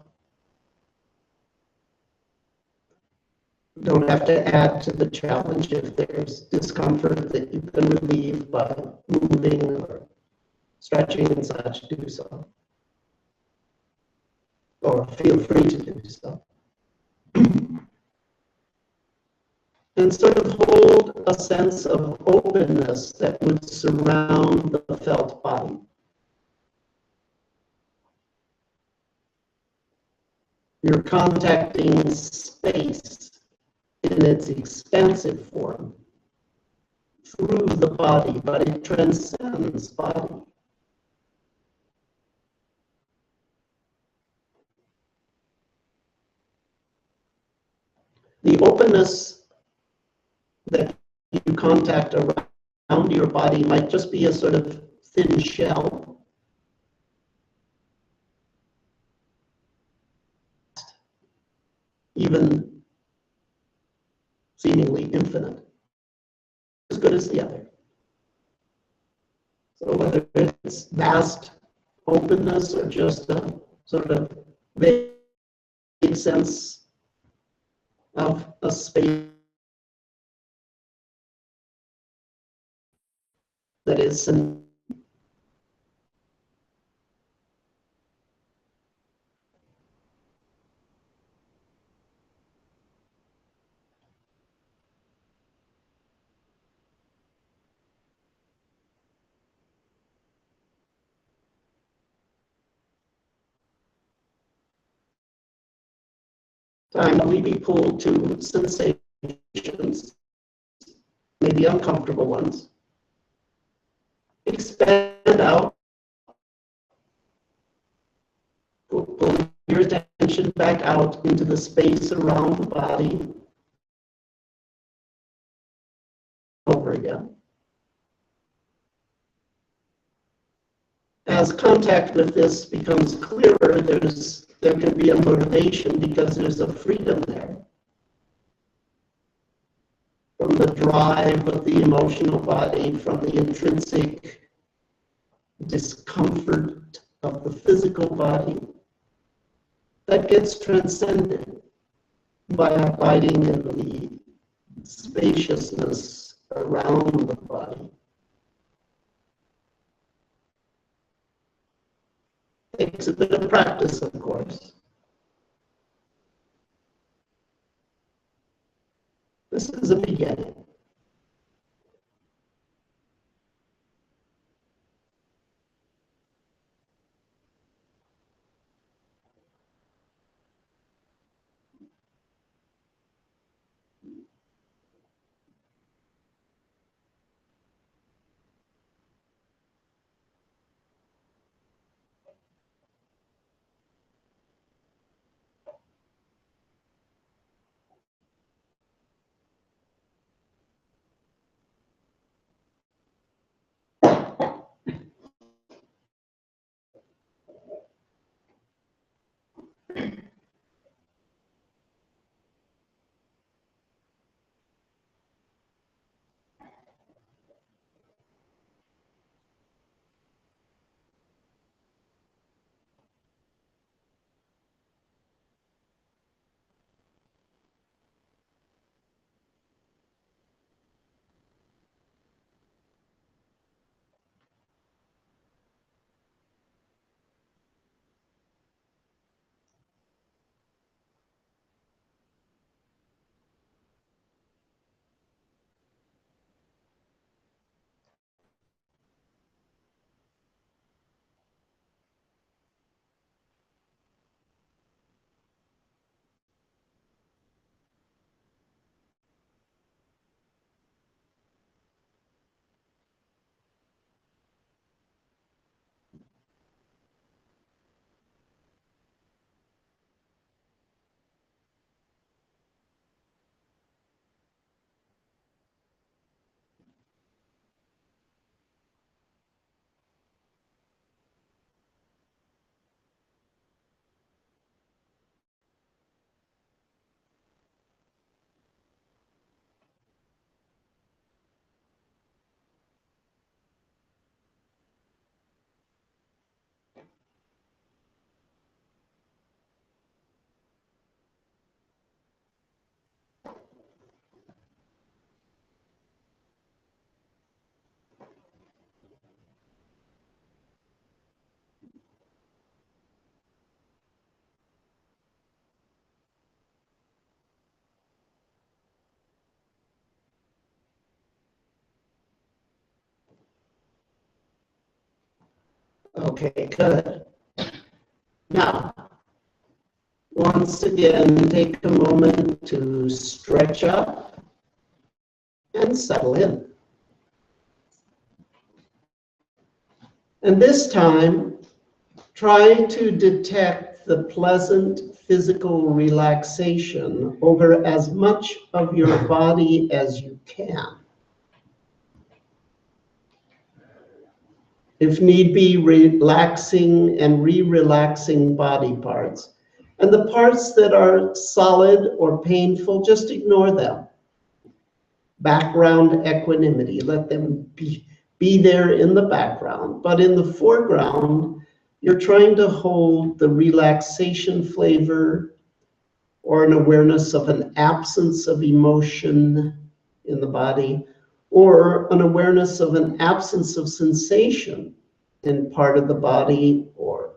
Don't have to add to the challenge if there's discomfort that you can relieve by moving or stretching and such, do so. Or feel free to do so. And sort of hold a sense of openness that would surround the felt body. You're contacting space in its expansive form through the body, but it transcends body. The openness that you contact around your body might just be a sort of thin shell. Even seemingly infinite, as good as the other. So whether it's vast openness or just a sort of vague sense of a space that is timely be pulled to sensations, maybe uncomfortable ones. Expand out, pull your attention back out into the space around the body over again. As contact with this becomes clearer, there can be a motivation because there's a freedom there from the drive of the emotional body, from the intrinsic discomfort of the physical body that gets transcended by abiding in the spaciousness around the body. Takes a bit of practice, of course. This is a beginning. Okay, good. Now, once again, take a moment to stretch up and settle in. And this time, try to detect the pleasant physical relaxation over as much of your body as you can. If need be, relaxing and re-relaxing body parts. And the parts that are solid or painful, just ignore them. Background equanimity, let them be there in the background. But in the foreground, you're trying to hold the relaxation flavor or an awareness of an absence of emotion in the body, or an awareness of an absence of sensation in part of the body or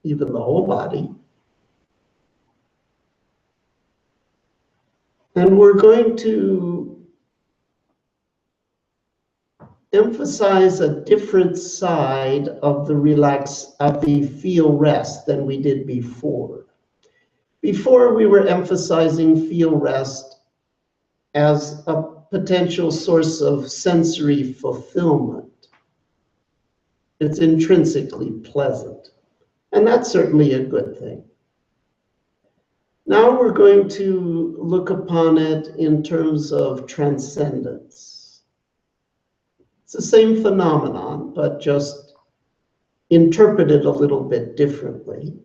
even the whole body. And we're going to emphasize a different side of the feel rest than we did before. Before, we were emphasizing feel rest as a potential source of sensory fulfillment. It's intrinsically pleasant, and that's certainly a good thing. Now we're going to look upon it in terms of transcendence. It's the same phenomenon, but just interpreted a little bit differently.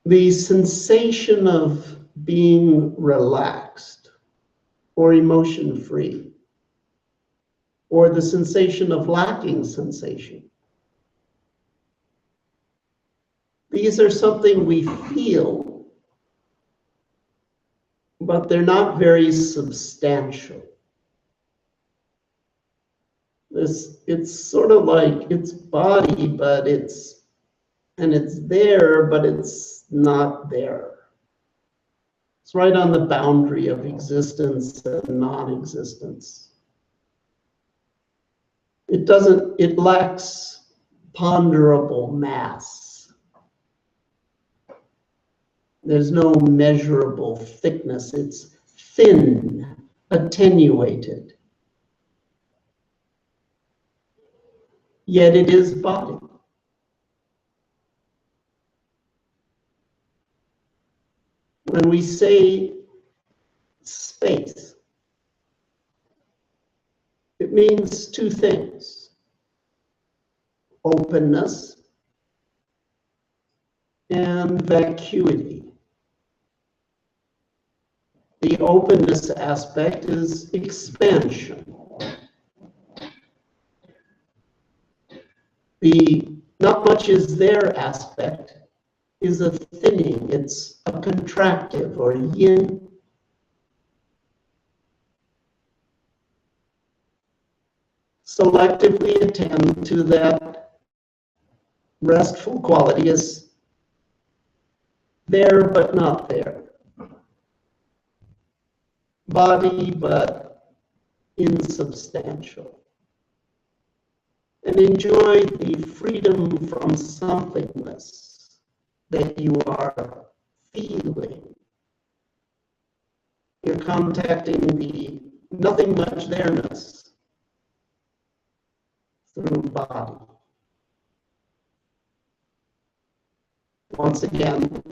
The sensation of being relaxed or emotion-free, or the sensation of lacking sensation. These are something we feel, but they're not very substantial. It's sort of like it's body, but it's there, but it's not there. It's right on the boundary of existence and non-existence. It lacks ponderable mass. There's no measurable thickness. It's thin, attenuated. Yet it is body. When we say space, it means two things: openness and vacuity. The openness aspect is expansion. The not much is there aspect is a thinning, it's a contractive or yin. Selectively attend to that restful quality is there but not there. Body but insubstantial. And enjoy the freedom from somethingness that you are feeling. You're contacting the nothing much there-ness through body. Once again,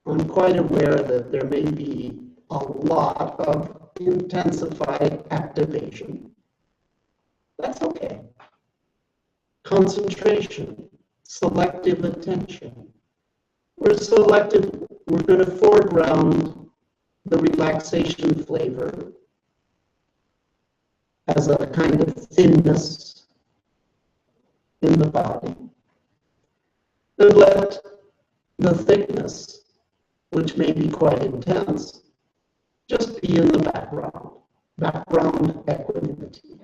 I'm quite aware that there may be a lot of intensified activation. That's okay. Concentration, selective attention. We're going to foreground the relaxation flavor as a kind of thinness in the body. And let the thickness, which may be quite intense, just be in the background equanimity.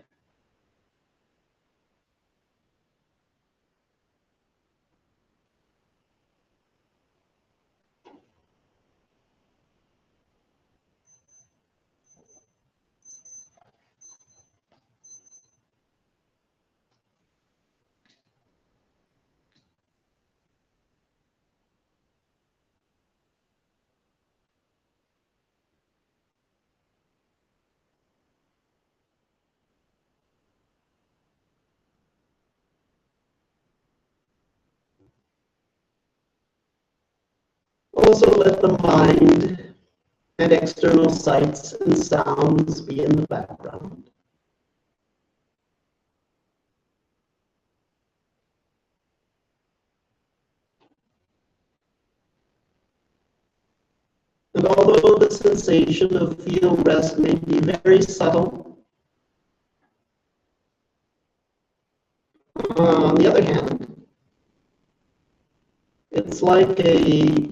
also let the mind and external sights and sounds be in the background. And although the sensation of feel rest may be very subtle, on the other hand, it's like a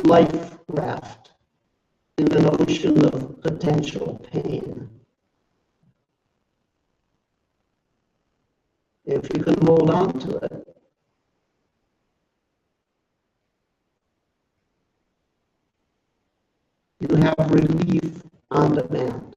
life raft in an ocean of potential pain. If you can hold on to it, you have relief on demand.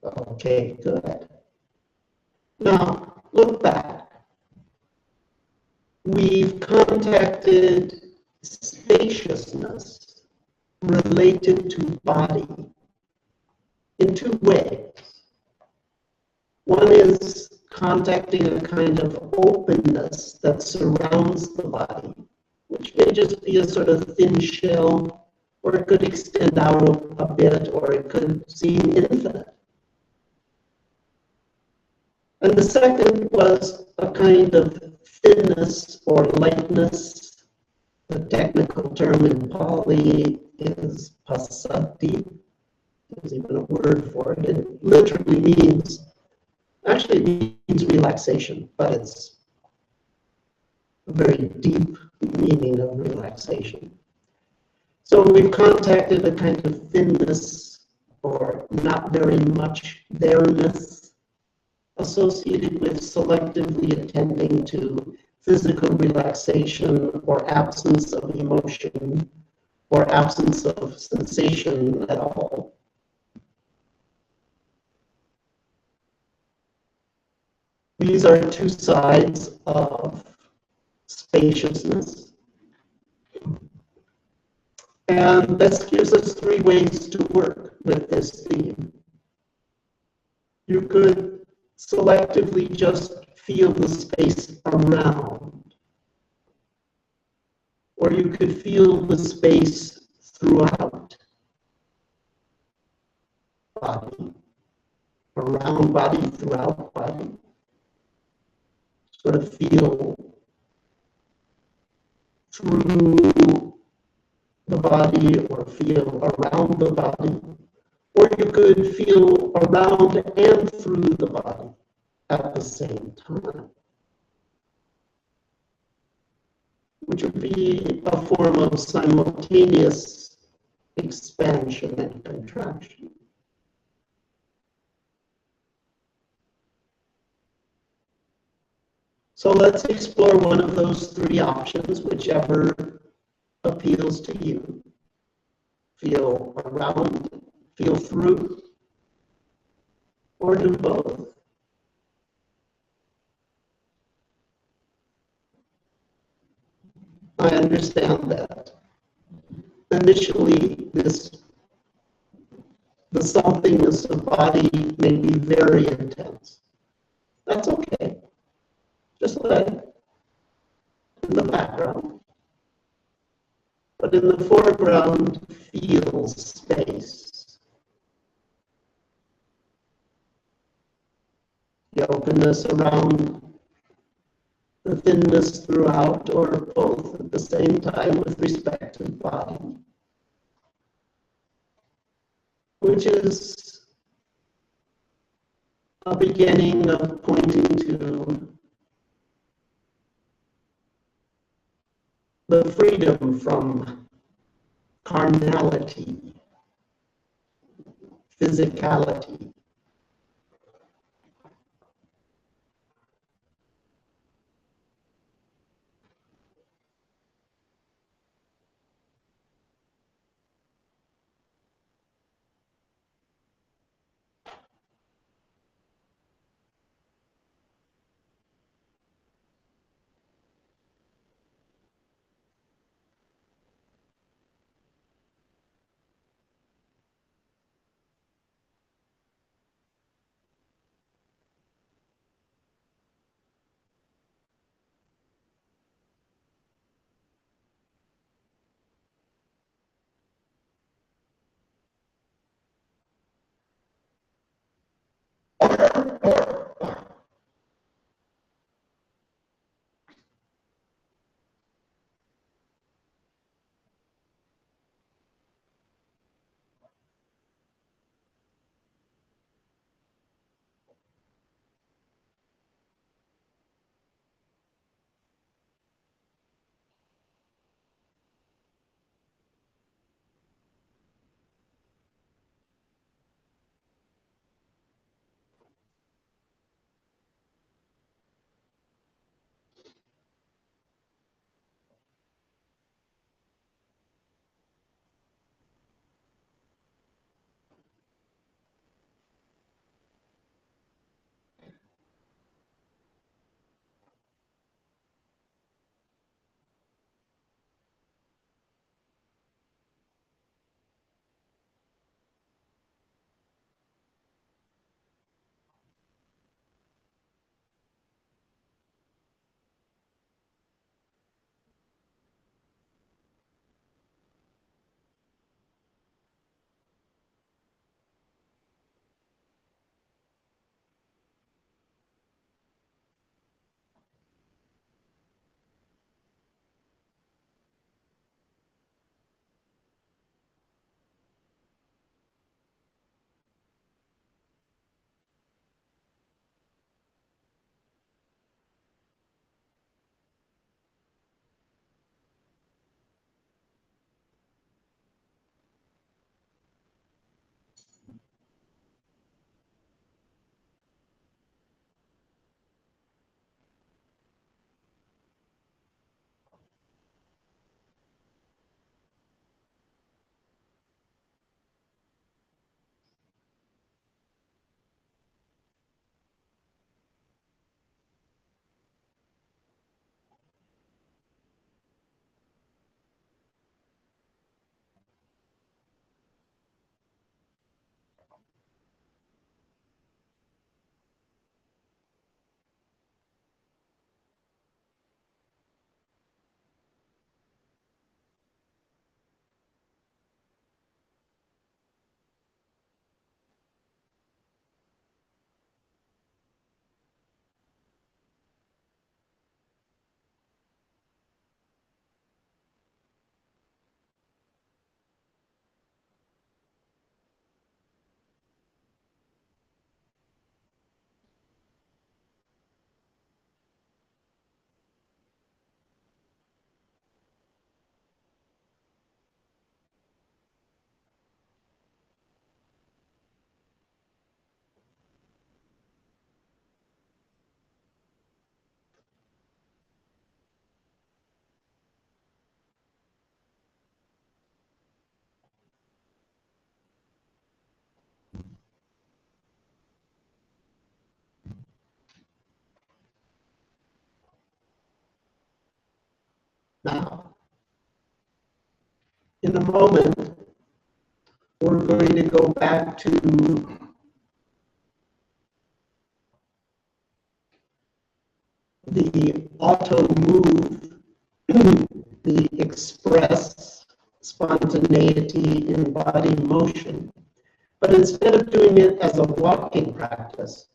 Okay, good. Now, look back. We've contacted spaciousness related to body in two ways. One is contacting a kind of openness that surrounds the body, which may just be a sort of thin shell, or it could extend out a bit, or it could seem infinite. And the second was a kind of thinness or lightness. The technical term in Pali is pasati. There's even a word for it. It literally means, actually it means relaxation, but it's a very deep meaning of relaxation. So we've contacted a kind of thinness or not very much there-ness associated with selectively attending to physical relaxation or absence of emotion or absence of sensation at all. These are two sides of spaciousness. And this gives us three ways to work with this theme. You could selectively just feel the space around, or you could feel the space throughout body, around body, throughout body. Sort of feel through the body or feel around the body, or you could feel around and through the body at the same time, which would be a form of simultaneous expansion and contraction. So let's explore one of those three options, whichever appeals to you. Feel around, feel through, or do both. I understand that. Initially, the somethingness of body may be very intense. That's okay. Just let it in the background. But in the foreground, feel space. The openness around, the thinness throughout, or both at the same time with respect to the body, which is a beginning of pointing to the freedom from carnality, physicality. Now, in a moment, we're going to go back to the auto move, the express spontaneity in body motion. But instead of doing it as a walking practice,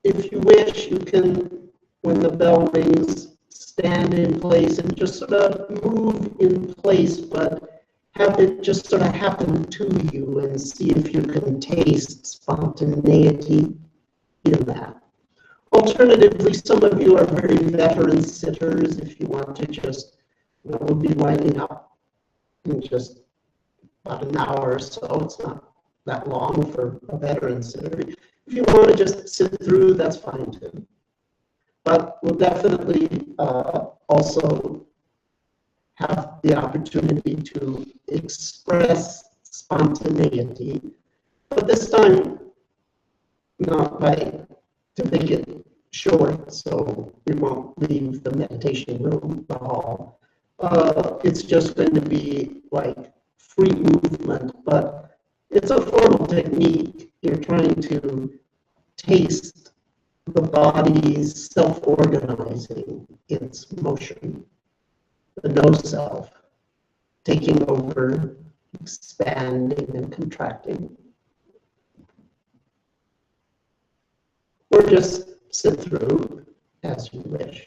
if you wish, you can, when the bell rings, stand in place and just sort of move in place, but have it just sort of happen to you and see if you can taste spontaneity in that. Alternatively, some of you are very veteran sitters. If you want to just, we'll be winding up in just about an hour or so. It's not that long for a veteran sitter. If you want to just sit through, that's fine too. But we'll definitely also have the opportunity to express spontaneity, but this time not by, to make it short, so we won't leave the meditation room, the hall. It's just going to be like free movement, but it's a formal technique. You're trying to taste the body's self-organizing its motion, the no self, taking over, expanding and contracting. Or just sit through as you wish.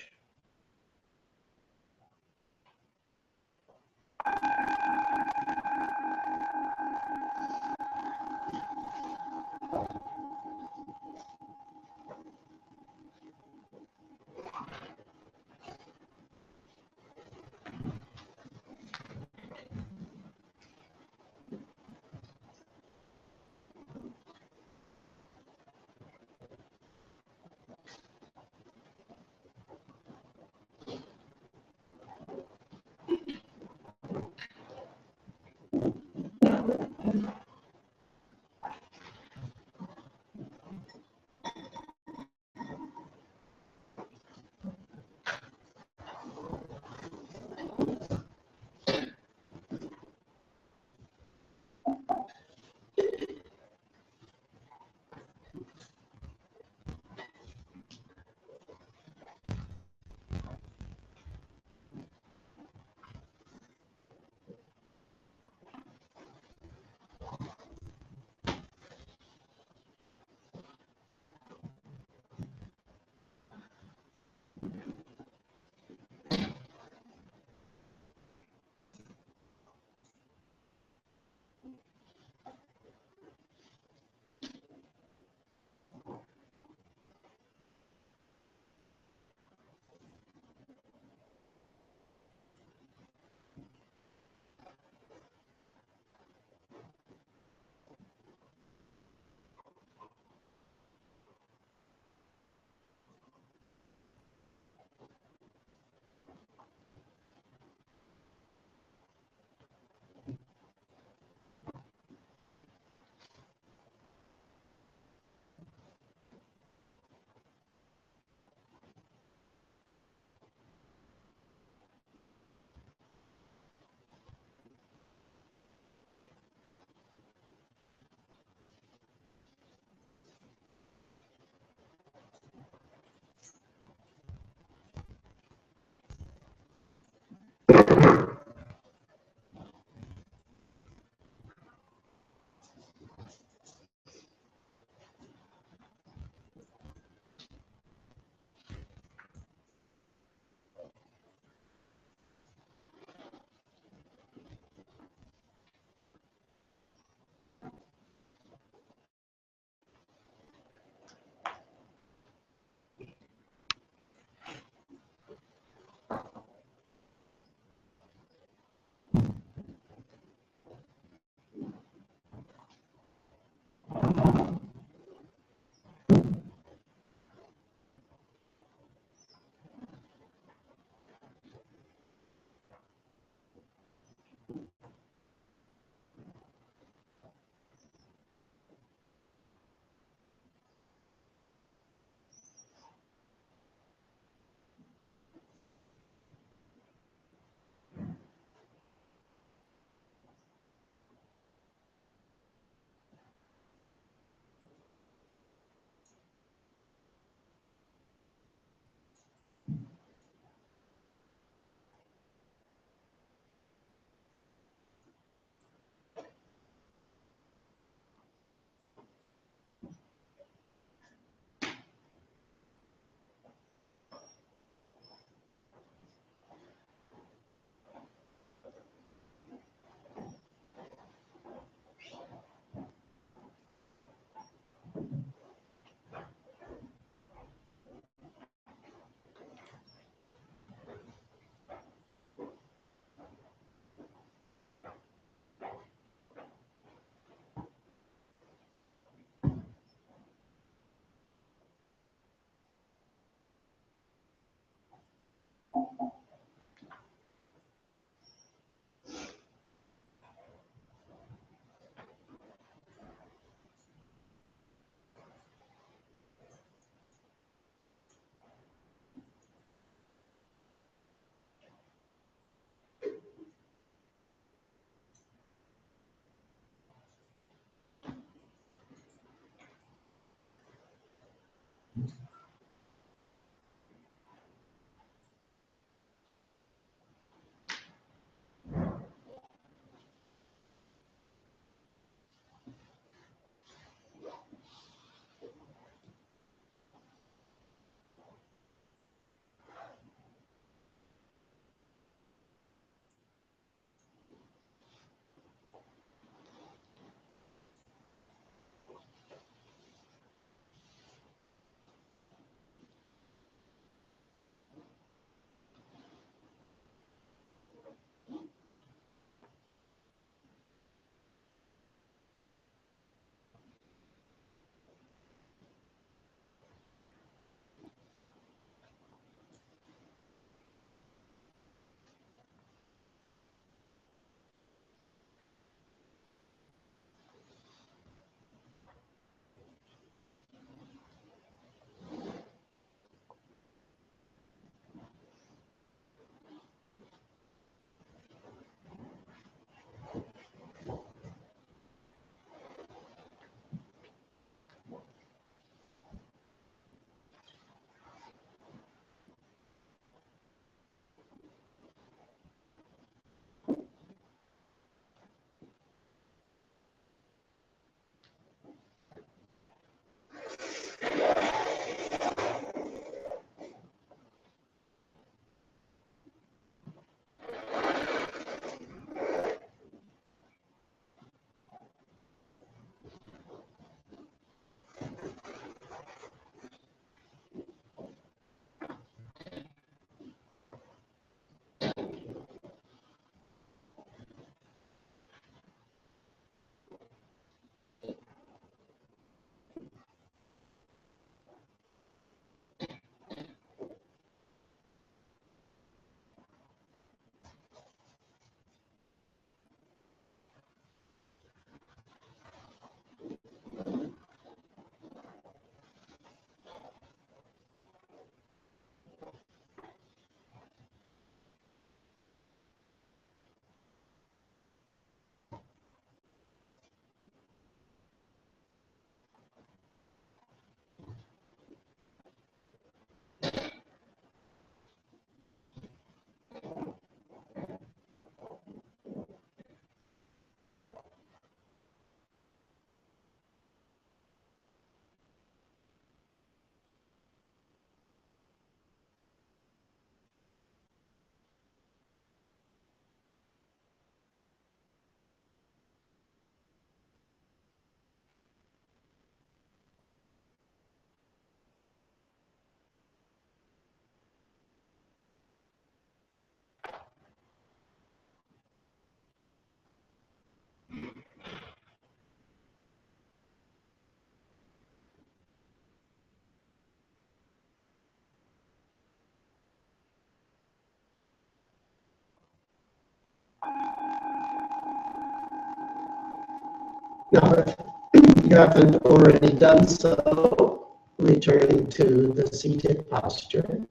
Now, if you haven't already done so, return to the seated posture.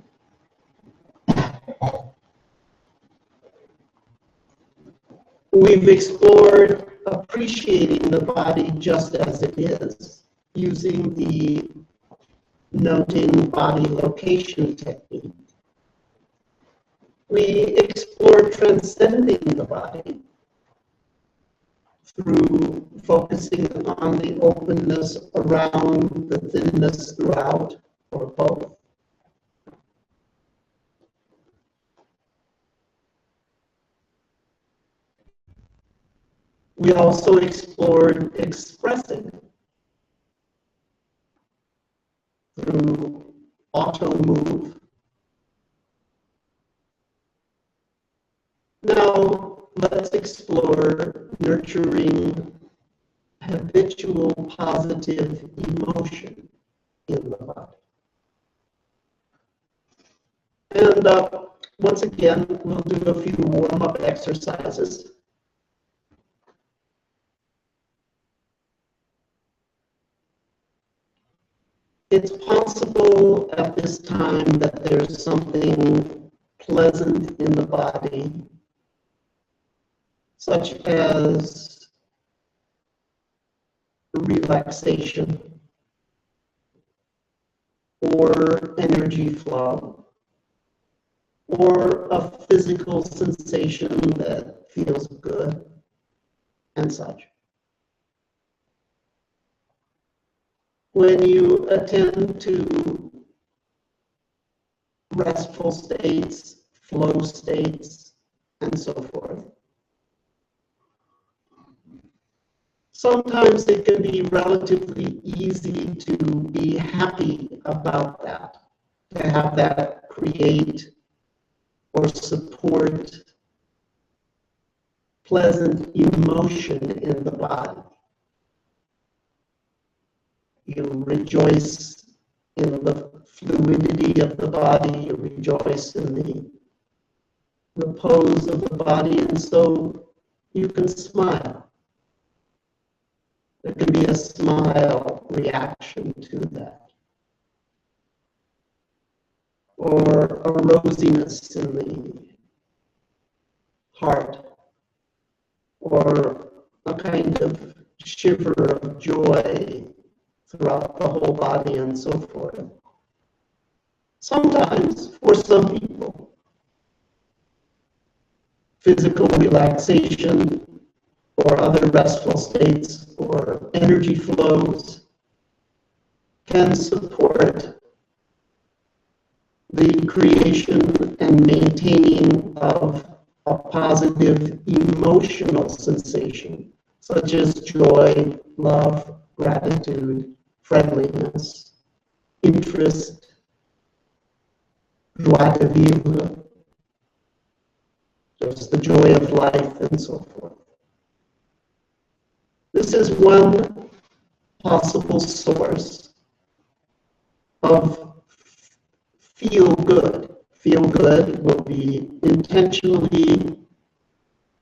We've explored appreciating the body just as it is, using the noting body location technique. We explored transcending the body through focusing on the openness around, the thinness throughout, or both. We also explored expressing through auto-move. Now, let's explore nurturing habitual positive emotion in the body. And once again, we'll do a few warm-up exercises. It's possible at this time that there's something pleasant in the body, such as relaxation or energy flow, or a physical sensation that feels good and such. When you attend to restful states, flow states, and so forth, sometimes it can be relatively easy to be happy about that, to have that create or support pleasant emotion in the body. You rejoice in the fluidity of the body, you rejoice in the repose of the body, and so you can smile. There can be a smile reaction to that. Or a rosiness in the heart, or a kind of shiver of joy throughout the whole body and so forth. Sometimes, for some people, physical relaxation or other restful states or energy flows can support the creation and maintaining of a positive emotional sensation, such as joy, love, gratitude, friendliness, interest, joie de vivre, just the joy of life, and so forth. This is one possible source of feel good. Feel good will be intentionally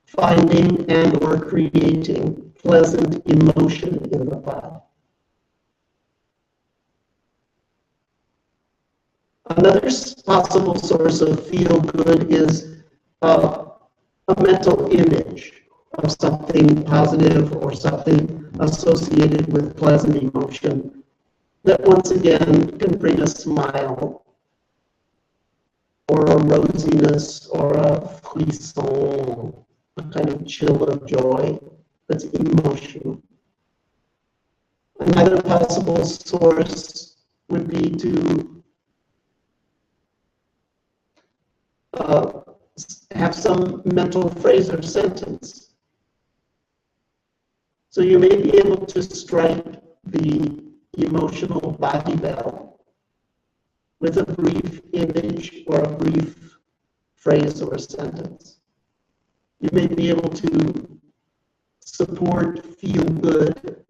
finding and or creating pleasant emotion in the body. Another possible source of feel good is a mental image of something positive or something associated with pleasant emotion that once again can bring a smile or a rosiness or a frisson, a kind of chill of joy that's emotional. Another possible source would be to have some mental phrase or sentence. So you may be able to strike the emotional body bell with a brief image or a brief phrase or sentence. You may be able to support feel good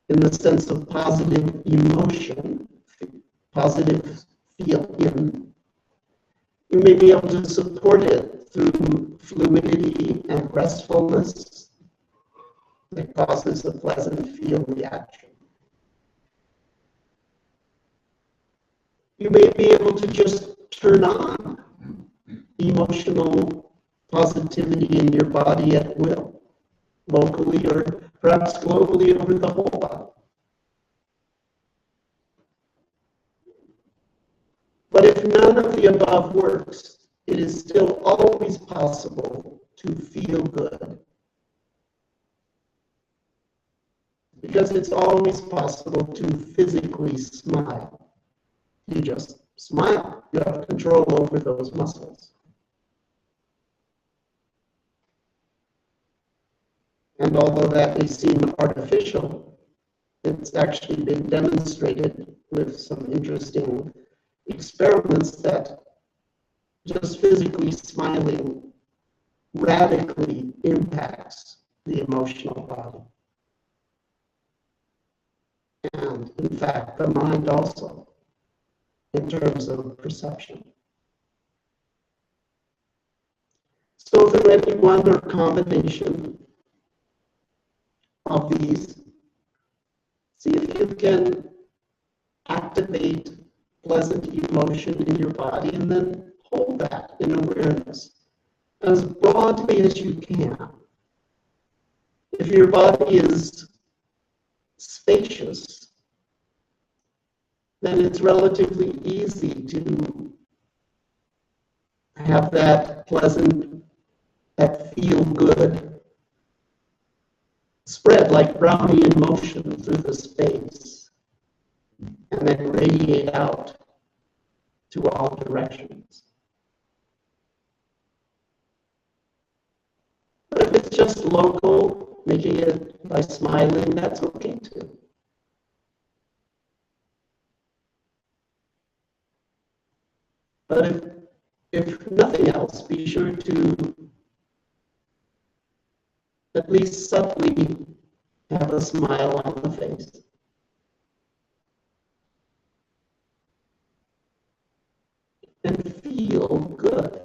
in the sense of positive emotion, positive feeling. You may be able to support it through fluidity and restfulness, that causes a pleasant feel reaction. You may be able to just turn on emotional positivity in your body at will, locally or perhaps globally over the whole body. But if none of the above works, it is still always possible to feel good. Because it's always possible to physically smile. You just smile. You have control over those muscles. And although that may seem artificial, it's actually been demonstrated with some interesting experiments that just physically smiling radically impacts the emotional body. And in fact, the mind also, in terms of perception. So for any one or combination of these, see if you can activate pleasant emotion in your body and then hold that in awareness as broadly as you can. If your body is spacious, then it's relatively easy to have that pleasant, that feel good spread like brownie in motion through the space and then radiate out to all directions. But if it's just local, making it by smiling, that's okay too. But if nothing else, be sure to at least subtly have a smile on the face. And feel good.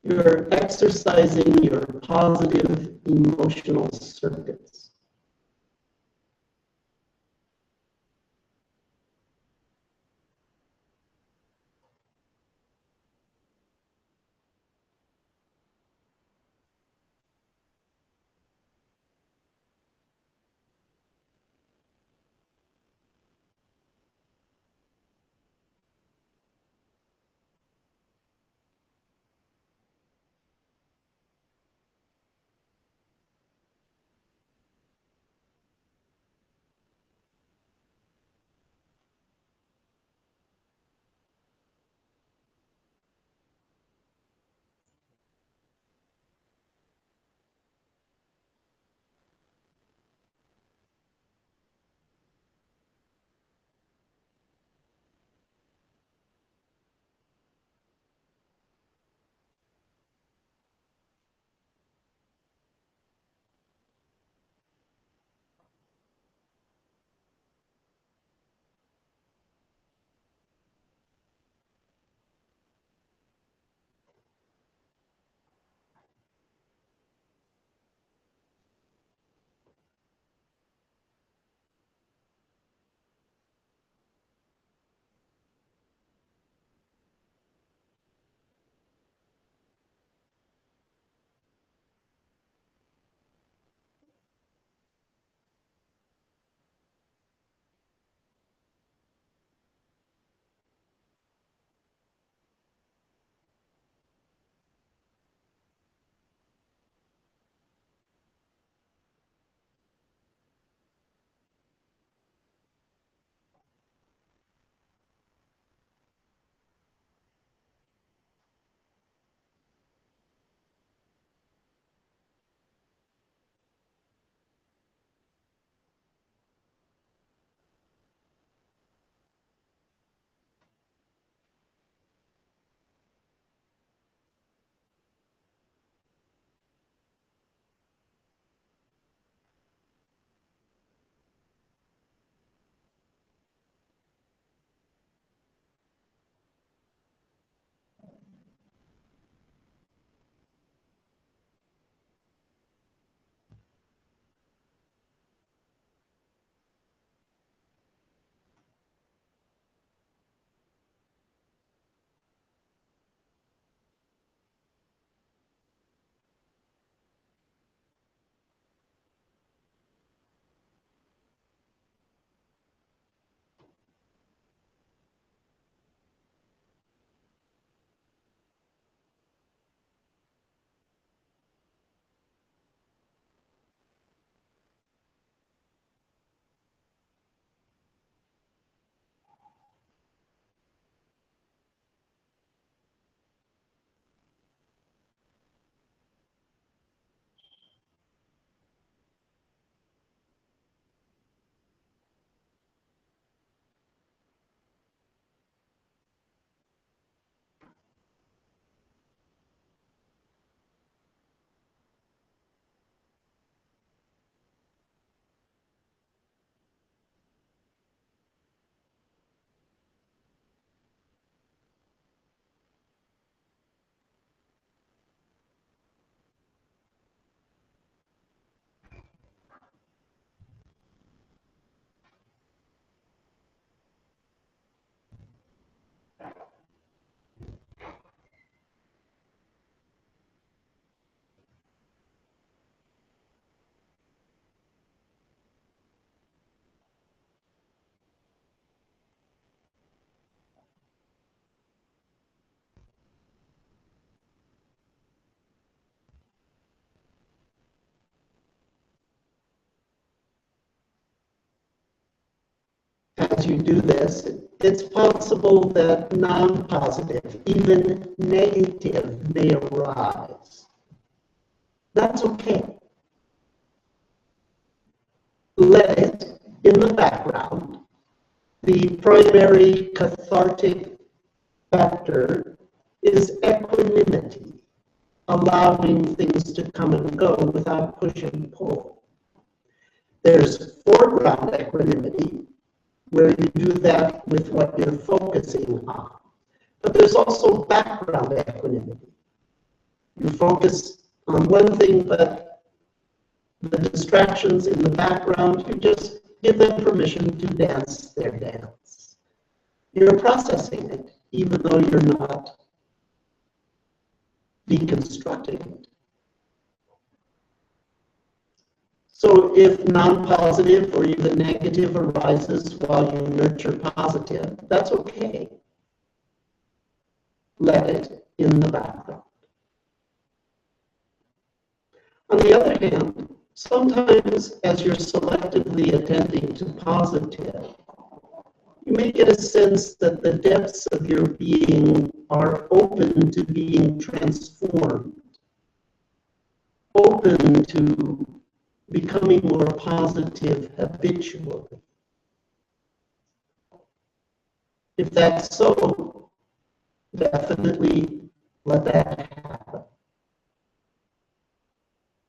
You're exercising your positive emotional circuits. as you do this, it's possible that non-positive, even negative, may arise. That's okay. Let it in the background. The primary cathartic factor is equanimity, allowing things to come and go without push and pull. There's foreground equanimity, where you do that with what you're focusing on. But there's also background equanimity. You focus on one thing, but the distractions in the background, you just give them permission to dance their dance. You're processing it, even though you're not deconstructing it. So if non-positive or even negative arises while you nurture positive, that's okay. Let it in the background. On the other hand, sometimes as you're selectively attending to positive, you may get a sense that the depths of your being are open to being transformed, open to becoming more positive habitually. If that's so, definitely let that happen.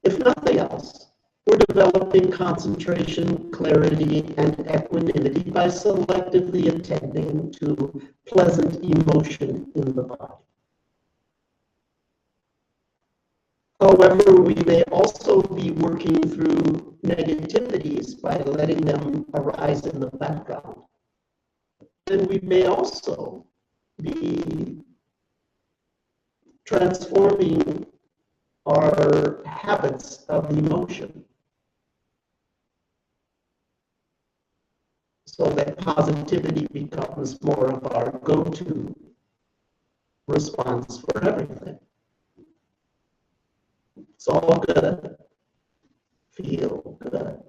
If nothing else, we're developing concentration, clarity, and equanimity by selectively attending to pleasant emotion in the body. However, we may also be working through negativities by letting them arise in the background. And we may also be transforming our habits of emotion so that positivity becomes more of our go-to response for everything. It's all good. Feel good.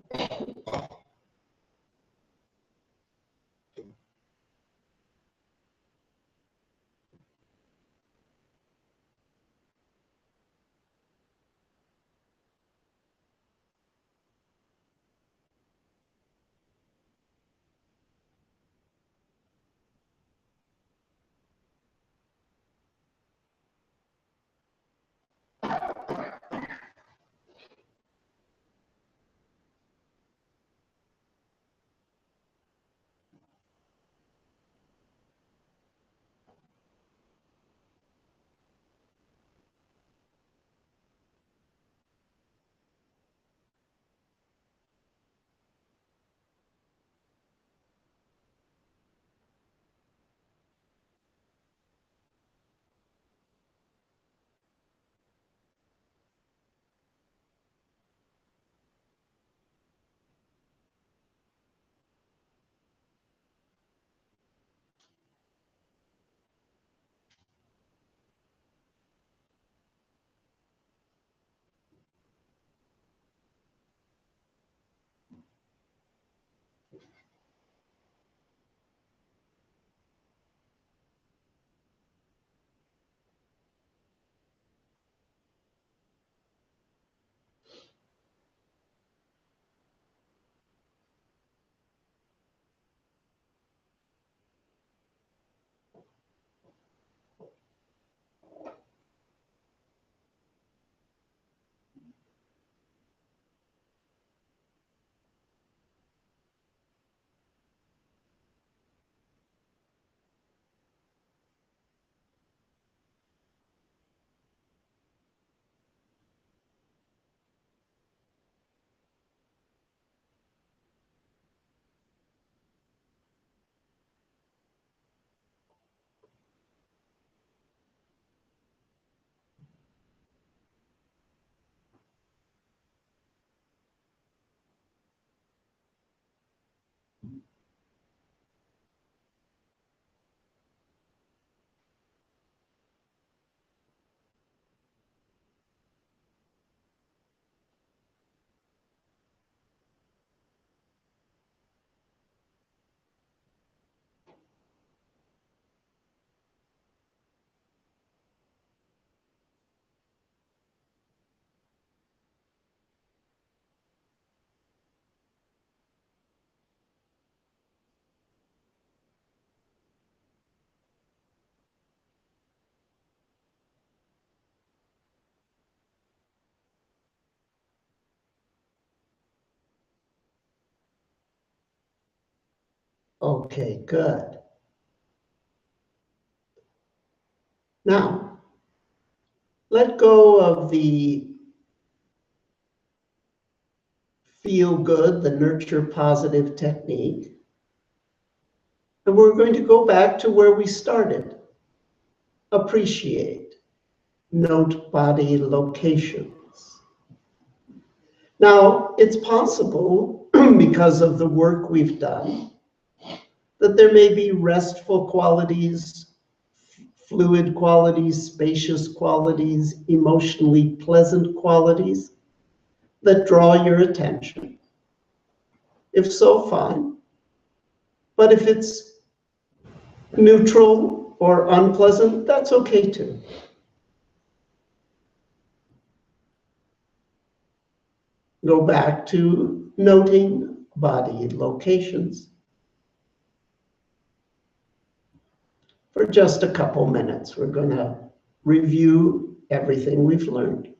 Okay, good. Now, let go of the feel good, the nurture positive technique. And we're going to go back to where we started. Appreciate. Note body locations. Now, it's possible, because of the work we've done, that there may be restful qualities, fluid qualities, spacious qualities, emotionally pleasant qualities that draw your attention. If so, fine. But if it's neutral or unpleasant, that's okay too. Go back to noting body locations for just a couple minutes. We're going to review everything we've learned.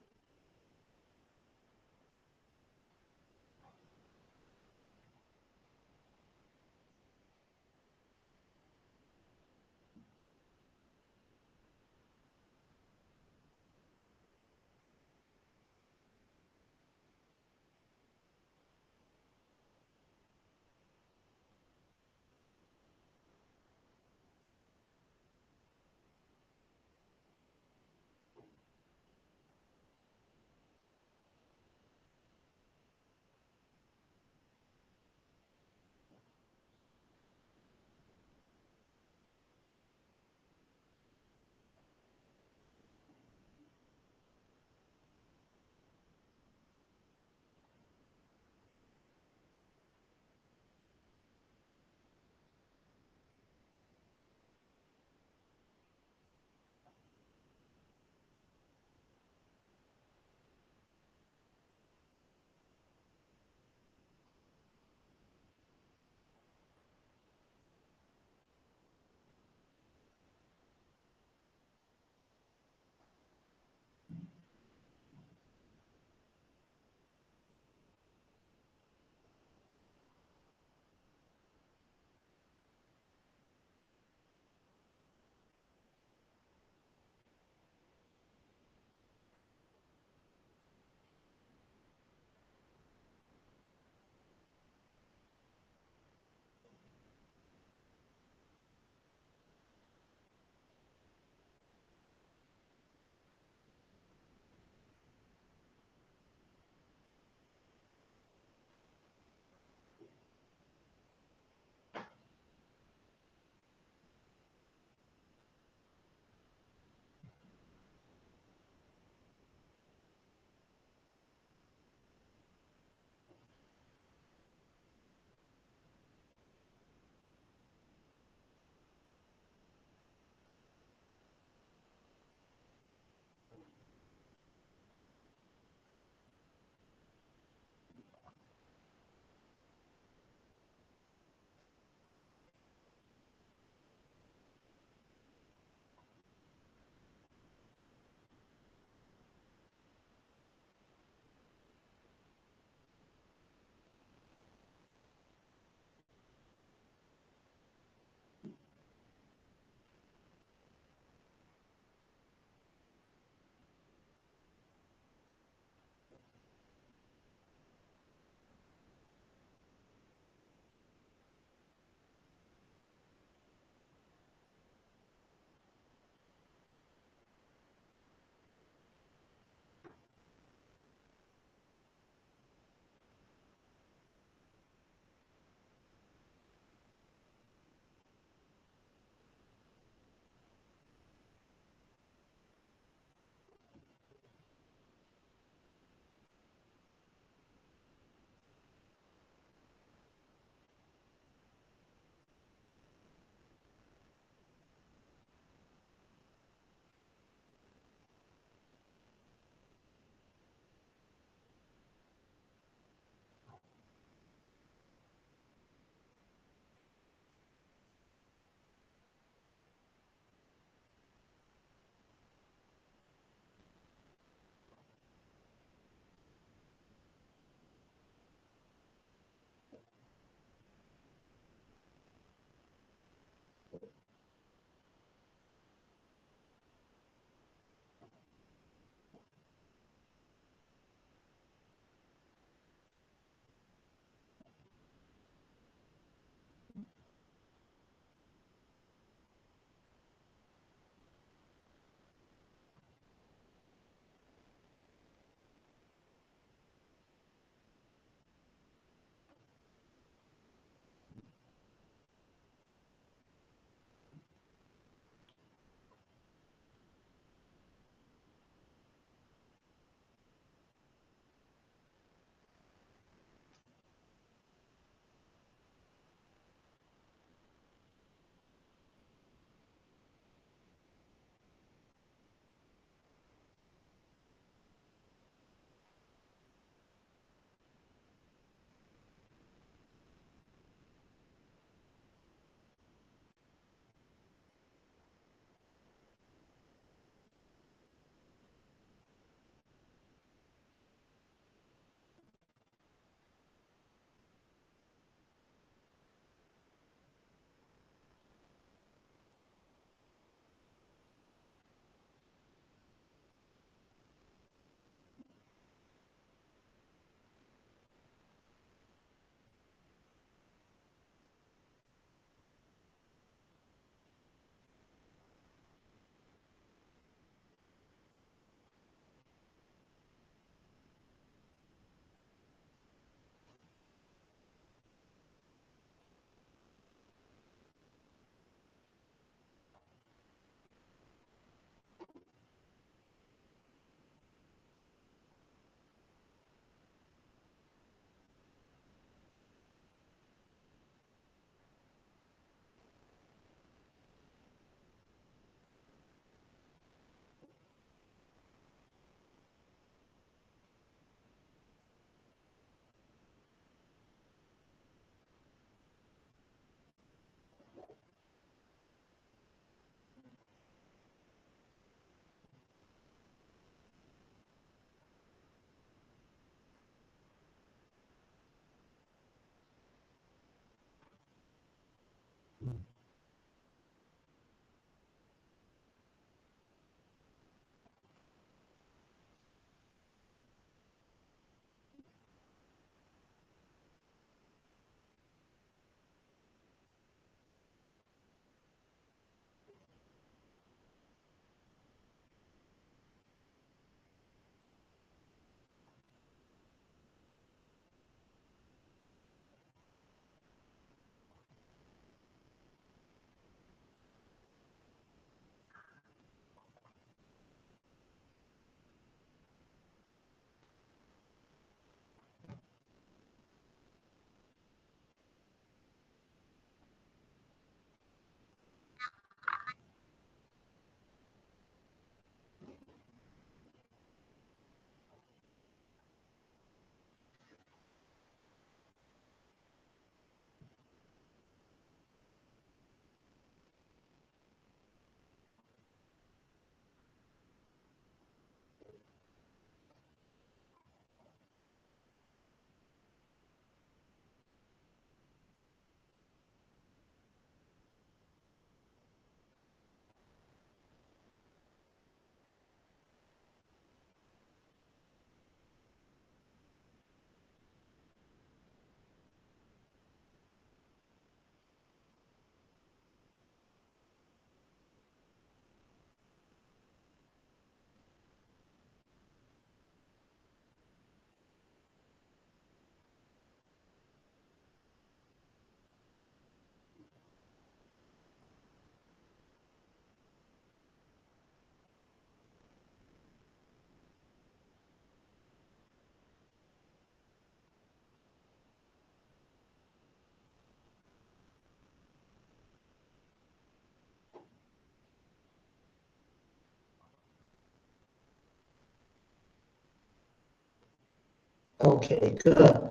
Okay, good.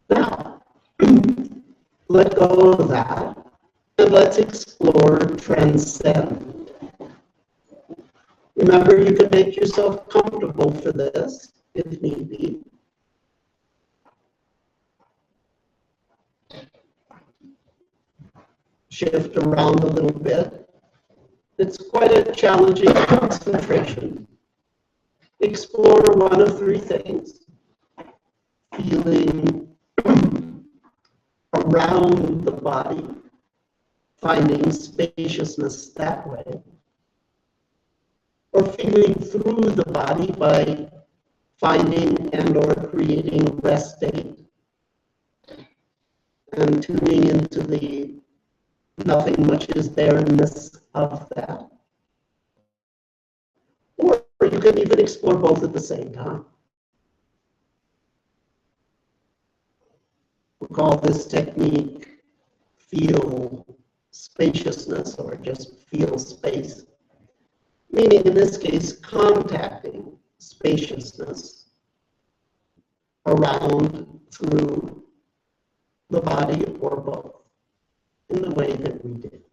Now, let go of that and let's explore transcend. Remember, you can make yourself comfortable for this if need be. Shift around a little bit. It's quite a challenging concentration. Explore one of three things. Feeling around the body, finding spaciousness that way. Or feeling through the body by finding and or creating rest state. And tuning into the nothing much is there-ness of that. Or you can even explore both at the same time. We'll call this technique feel spaciousness or just feel space. Meaning in this case, contacting spaciousness around, through the body or both in the way that we did.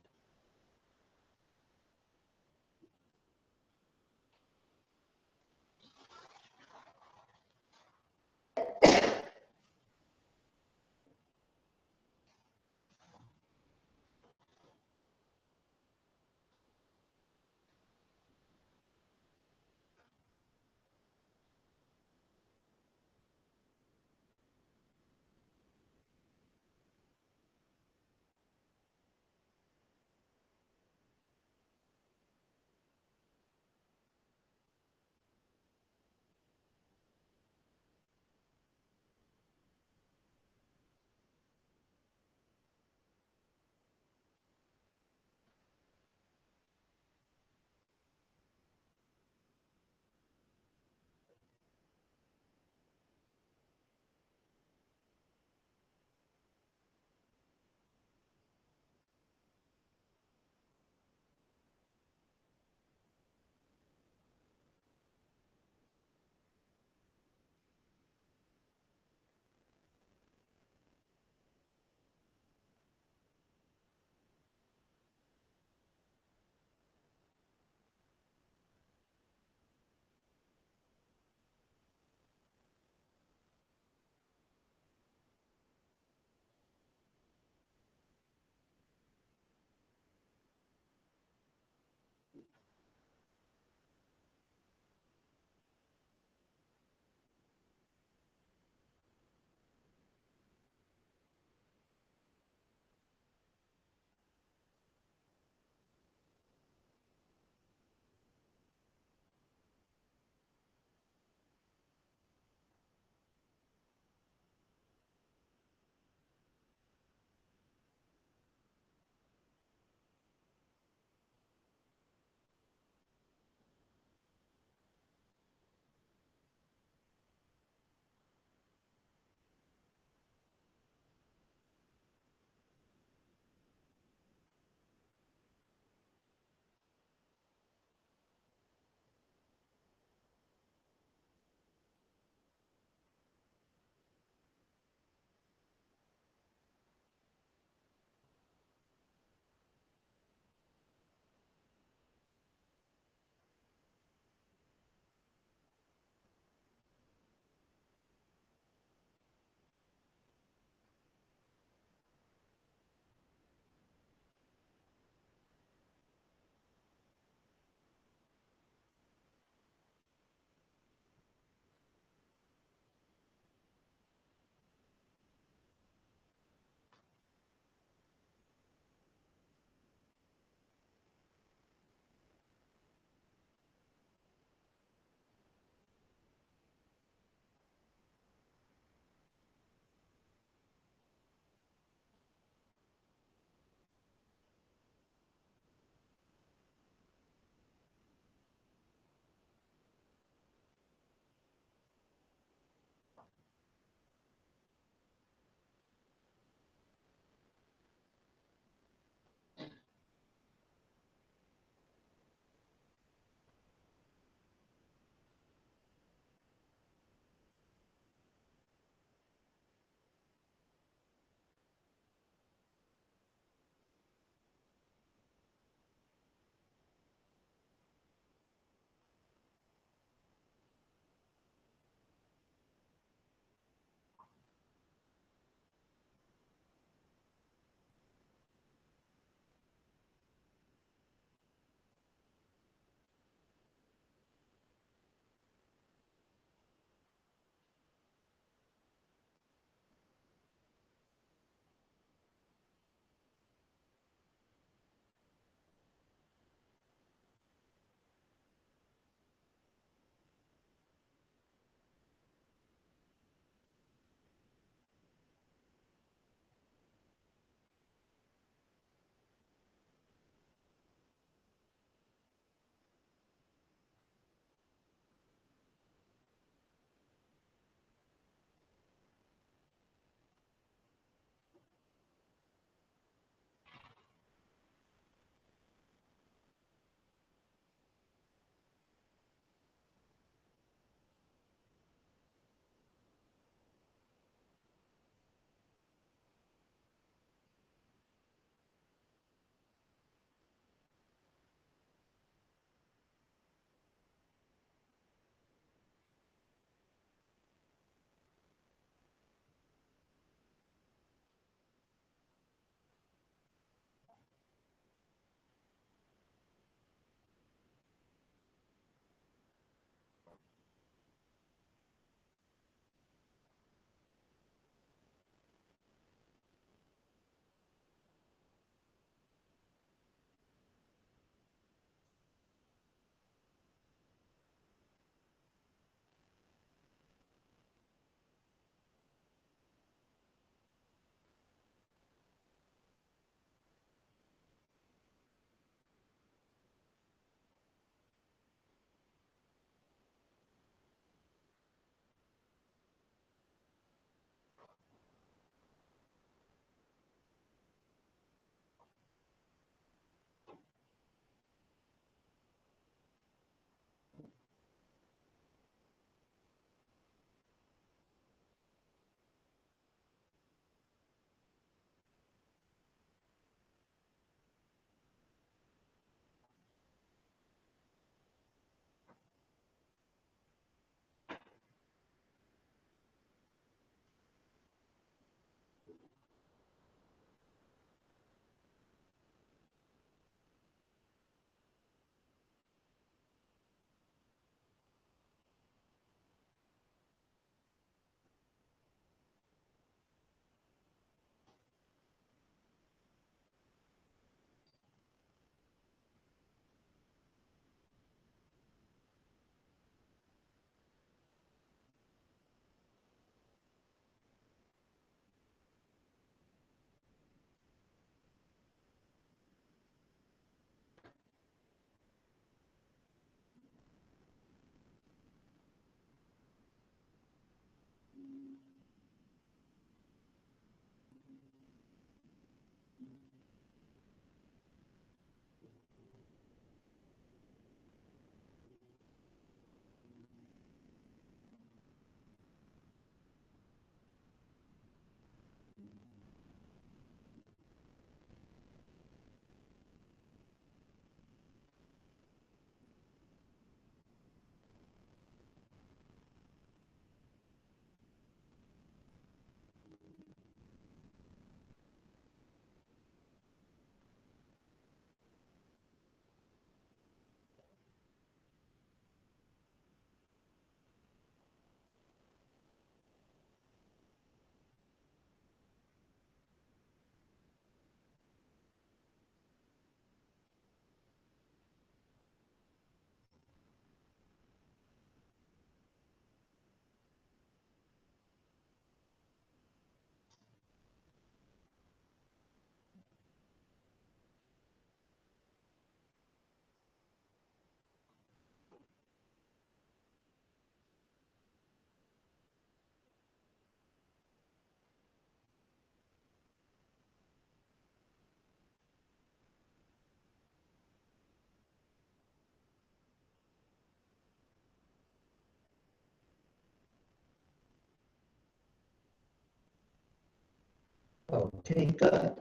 Okay, good.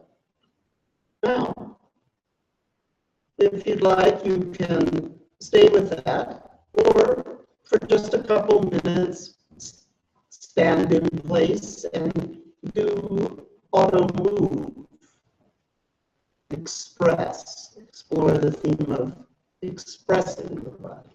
Now, if you'd like, you can stay with that, or for just a couple minutes, stand in place and do auto move. Express, explore the theme of expressing the body.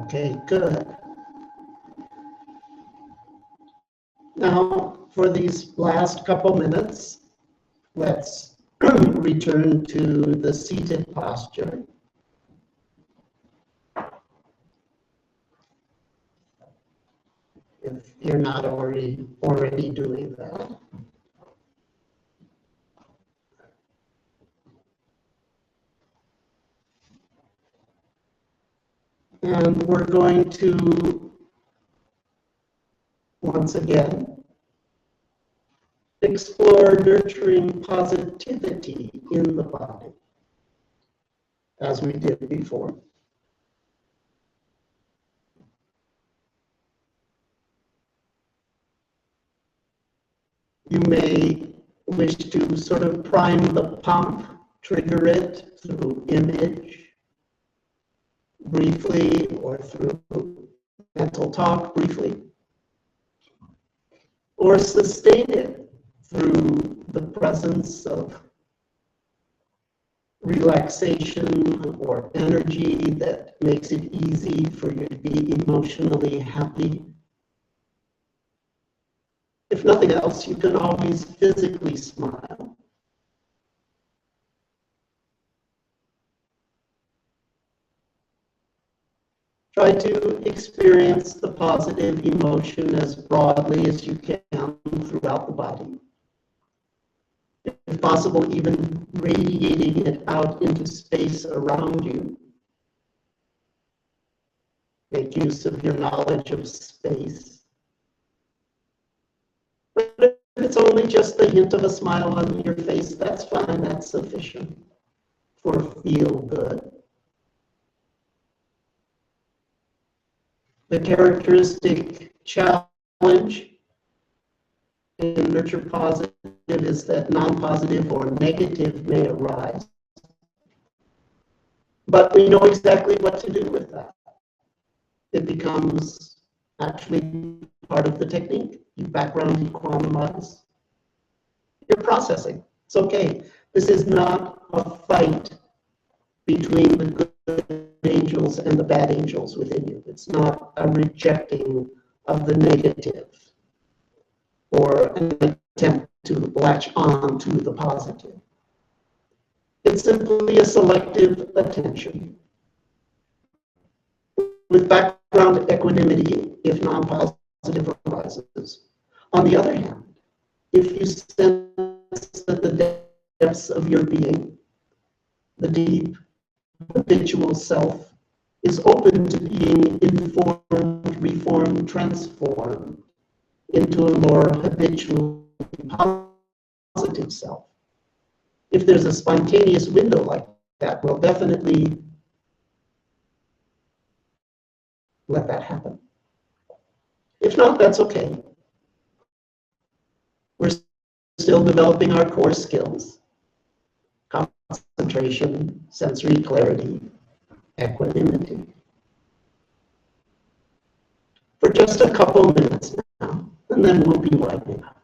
Okay, good. Now, for these last couple minutes, let's return to the seated posture. If you're not already doing that. And we're going to, once again, explore nurturing positivity in the body, as we did before. You may wish to sort of prime the pump, trigger it through image, briefly, or through mental talk, briefly, or sustain it through the presence of relaxation or energy that makes it easy for you to be emotionally happy. If nothing else, you can always physically smile. Try to experience the positive emotion as broadly as you can throughout the body. If possible, even radiating it out into space around you. Make use of your knowledge of space. But if it's only just the hint of a smile on your face, that's fine, that's sufficient for feel good. The characteristic challenge in nurture positive is that non-positive or negative may arise. But we know exactly what to do with that. It becomes actually part of the technique. You background equanimize. You're processing. It's okay. This is not a fight between the good angels and the bad angels within you. It's not a rejecting of the negative or an attempt to latch on to the positive. It's simply a selective attention. With background equanimity, if non-positive arises. On the other hand, if you sense that the depths of your being, the deep, habitual self, is open to being informed, reformed, transformed into a more habitual, positive self. If there's a spontaneous window like that, we'll definitely let that happen. If not, that's okay. We're still developing our core skills: concentration, sensory clarity, equanimity. For just a couple minutes now, and then we'll be winding up.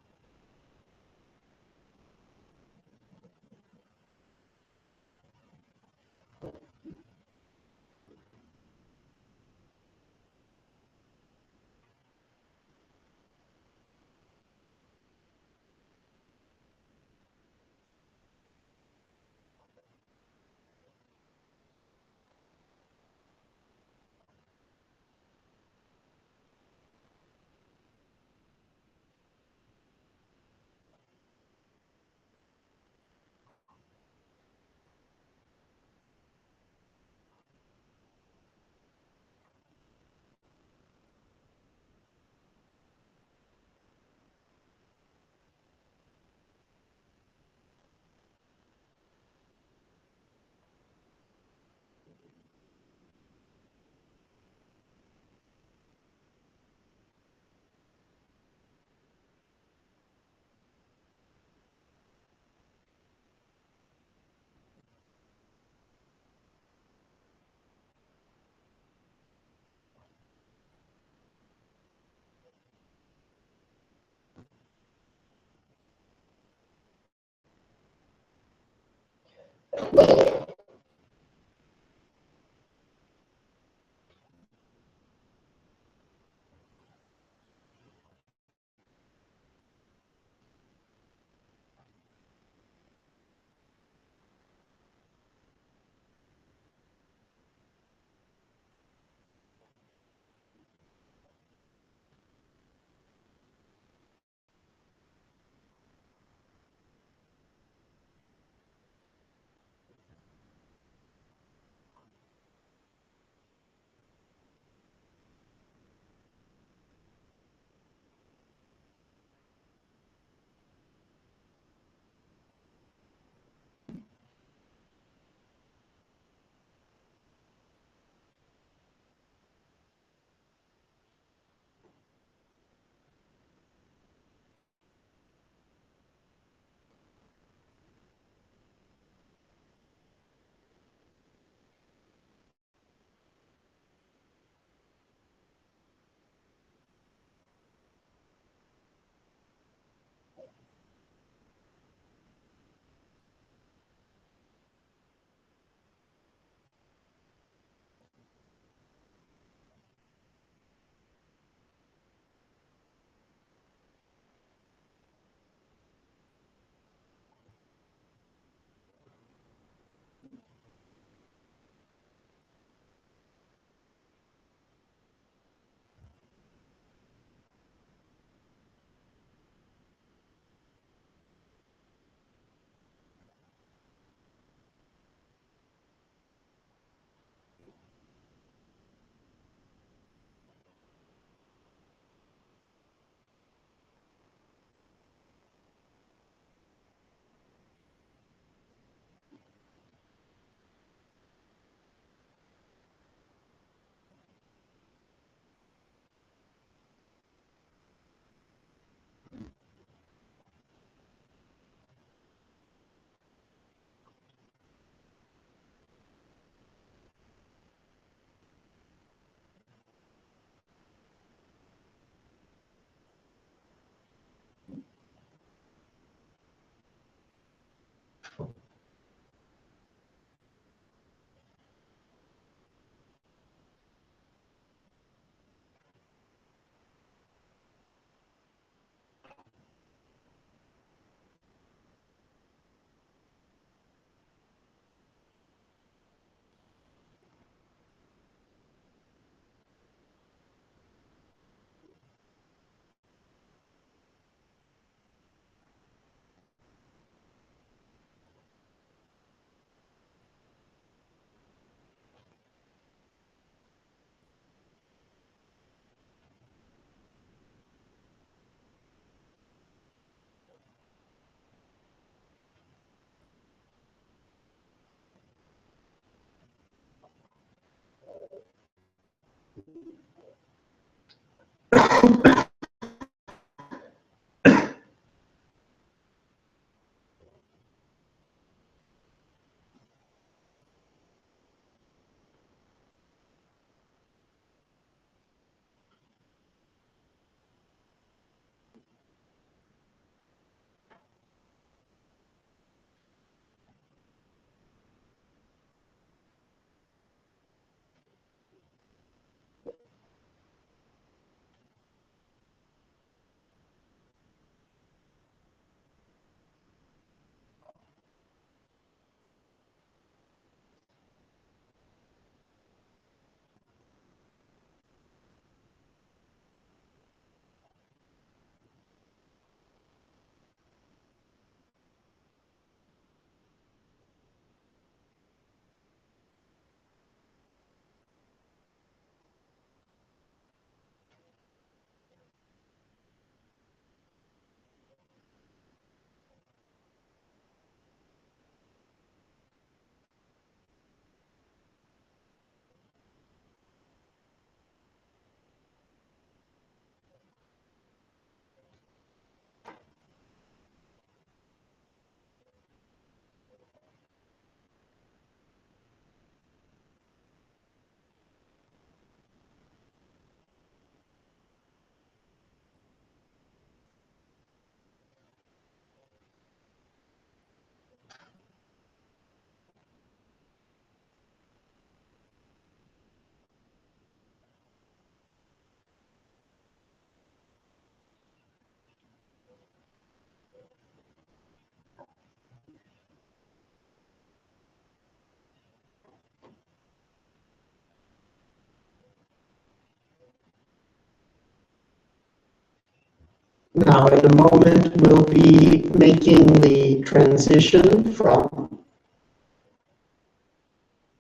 Now, in a moment, we'll be making the transition from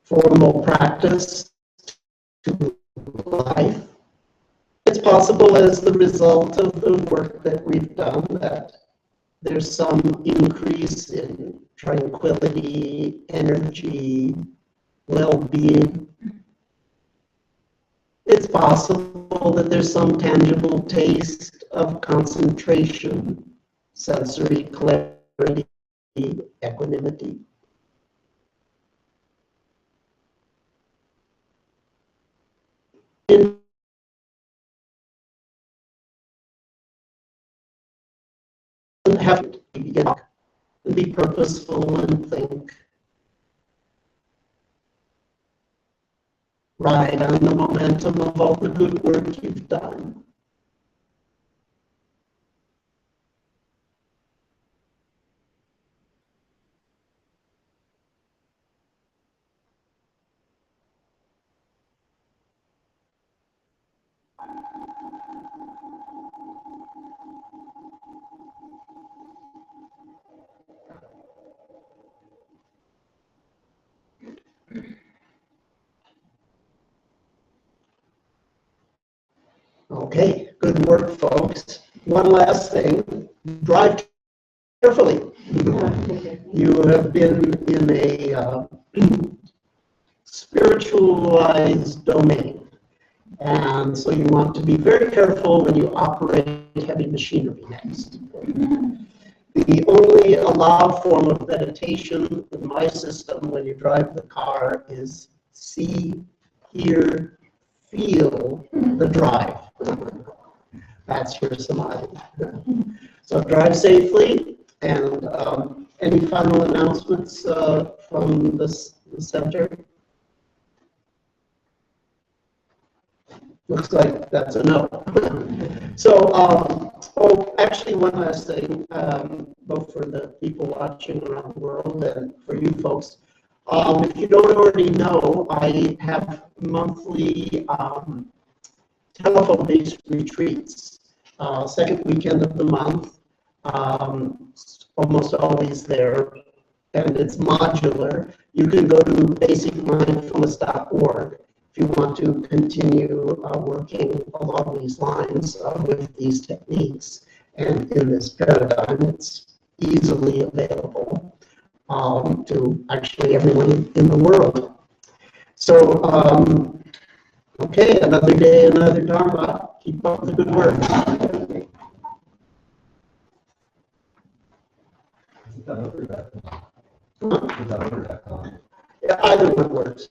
formal practice to life. It's possible as the result of the work that we've done that there's some increase in tranquility, energy, well-being. It's possible that there's some tangible taste of concentration, sensory clarity, equanimity. It doesn't have to be purposeful and think. Ride on the momentum of all the good work you've done. Okay, good work, folks. One last thing, drive carefully. You have been in a spiritualized domain, and so you want to be very careful when you operate heavy machinery next. The only allowed form of meditation in my system when you drive the car is see, hear, feel the drive. That's your samadhi. So drive safely, and any final announcements from the center? Looks like that's a no. So, oh, actually one last thing, both for the people watching around the world and for you folks. If you don't already know, I have monthly telephone-based retreats, second weekend of the month, almost always there, and it's modular. You can go to basicmindfulness.org if you want to continue working along these lines with these techniques. And in this paradigm, it's easily available to actually everyone in the world. So, okay, another day, another Dharma. Keep up the good work. Yeah, either one works.